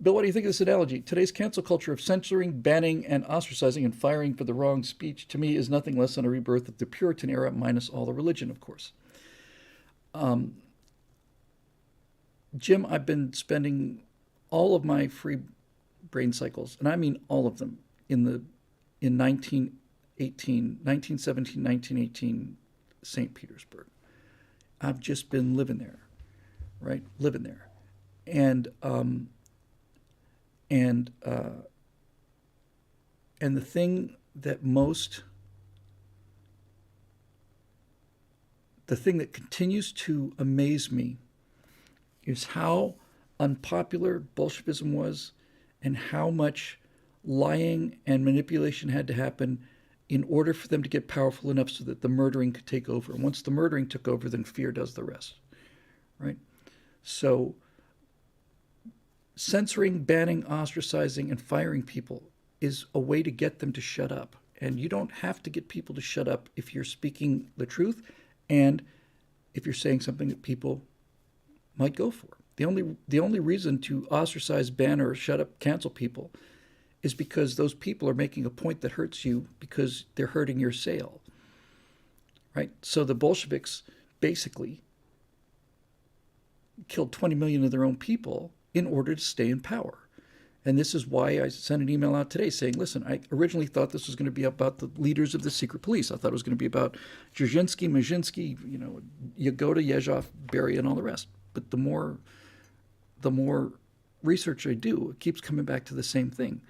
Bill, what do you think of this analogy? Today's cancel culture of censoring, banning, and ostracizing and firing for the wrong speech, to me, is nothing less than a rebirth of the Puritan era, minus all the religion, of course. Jim, I've been spending all of my free brain cycles, and I mean all of them, in 1917, 1918, St. Petersburg. I've just been living there, right? Living there. And the thing that continues to amaze me is how unpopular Bolshevism was and how much lying and manipulation had to happen in order for them to get powerful enough so that the murdering could take over. And once the murdering took over, then fear does the rest, right? So censoring, banning, ostracizing, and firing people is a way to get them to shut up. And you don't have to get people to shut up if you're speaking the truth and if you're saying something that people might go for. The only reason to ostracize, ban, or shut up, cancel people is because those people are making a point that hurts you because they're hurting your sale, right? So the Bolsheviks basically killed 20 million of their own people in order to stay in power. And this is why I sent an email out today saying, listen, I originally thought this was going to be about the leaders of the secret police. I thought it was going to be about Dzerzhinsky, Mezhinsky, Yagoda, Yezhov, Beria, and all the rest. But the more research I do, it keeps coming back to the same thing.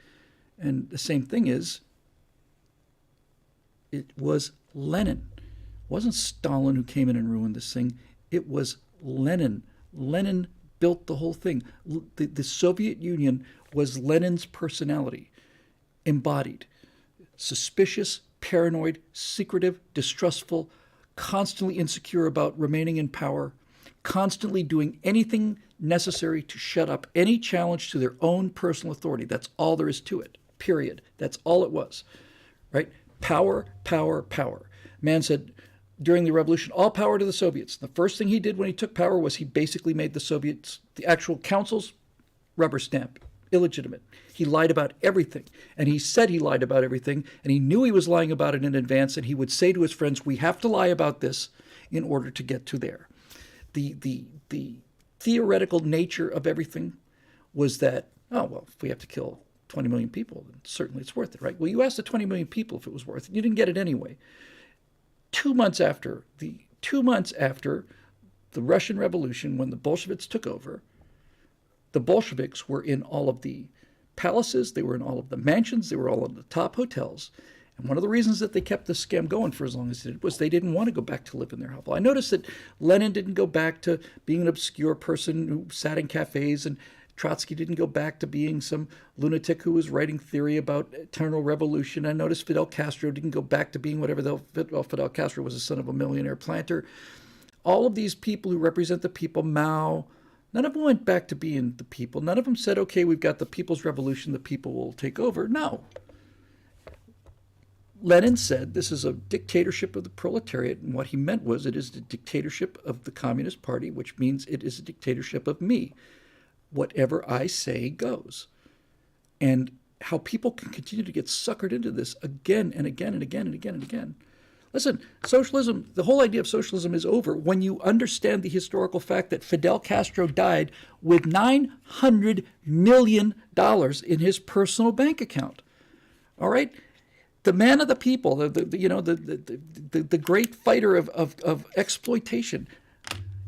And the same thing is, it was Lenin. It wasn't Stalin who came in and ruined this thing. It was Lenin. Lenin built the whole thing. The Soviet Union was Lenin's personality embodied. Suspicious, paranoid, secretive, distrustful, constantly insecure about remaining in power, constantly doing anything necessary to shut up any challenge to their own personal authority. That's all there is to it, period. That's all it was, right? Power, power, power. Man said during the revolution, all power to the Soviets. The first thing he did when he took power was he basically made the Soviets, the actual councils, rubber stamp, illegitimate. He lied about everything, and he said he lied about everything, and he knew he was lying about it in advance, and he would say to his friends, we have to lie about this in order to get to there. The theoretical nature of everything was that, oh, well, if we have to kill 20 million people, then certainly it's worth it, right? Well, you asked the 20 million people if it was worth it. You didn't get it anyway. 2 months after the Russian Revolution, when the Bolsheviks took over, the Bolsheviks were in all of the palaces, they were in all of the mansions, they were all in the top hotels. And one of the reasons that they kept this scam going for as long as it did was they didn't want to go back to live in their hovel. I noticed that Lenin didn't go back to being an obscure person who sat in cafes, and Trotsky didn't go back to being some lunatic who was writing theory about eternal revolution. I noticed Fidel Castro didn't go back to being whatever Fidel Castro was, the son of a millionaire planter. All of these people who represent the people, Mao, none of them went back to being the people. None of them said, okay, we've got the people's revolution, the people will take over. No. Lenin said this is a dictatorship of the proletariat, and what he meant was it is the dictatorship of the Communist Party, which means it is a dictatorship of me. Whatever I say goes. And how people can continue to get suckered into this again and again and again and again and again. Listen, socialism, the whole idea of socialism is over when you understand the historical fact that Fidel Castro died with $900 million in his personal bank account. All right? The man of the people, the great fighter of exploitation.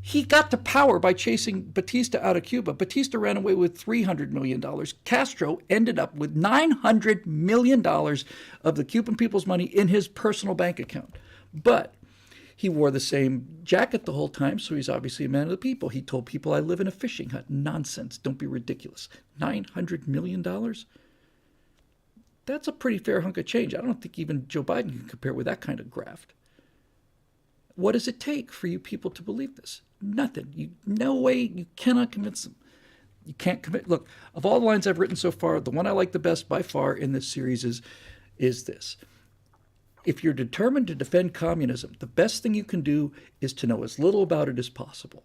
He got to power by chasing Batista out of Cuba. Batista ran away with $300 million. Castro ended up with $900 million of the Cuban people's money in his personal bank account. But he wore the same jacket the whole time, so he's obviously a man of the people. He told people, I live in a fishing hut. Nonsense. Don't be ridiculous. $900 million? That's a pretty fair hunk of change. I don't think even Joe Biden can compare with that kind of graft. What does it take for you people to believe this? Nothing. No way. You cannot convince them. You can't commit. Look, of all the lines I've written so far, the one I like the best by far in this series is this. If you're determined to defend communism, the best thing you can do is to know as little about it as possible.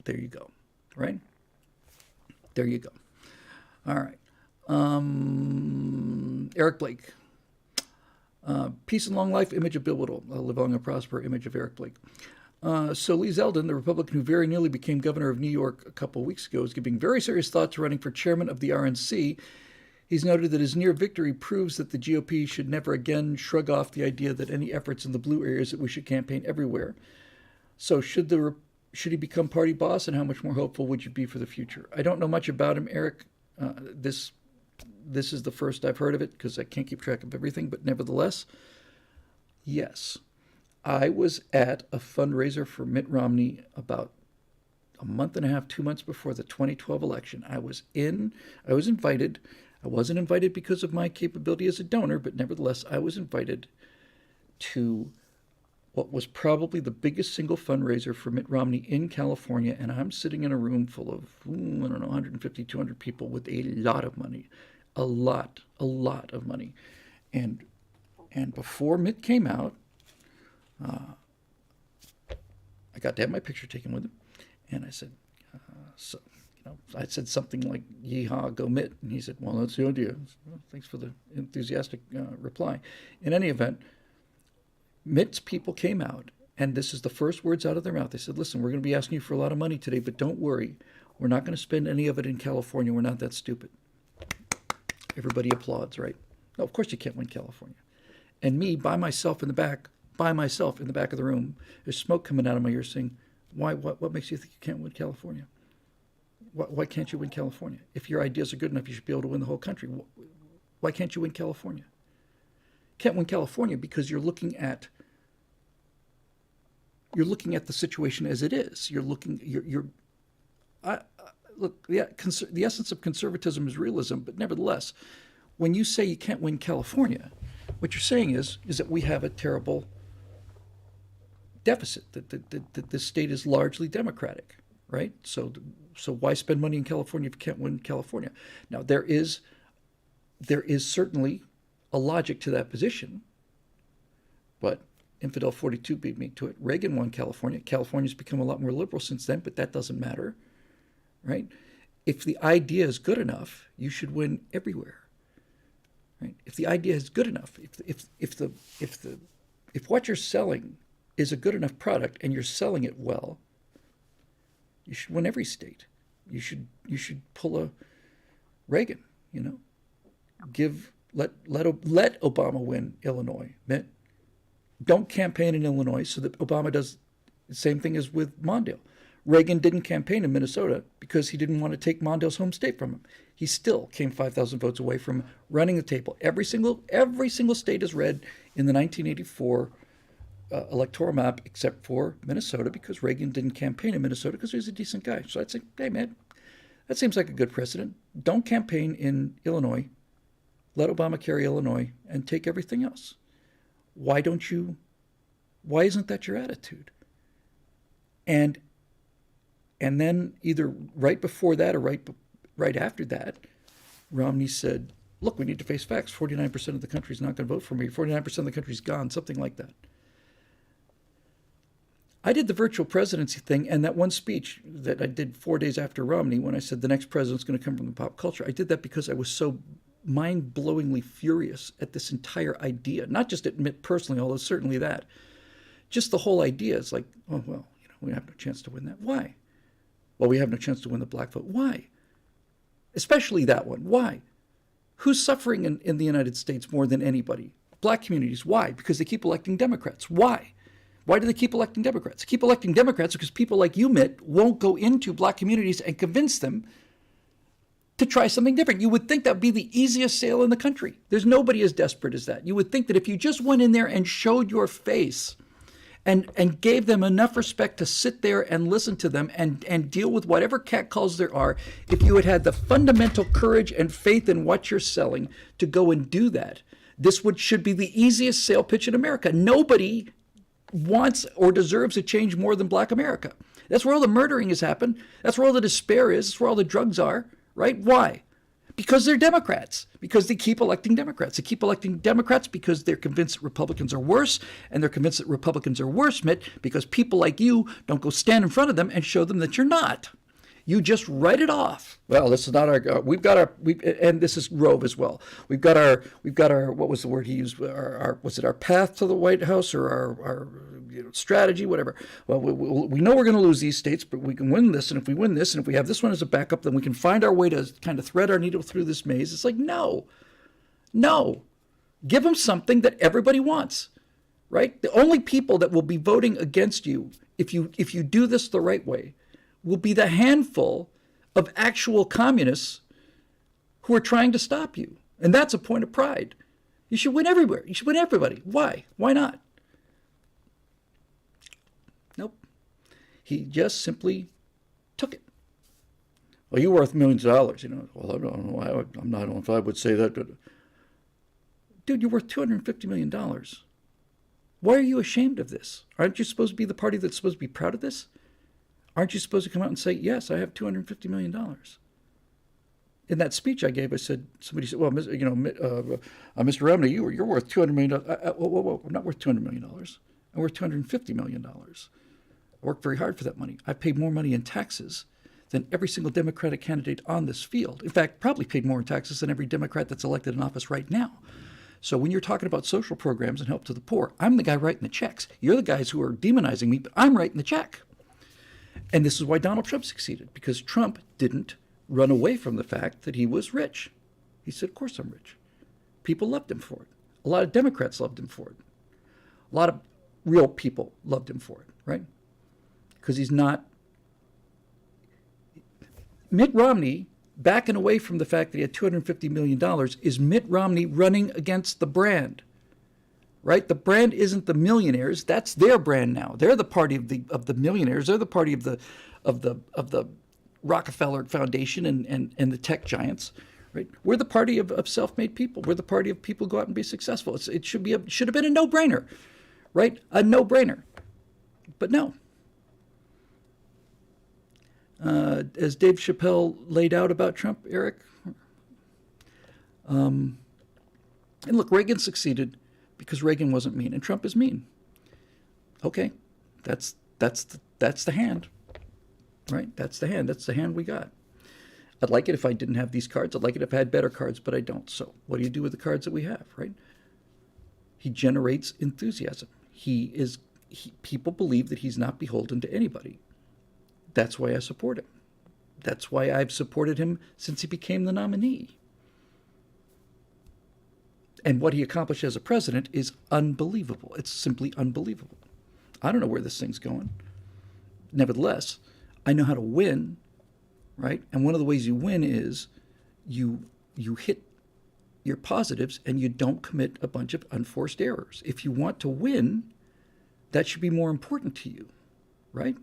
There you go. Right? There you go. All right. Eric Blake. Peace and long life, image of Bill Whittle. Live long and prosper, image of Eric Blake. So Lee Zeldin, the Republican who very nearly became governor of New York a couple of weeks ago, is giving very serious thought to running for chairman of the RNC. He's noted that his near victory proves that the GOP should never again shrug off the idea that any efforts in the blue areas that we should campaign everywhere. So should he become party boss, and how much more hopeful would you be for the future? I don't know much about him, Eric. This is the first I've heard of it because I can't keep track of everything, but nevertheless, yes. I was at a fundraiser for Mitt Romney about a month and a half, 2 months before the 2012 election. I was invited. I wasn't invited because of my capability as a donor, but nevertheless, I was invited to what was probably the biggest single fundraiser for Mitt Romney in California, and I'm sitting in a room full of, 150, 200 people with a lot of money. A lot of money. And before Mitt came out, I got to have my picture taken with him. And I said, I said something like, yeehaw, go Mitt. And he said, well, that's the idea. Well, thanks for the enthusiastic reply. In any event, Mitt's people came out, and this is the first words out of their mouth. They said, listen, we're going to be asking you for a lot of money today, but don't worry. We're not going to spend any of it in California. We're not that stupid. Everybody applauds, right? No, of course you can't win California. And me, by myself in the back of the room, there's smoke coming out of my ears saying, what makes you think you can't win California? Why can't you win California? If your ideas are good enough, you should be able to win the whole country. Why can't you win California? Can't win California because you're looking at the situation as it is. Look, the essence of conservatism is realism, but nevertheless, when you say you can't win California, what you're saying is that we have a terrible deficit, that the state is largely Democratic, right? So why spend money in California if you can't win California? Now, there is certainly a logic to that position, but Infidel 42 beat me to it. Reagan won California. California's become a lot more liberal since then, but that doesn't matter, right? If the idea is good enough, you should win everywhere, right? If the idea is good enough, if what you're selling is a good enough product and you're selling it well, you should win every state. You should pull a Reagan, let Obama win Illinois. Don't campaign in Illinois so that Obama does the same thing as with Mondale. Reagan didn't campaign in Minnesota because he didn't want to take Mondale's home state from him. He still came 5,000 votes away from running the table. Every single state is red in the 1984 electoral map except for Minnesota, because Reagan didn't campaign in Minnesota because he was a decent guy. So I'd say, hey man, that seems like a good precedent. Don't campaign in Illinois. Let Obama carry Illinois and take everything else. Why isn't that your attitude? And then either right before that or right after that, Romney said, look, we need to face facts. 49% of the country is not going to vote for me. 49% of the country's gone, something like that. I did the virtual presidency thing, and that one speech that I did 4 days after Romney when I said the next president's going to come from the pop culture, I did that because I was so mind-blowingly furious at this entire idea. Not just at Mitt personally, although certainly that. Just the whole idea is like, oh, well, we have no chance to win that. Why? Well, we have no chance to win the black vote. Why? Especially that one. Why? Who's suffering in the United States more than anybody? Black communities. Why? Because they keep electing Democrats. Why? Why do they keep electing Democrats? They keep electing Democrats because people like you, Mitt, won't go into black communities and convince them to try something different. You would think that would be the easiest sale in the country. There's nobody as desperate as that. You would think that if you just went in there and showed your face and gave them enough respect to sit there and listen to them and deal with whatever catcalls there are, if you had the fundamental courage and faith in what you're selling to go and do that, this should be the easiest sale pitch in America. Nobody wants or deserves a change more than black America. That's where all the murdering has happened. That's where all the despair is. That's where all the drugs are, right? Why? Because they're Democrats, because they keep electing Democrats. They keep electing Democrats because they're convinced that Republicans are worse, and they're convinced that Republicans are worse, Mitt, because people like you don't go stand in front of them and show them that you're not. You just write it off. Well, this is not our. And this is Rove as well. We've got our. What was the word he used? Was it our path to the White House or our strategy, whatever? Well, we know we're going to lose these states, but we can win this, and if we win this, and if we have this one as a backup, then we can find our way to kind of thread our needle through this maze. It's like no. Give them something that everybody wants, right? The only people that will be voting against you if you do this the right way will be the handful of actual communists who are trying to stop you. And that's a point of pride. You should win everywhere. You should win everybody. Why? Why not? Nope. He just simply took it. Well, you're worth millions of dollars. Well, I don't know why. I'm not on if I would say that. But dude, you're worth $250 million. Why are you ashamed of this? Aren't you supposed to be the party that's supposed to be proud of this? Aren't you supposed to come out and say, yes, I have $250 million? In that speech I gave, I said, somebody said, well, Mr. Romney, you're worth $200 million. Whoa, I'm not worth $200 million. I'm worth $250 million. I worked very hard for that money. I paid more money in taxes than every single Democratic candidate on this field. In fact, probably paid more in taxes than every Democrat that's elected in office right now. So when you're talking about social programs and help to the poor, I'm the guy writing the checks. You're the guys who are demonizing me, but I'm writing the check. And this is why Donald Trump succeeded, because Trump didn't run away from the fact that he was rich. He said, of course I'm rich. People loved him for it. A lot of Democrats loved him for it. A lot of real people loved him for it, right? Because he's not... Mitt Romney, backing away from the fact that he had $250 million, is Mitt Romney running against the brand. Right? The brand isn't the millionaires. That's their brand now. They're the party of the millionaires. They're the party of the Rockefeller Foundation and the tech giants. Right? We're the party of self-made people. We're the party of people who go out and be successful. It should have been a no-brainer, right? A no-brainer, but no. As Dave Chappelle laid out about Trump, Eric, and look, Reagan succeeded because Reagan wasn't mean, and Trump is mean. Okay, that's the hand, right? That's the hand. That's the hand we got. I'd like it if I didn't have these cards. I'd like it if I had better cards, but I don't. So what do you do with the cards that we have, right? He generates enthusiasm. People believe that he's not beholden to anybody. That's why I support him. That's why I've supported him since he became the nominee. And what he accomplished as a president is unbelievable. It's simply unbelievable. I don't know where this thing's going. Nevertheless, I know how to win, right? And one of the ways you win is you hit your positives and you don't commit a bunch of unforced errors. If you want to win, that should be more important to you, right?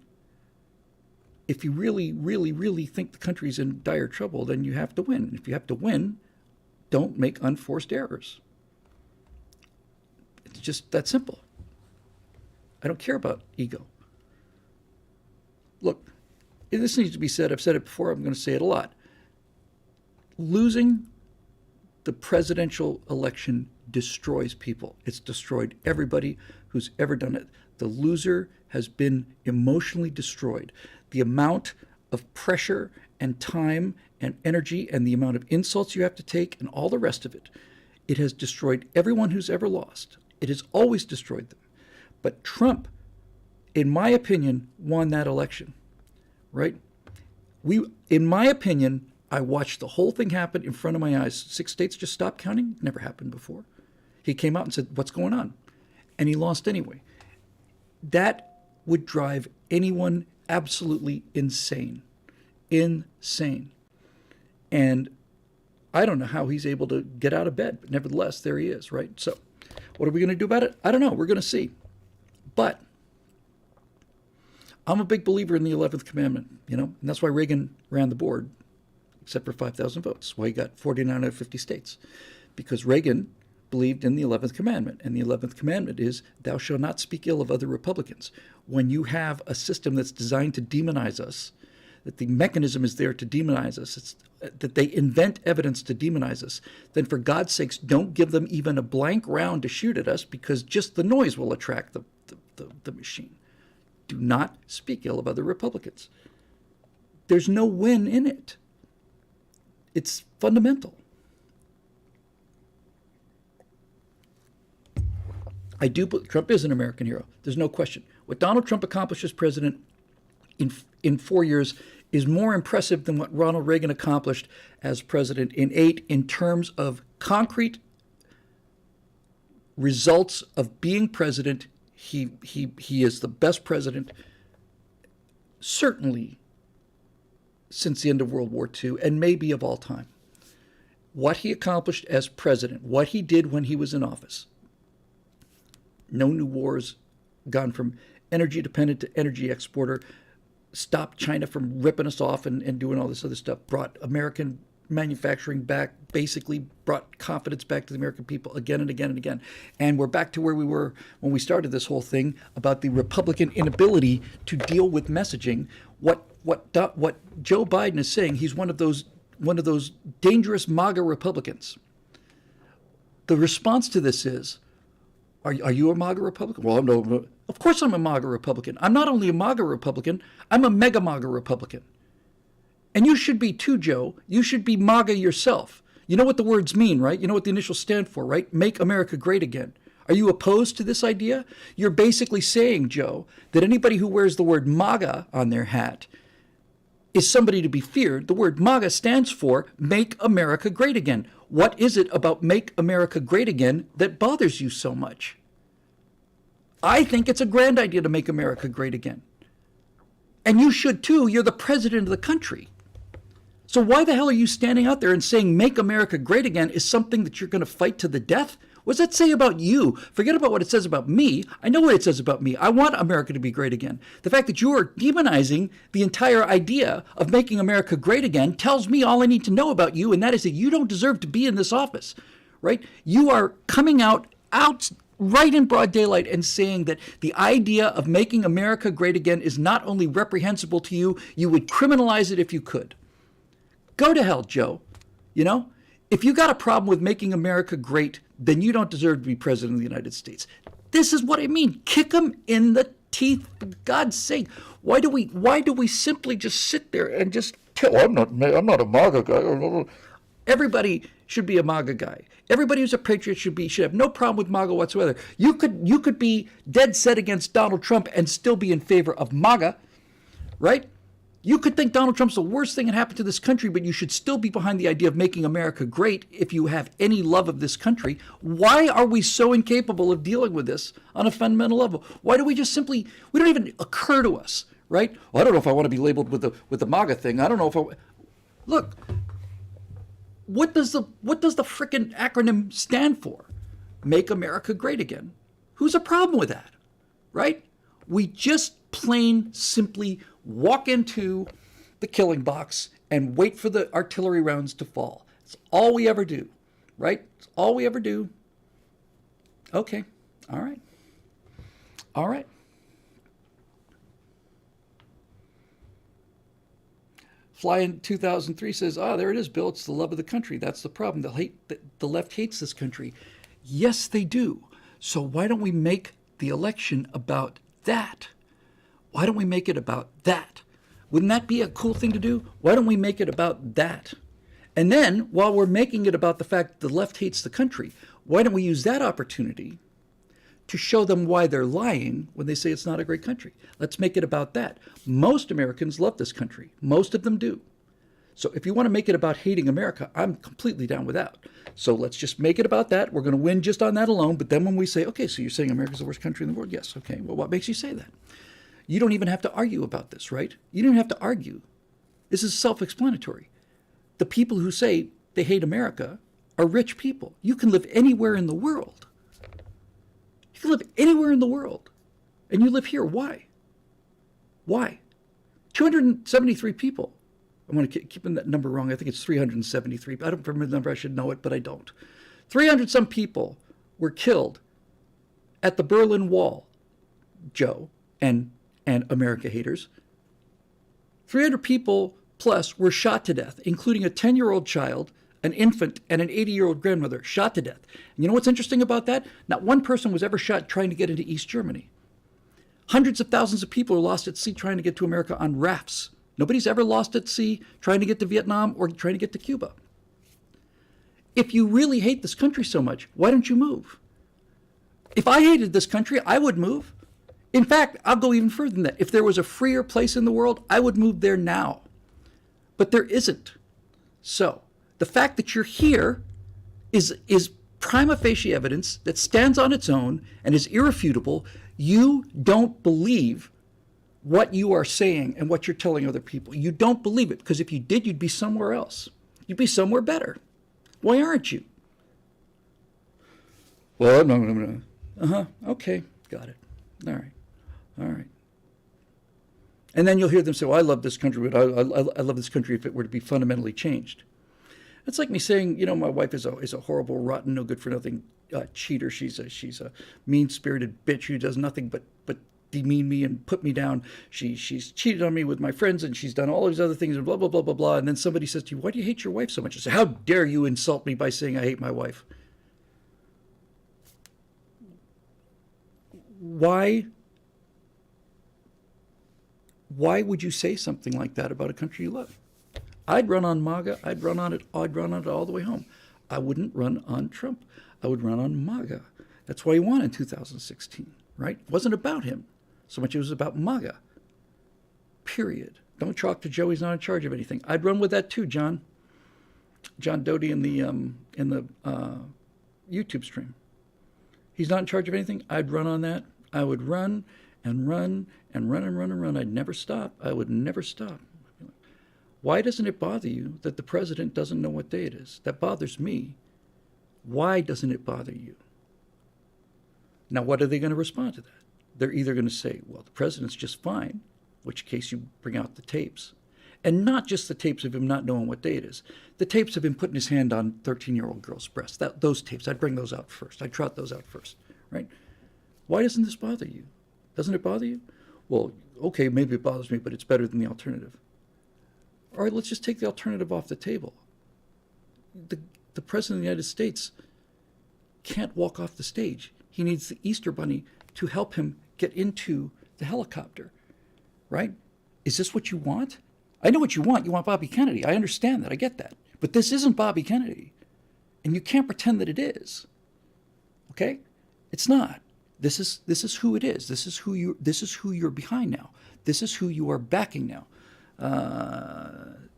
If you really, really, really think the country's in dire trouble, then you have to win. And if you have to win, don't make unforced errors. It's just that simple. I don't care about ego. Look, this needs to be said. I've said it before. I'm going to say it a lot. Losing the presidential election destroys people. It's destroyed everybody who's ever done it. The loser has been emotionally destroyed. The amount of pressure and time and energy and the amount of insults you have to take and all the rest of it. It has destroyed everyone who's ever lost. It has always destroyed them. But Trump, in my opinion, won that election, right? In my opinion, I watched the whole thing happen in front of my eyes. 6 states just stopped counting. Never happened before. He came out and said, what's going on? And he lost anyway. That would drive anyone absolutely insane. Insane. And I don't know how he's able to get out of bed, but nevertheless, there he is, right? So what are we going to do about it? I don't know. We're going to see. But I'm a big believer in the 11th commandment, and that's why Reagan ran the board, except for 5,000 votes. Why he got 49 out of 50 states. Because Reagan believed in the 11th commandment, and the 11th commandment is, thou shalt not speak ill of other Republicans. When you have a system that's designed to demonize us, that the mechanism is there to demonize us, that they invent evidence to demonize us, then for God's sakes, don't give them even a blank round to shoot at us, because just the noise will attract the machine. Do not speak ill of other Republicans. There's no win in it. It's fundamental. Trump is an American hero. There's no question. What Donald Trump accomplished as president in 4 years is more impressive than what Ronald Reagan accomplished as president in 8 in terms of concrete results of being president. He is the best president, certainly since the end of World War II, and maybe of all time. What he accomplished as president, what he did when he was in office. No new wars, gone from energy dependent to energy exporter, stopped China from ripping us off and doing all this other stuff, brought American manufacturing back, basically brought confidence back to the American people again and again and again. And we're back to where we were when we started this whole thing about the Republican inability to deal with messaging. What Joe Biden is saying, he's one of those dangerous MAGA Republicans. The response to this is, are you a MAGA Republican? Well, no. Of course I'm a MAGA Republican. I'm not only a MAGA Republican, I'm a mega MAGA Republican. And you should be too, Joe. You should be MAGA yourself. You know what the words mean, right? You know what the initials stand for, right? Make America great again. Are you opposed to this idea? You're basically saying, Joe, that anybody who wears the word MAGA on their hat is somebody to be feared. The word MAGA stands for Make America Great Again. What is it about Make America Great Again that bothers you so much? I think it's a grand idea to make America great again. And you should too. You're the president of the country. So why the hell are you standing out there and saying Make America Great Again is something that you're going to fight to the death? What does that say about you? Forget about what it says about me. I know what it says about me. I want America to be great again. The fact that you are demonizing the entire idea of making America great again tells me all I need to know about you, and that is that you don't deserve to be in this office, right? You are coming out right in broad daylight and saying that the idea of making America great again is not only reprehensible to you, you would criminalize it if you could. Go to hell, Joe. If you got a problem with making America great, then you don't deserve to be president of the United States. This is what I mean. Kick him in the teeth, for God's sake. Why do we simply just sit there and just tell, I'm not a MAGA guy. Everybody should be a MAGA guy. Everybody who's a patriot should have no problem with MAGA whatsoever. You could be dead set against Donald Trump and still be in favor of MAGA, right? You could think Donald Trump's the worst thing that happened to this country, but you should still be behind the idea of making America great if you have any love of this country. Why are we so incapable of dealing with this on a fundamental level? Why do we just simply, we don't even occur to us, right? Well, I don't know if I want to be labeled with the MAGA thing. I don't know if look, what does the frickin' acronym stand for? Make America Great Again. Who's a problem with that, right? We just plain simply walk into the killing box and wait for the artillery rounds to fall. It's all we ever do, right? It's all we ever do. Okay. All right. All right. Fly in 2003 says, there it is, Bill. It's the love of the country. That's the problem. The left hates this country. Yes, they do. So why don't we make the election about that? Why don't we make it about that? Wouldn't that be a cool thing to do? Why don't we make it about that? And then, while we're making it about the fact the left hates the country, why don't we use that opportunity to show them why they're lying when they say it's not a great country? Let's make it about that. Most Americans love this country. Most of them do. So if you want to make it about hating America, I'm completely down with that. So let's just make it about that. We're going to win just on that alone. But then when we say, okay, so you're saying America's the worst country in the world? Yes. Okay. Well, what makes you say that? You don't even have to argue about this, right? You don't have to argue. This is self-explanatory. The people who say they hate America are rich people. You can live anywhere in the world. You can live anywhere in the world. And you live here. Why? Why? 273 people. I want to keep that number wrong. I think it's 373. I don't remember the number. I should know it, but I don't. 300 some people were killed at the Berlin Wall, Joe, and America haters. 300 people plus were shot to death, including a 10-year-old child, an infant, and an 80-year-old grandmother shot to death. And you know what's interesting about that? Not one person was ever shot trying to get into East Germany. Hundreds of thousands of people are lost at sea trying to get to America on rafts. Nobody's ever lost at sea trying to get to Vietnam or trying to get to Cuba. If you really hate this country so much, why don't you move? If I hated this country, I would move. In fact, I'll go even further than that. If there was a freer place in the world, I would move there now. But there isn't. So the fact that you're here is prima facie evidence that stands on its own and is irrefutable. You don't believe what you are saying and what you're telling other people. You don't believe it, because if you did, you'd be somewhere else. You'd be somewhere better. Why aren't you? Well, no. Okay, got it. All right. And then you'll hear them say, well, I love this country, but I love this country if it were to be fundamentally changed. It's like me saying, you know, my wife is a horrible, rotten, no good for nothing cheater. She's a mean-spirited bitch who does nothing but demean me and put me down. She's cheated on me with my friends, and she's done all these other things, and blah, blah, blah, blah, blah. And then somebody says to you, why do you hate your wife so much? I say, how dare you insult me by saying I hate my wife? Why would you say something like that about a country you love? I'd run on MAGA. I'd run on it all the way home. I wouldn't run on Trump. I would run on MAGA. That's why he won in 2016, right? It wasn't about him so much. It was about MAGA. Period. Don't talk to Joe. He's not in charge of anything. I'd run with that too, John Doty in the YouTube stream. He's not in charge of anything. I'd run on that. I would run and run and run and run and run. I'd never stop. I would never stop. Why doesn't it bother you that the president doesn't know what day it is? That bothers me. Why doesn't it bother you? Now, what are they going to respond to that? They're either going to say, well, the president's just fine, in which case you bring out the tapes. And not just the tapes of him not knowing what day it is. The tapes of him putting his hand on 13-year-old girl's breast. Those tapes, I'd bring those out first. I'd trot those out first, right? Why doesn't this bother you? Doesn't it bother you? Well, okay, maybe it bothers me, but it's better than the alternative. All right, let's just take the alternative off the table. The president of the United States can't walk off the stage. He needs the Easter Bunny to help him get into the helicopter, right? Is this what you want? I know what you want. You want Bobby Kennedy. I understand that. I get that. But this isn't Bobby Kennedy. And you can't pretend that it is. Okay? It's not. This is who it is. This is who you're behind now. This is who you are backing now.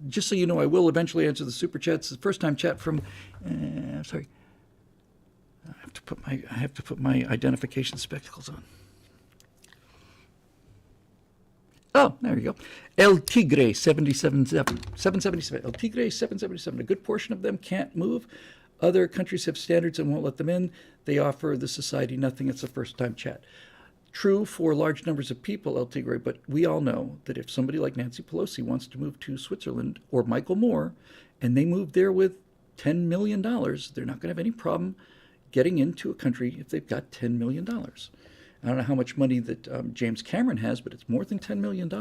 Just so you know, I will eventually answer the super chats. The first time chat from sorry. I have to put my identification spectacles on. Oh, there you go. El Tigre 777. El Tigre 777. A good portion of them can't move. Other countries have standards and won't let them in. They offer the society nothing. It's a first-time chat. True for large numbers of people, El Tigre, but we all know that if somebody like Nancy Pelosi wants to move to Switzerland or Michael Moore, and they move there with $10 million, they're not going to have any problem getting into a country if they've got $10 million. I don't know how much money that James Cameron has, but it's more than $10 million.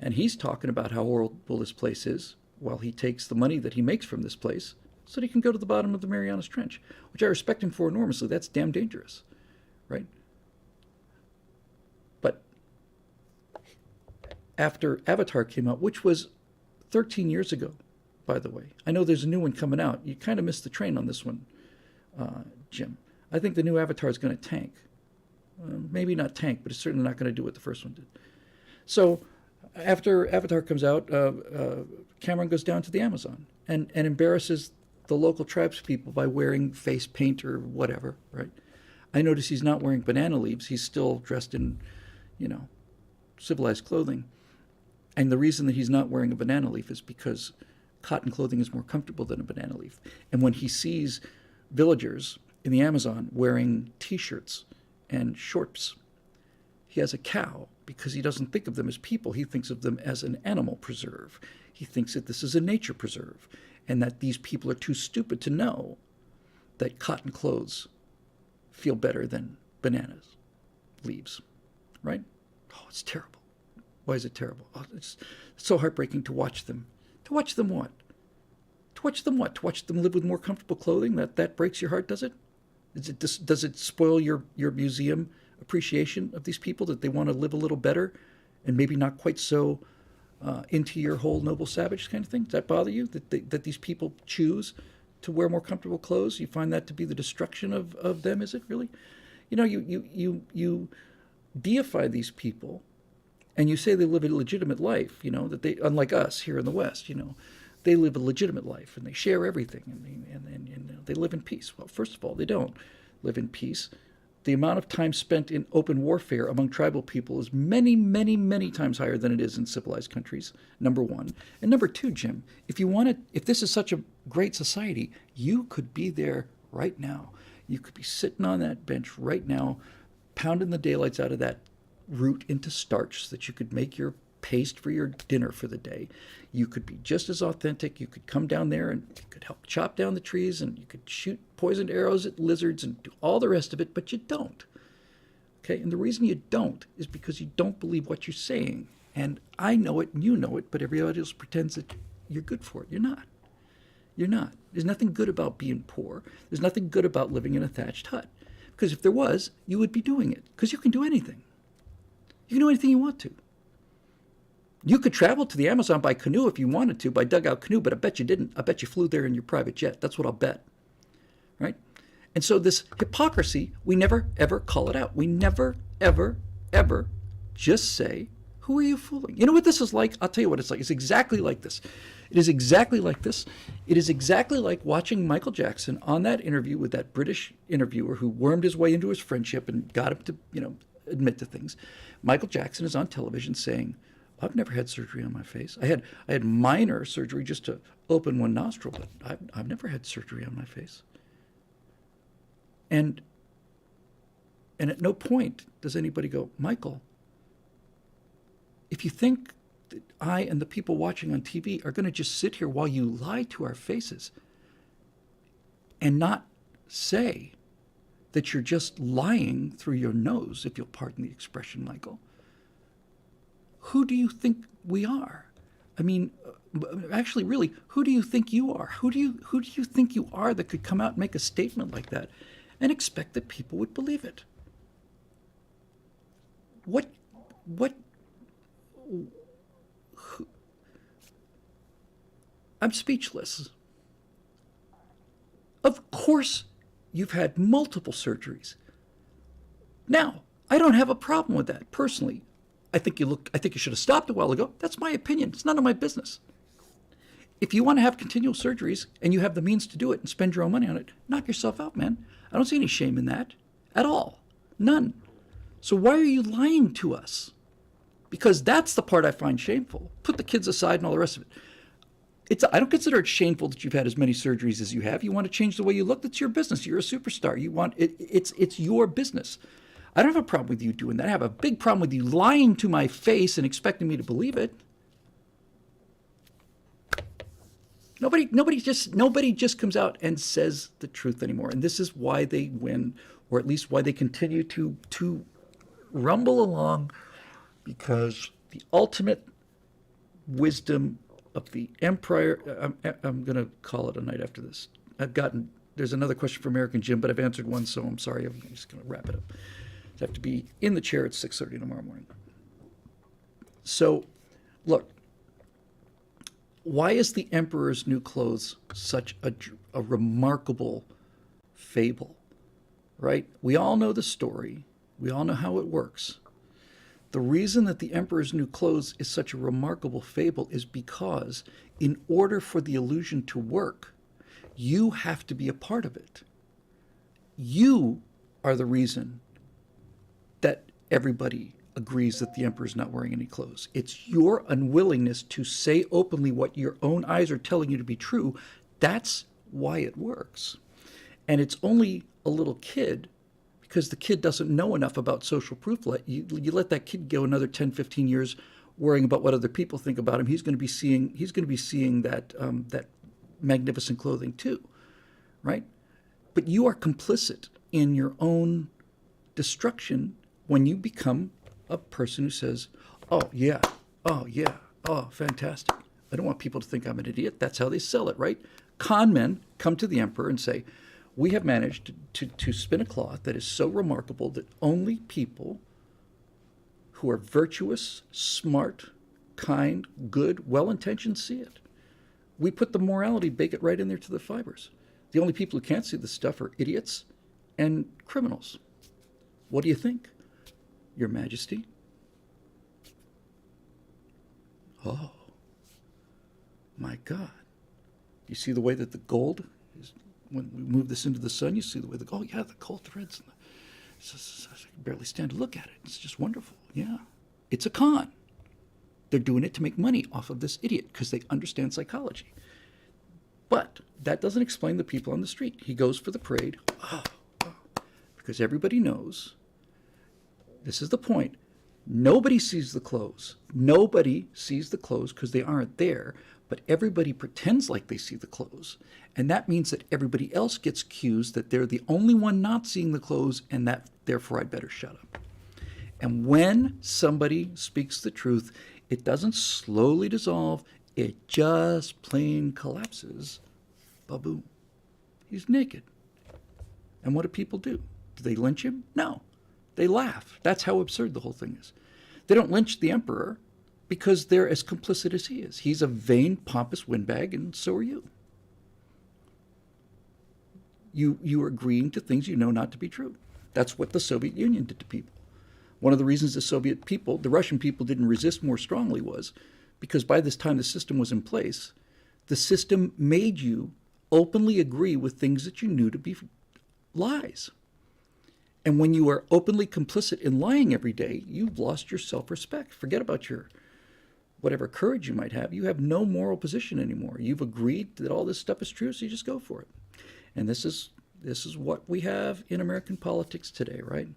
And he's talking about how horrible this place is while he takes the money that he makes from this place so that he can go to the bottom of the Marianas Trench, which I respect him for enormously. That's damn dangerous, right? But after Avatar came out, which was 13 years ago, by the way. I know there's a new one coming out. You kind of missed the train on this one, Jim. I think the new Avatar is going to tank. Maybe not tank, but it's certainly not going to do what the first one did. So after Avatar comes out, Cameron goes down to the Amazon and embarrasses the local tribespeople by wearing face paint or whatever, right? I notice he's not wearing banana leaves. He's still dressed in, civilized clothing. And the reason that he's not wearing a banana leaf is because cotton clothing is more comfortable than a banana leaf. And when he sees villagers in the Amazon wearing T-shirts and shorts, he has a cow because he doesn't think of them as people. He thinks of them as an animal preserve. He thinks that this is a nature preserve and that these people are too stupid to know that cotton clothes feel better than bananas leaves, right? Oh, it's terrible. Why is it terrible? Oh, it's so heartbreaking to watch them. To watch them what? To watch them what? To watch them live with more comfortable clothing? That breaks your heart, does it? Does it spoil your museum appreciation of these people, that they want to live a little better and maybe not quite so into your whole noble savage kind of thing? Does that bother you, that these people choose to wear more comfortable clothes? You find that to be the destruction of them, is it really? You deify these people and you say they live a legitimate life, that they, unlike us here in the West, they live a legitimate life and they share everything and they live in peace. Well, first of all, they don't live in peace. The amount of time spent in open warfare among tribal people is many, many, many times higher than it is in civilized countries, number one. And number two, Jim, if this is such a great society, you could be there right now. You could be sitting on that bench right now, pounding the daylights out of that root into starch so that you could make your paste for your dinner for the day. You could be just as authentic. You could come down there and you could help chop down the trees and you could shoot poisoned arrows at lizards and do all the rest of it, but you don't. Okay, and the reason you don't is because you don't believe what you're saying. And I know it and you know it, but everybody else pretends that you're good for it. You're not. You're not. There's nothing good about being poor. There's nothing good about living in a thatched hut. Because if there was, you would be doing it. Because you can do anything. You can do anything you want to. You could travel to the Amazon by canoe if you wanted to, by dugout canoe, but I bet you didn't. I bet you flew there in your private jet. That's what I'll bet. Right? And so this hypocrisy, we never, ever call it out. We never, ever, ever just say, who are you fooling? You know what this is like? I'll tell you what it's like. It's exactly like this. It is exactly like this. It is exactly like watching Michael Jackson on that interview with that British interviewer who wormed his way into his friendship and got him to, admit to things. Michael Jackson is on television saying, I've never had surgery on my face. I had minor surgery just to open one nostril, but I've never had surgery on my face. And at no point does anybody go, Michael, if you think that I and the people watching on TV are going to just sit here while you lie to our faces and not say that you're just lying through your nose, if you'll pardon the expression, Michael, who do you think we are? I mean, actually, really, who do you think you are? Who do you think you are that could come out and make a statement like that and expect that people would believe it? I'm speechless. Of course, you've had multiple surgeries. Now, I don't have a problem with that personally. I think you should have stopped a while ago. That's my opinion. It's none of my business. If you want to have continual surgeries and you have the means to do it and spend your own money on it, knock yourself out, man. I don't see any shame in that at all. None. So why are you lying to us? Because that's the part I find shameful. Put the kids aside and all the rest of it. I don't consider it shameful that you've had as many surgeries as you have. You want to change the way you look, that's your business. You're a superstar. You want it's your business. I don't have a problem with you doing that. I have a big problem with you lying to my face and expecting me to believe it. Nobody just comes out and says the truth anymore. And this is why they win, or at least why they continue to rumble along, because the ultimate wisdom of the empire, I'm going to call it a night after this. There's another question for American Jim, but I've answered one, so I'm sorry. I'm just going to wrap it up. I have to be in the chair at 6:30 tomorrow morning. So Look, why is the Emperor's New Clothes such a remarkable fable, right? We all know the story. We all know how it works. The reason that the Emperor's New Clothes is such a remarkable fable is because in order for the illusion to work, you have to be a part of it. You are the reason that everybody agrees that the emperor's not wearing any clothes. It's your unwillingness to say openly what your own eyes are telling you to be true. That's why it works. And it's only a little kid, because the kid doesn't know enough about social proof. You let that kid go another 10, 15 years worrying about what other people think about him. He's going to be seeing that that magnificent clothing too, right? But you are complicit in your own destruction when you become a person who says, oh, yeah, oh, yeah, oh, fantastic. I don't want people to think I'm an idiot. That's how they sell it, right? Con men come to the emperor and say, we have managed to spin a cloth that is so remarkable that only people who are virtuous, smart, kind, good, well-intentioned see it. We put the morality, bake it right in there to the fibers. The only people who can't see this stuff are idiots and criminals. What do you think, Your Majesty? Oh, my God. You see the way that the gold is, when we move this into the sun, you see the way oh yeah, the gold threads. I can barely stand to look at it. It's just wonderful. Yeah. It's a con. They're doing it to make money off of this idiot because they understand psychology. But that doesn't explain the people on the street. He goes for the parade. Oh, oh, because everybody knows, this is the point, nobody sees the clothes. Nobody sees the clothes because they aren't there, but everybody pretends like they see the clothes. And that means that everybody else gets accused that they're the only one not seeing the clothes and that therefore I'd better shut up. And when somebody speaks the truth, it doesn't slowly dissolve, it just plain collapses. Ba-boom. He's naked. And what do people do? Do they lynch him? No. They laugh. That's how absurd the whole thing is. They don't lynch the emperor because they're as complicit as he is. He's a vain, pompous windbag, and so are you. You are agreeing to things you know not to be true. That's what the Soviet Union did to people. One of the reasons the Russian people didn't resist more strongly was because by this time the system was in place, the system made you openly agree with things that you knew to be lies. And when you are openly complicit in lying every day, you've lost your self-respect. Forget about your whatever courage you might have. You have no moral position anymore. You've agreed that all this stuff is true, so you just go for it. And this is what we have in American politics today, right?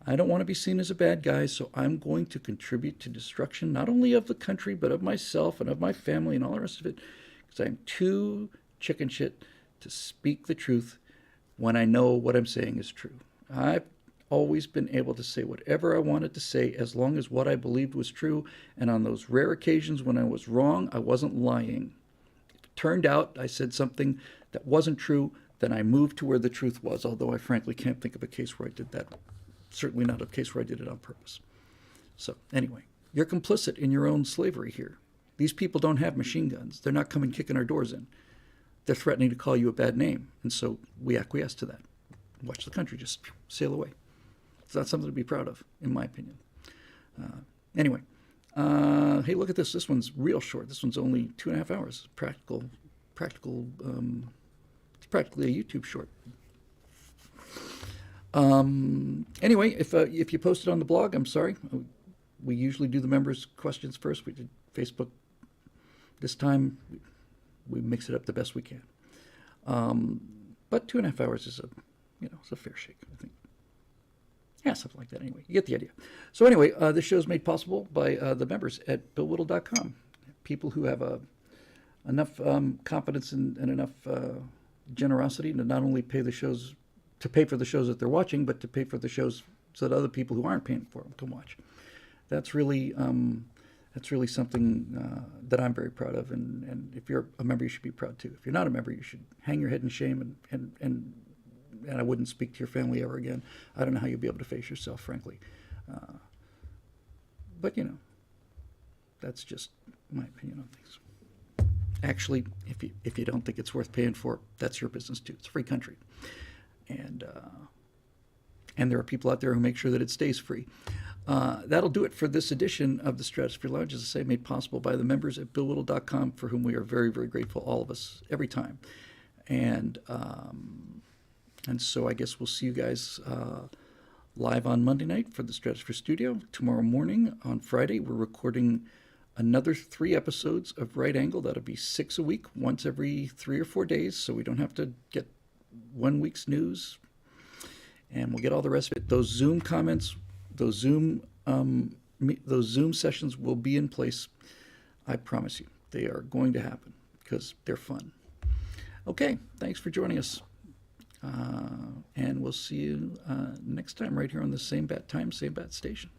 I don't want to be seen as a bad guy, so I'm going to contribute to destruction, not only of the country, but of myself and of my family and all the rest of it, because I'm too chicken shit to speak the truth when I know what I'm saying is true. I've always been able to say whatever I wanted to say as long as what I believed was true, and on those rare occasions when I was wrong, I wasn't lying. If it turned out I said something that wasn't true, then I moved to where the truth was, although I frankly can't think of a case where I did that. Certainly not a case where I did it on purpose. So anyway, you're complicit in your own slavery here. These people don't have machine guns. They're not coming kicking our doors in. They're threatening to call you a bad name, and so we acquiesce to that. Watch the country just sail away. It's not something to be proud of, in my opinion. Anyway, hey, look at this. This one's real short. This one's only 2.5 hours. Practical. It's practically a YouTube short. Anyway, if you post it on the blog, I'm sorry. We usually do the members' questions first. We did Facebook. This time, we mix it up the best we can. But 2.5 hours is it's a fair shake, I think. Yeah, something like that. Anyway, you get the idea. So anyway, this show is made possible by the members at BillWhittle.com. People who have enough confidence and enough generosity to not only pay for the shows that they're watching, but to pay for the shows so that other people who aren't paying for them can watch. That's really something that I'm very proud of, and if you're a member, you should be proud too. If you're not a member, you should hang your head in shame, and I wouldn't speak to your family ever again. I don't know how you'll be able to face yourself, frankly. But That's just my opinion on things. Actually, if you don't think it's worth paying for, that's your business too. It's a free country, and there are people out there who make sure that it stays free. That'll do it for this edition of the Stratosphere Lounge, as I say, made possible by the members at BillWhittle.com, for whom we are very, very grateful, all of us, every time. And so I guess we'll see you guys live on Monday night for the Stratosphere Studio. Tomorrow morning, on Friday, we're recording another 3 episodes of Right Angle. That'll be 6 a week, once every 3 or 4 days, so we don't have to get 1 week's news. And we'll get all the rest of it. Those Zoom comments, those Zoom sessions will be in place. I promise you, they are going to happen because they're fun. Okay, thanks for joining us. And we'll see you next time right here on the same bat time, same bat station.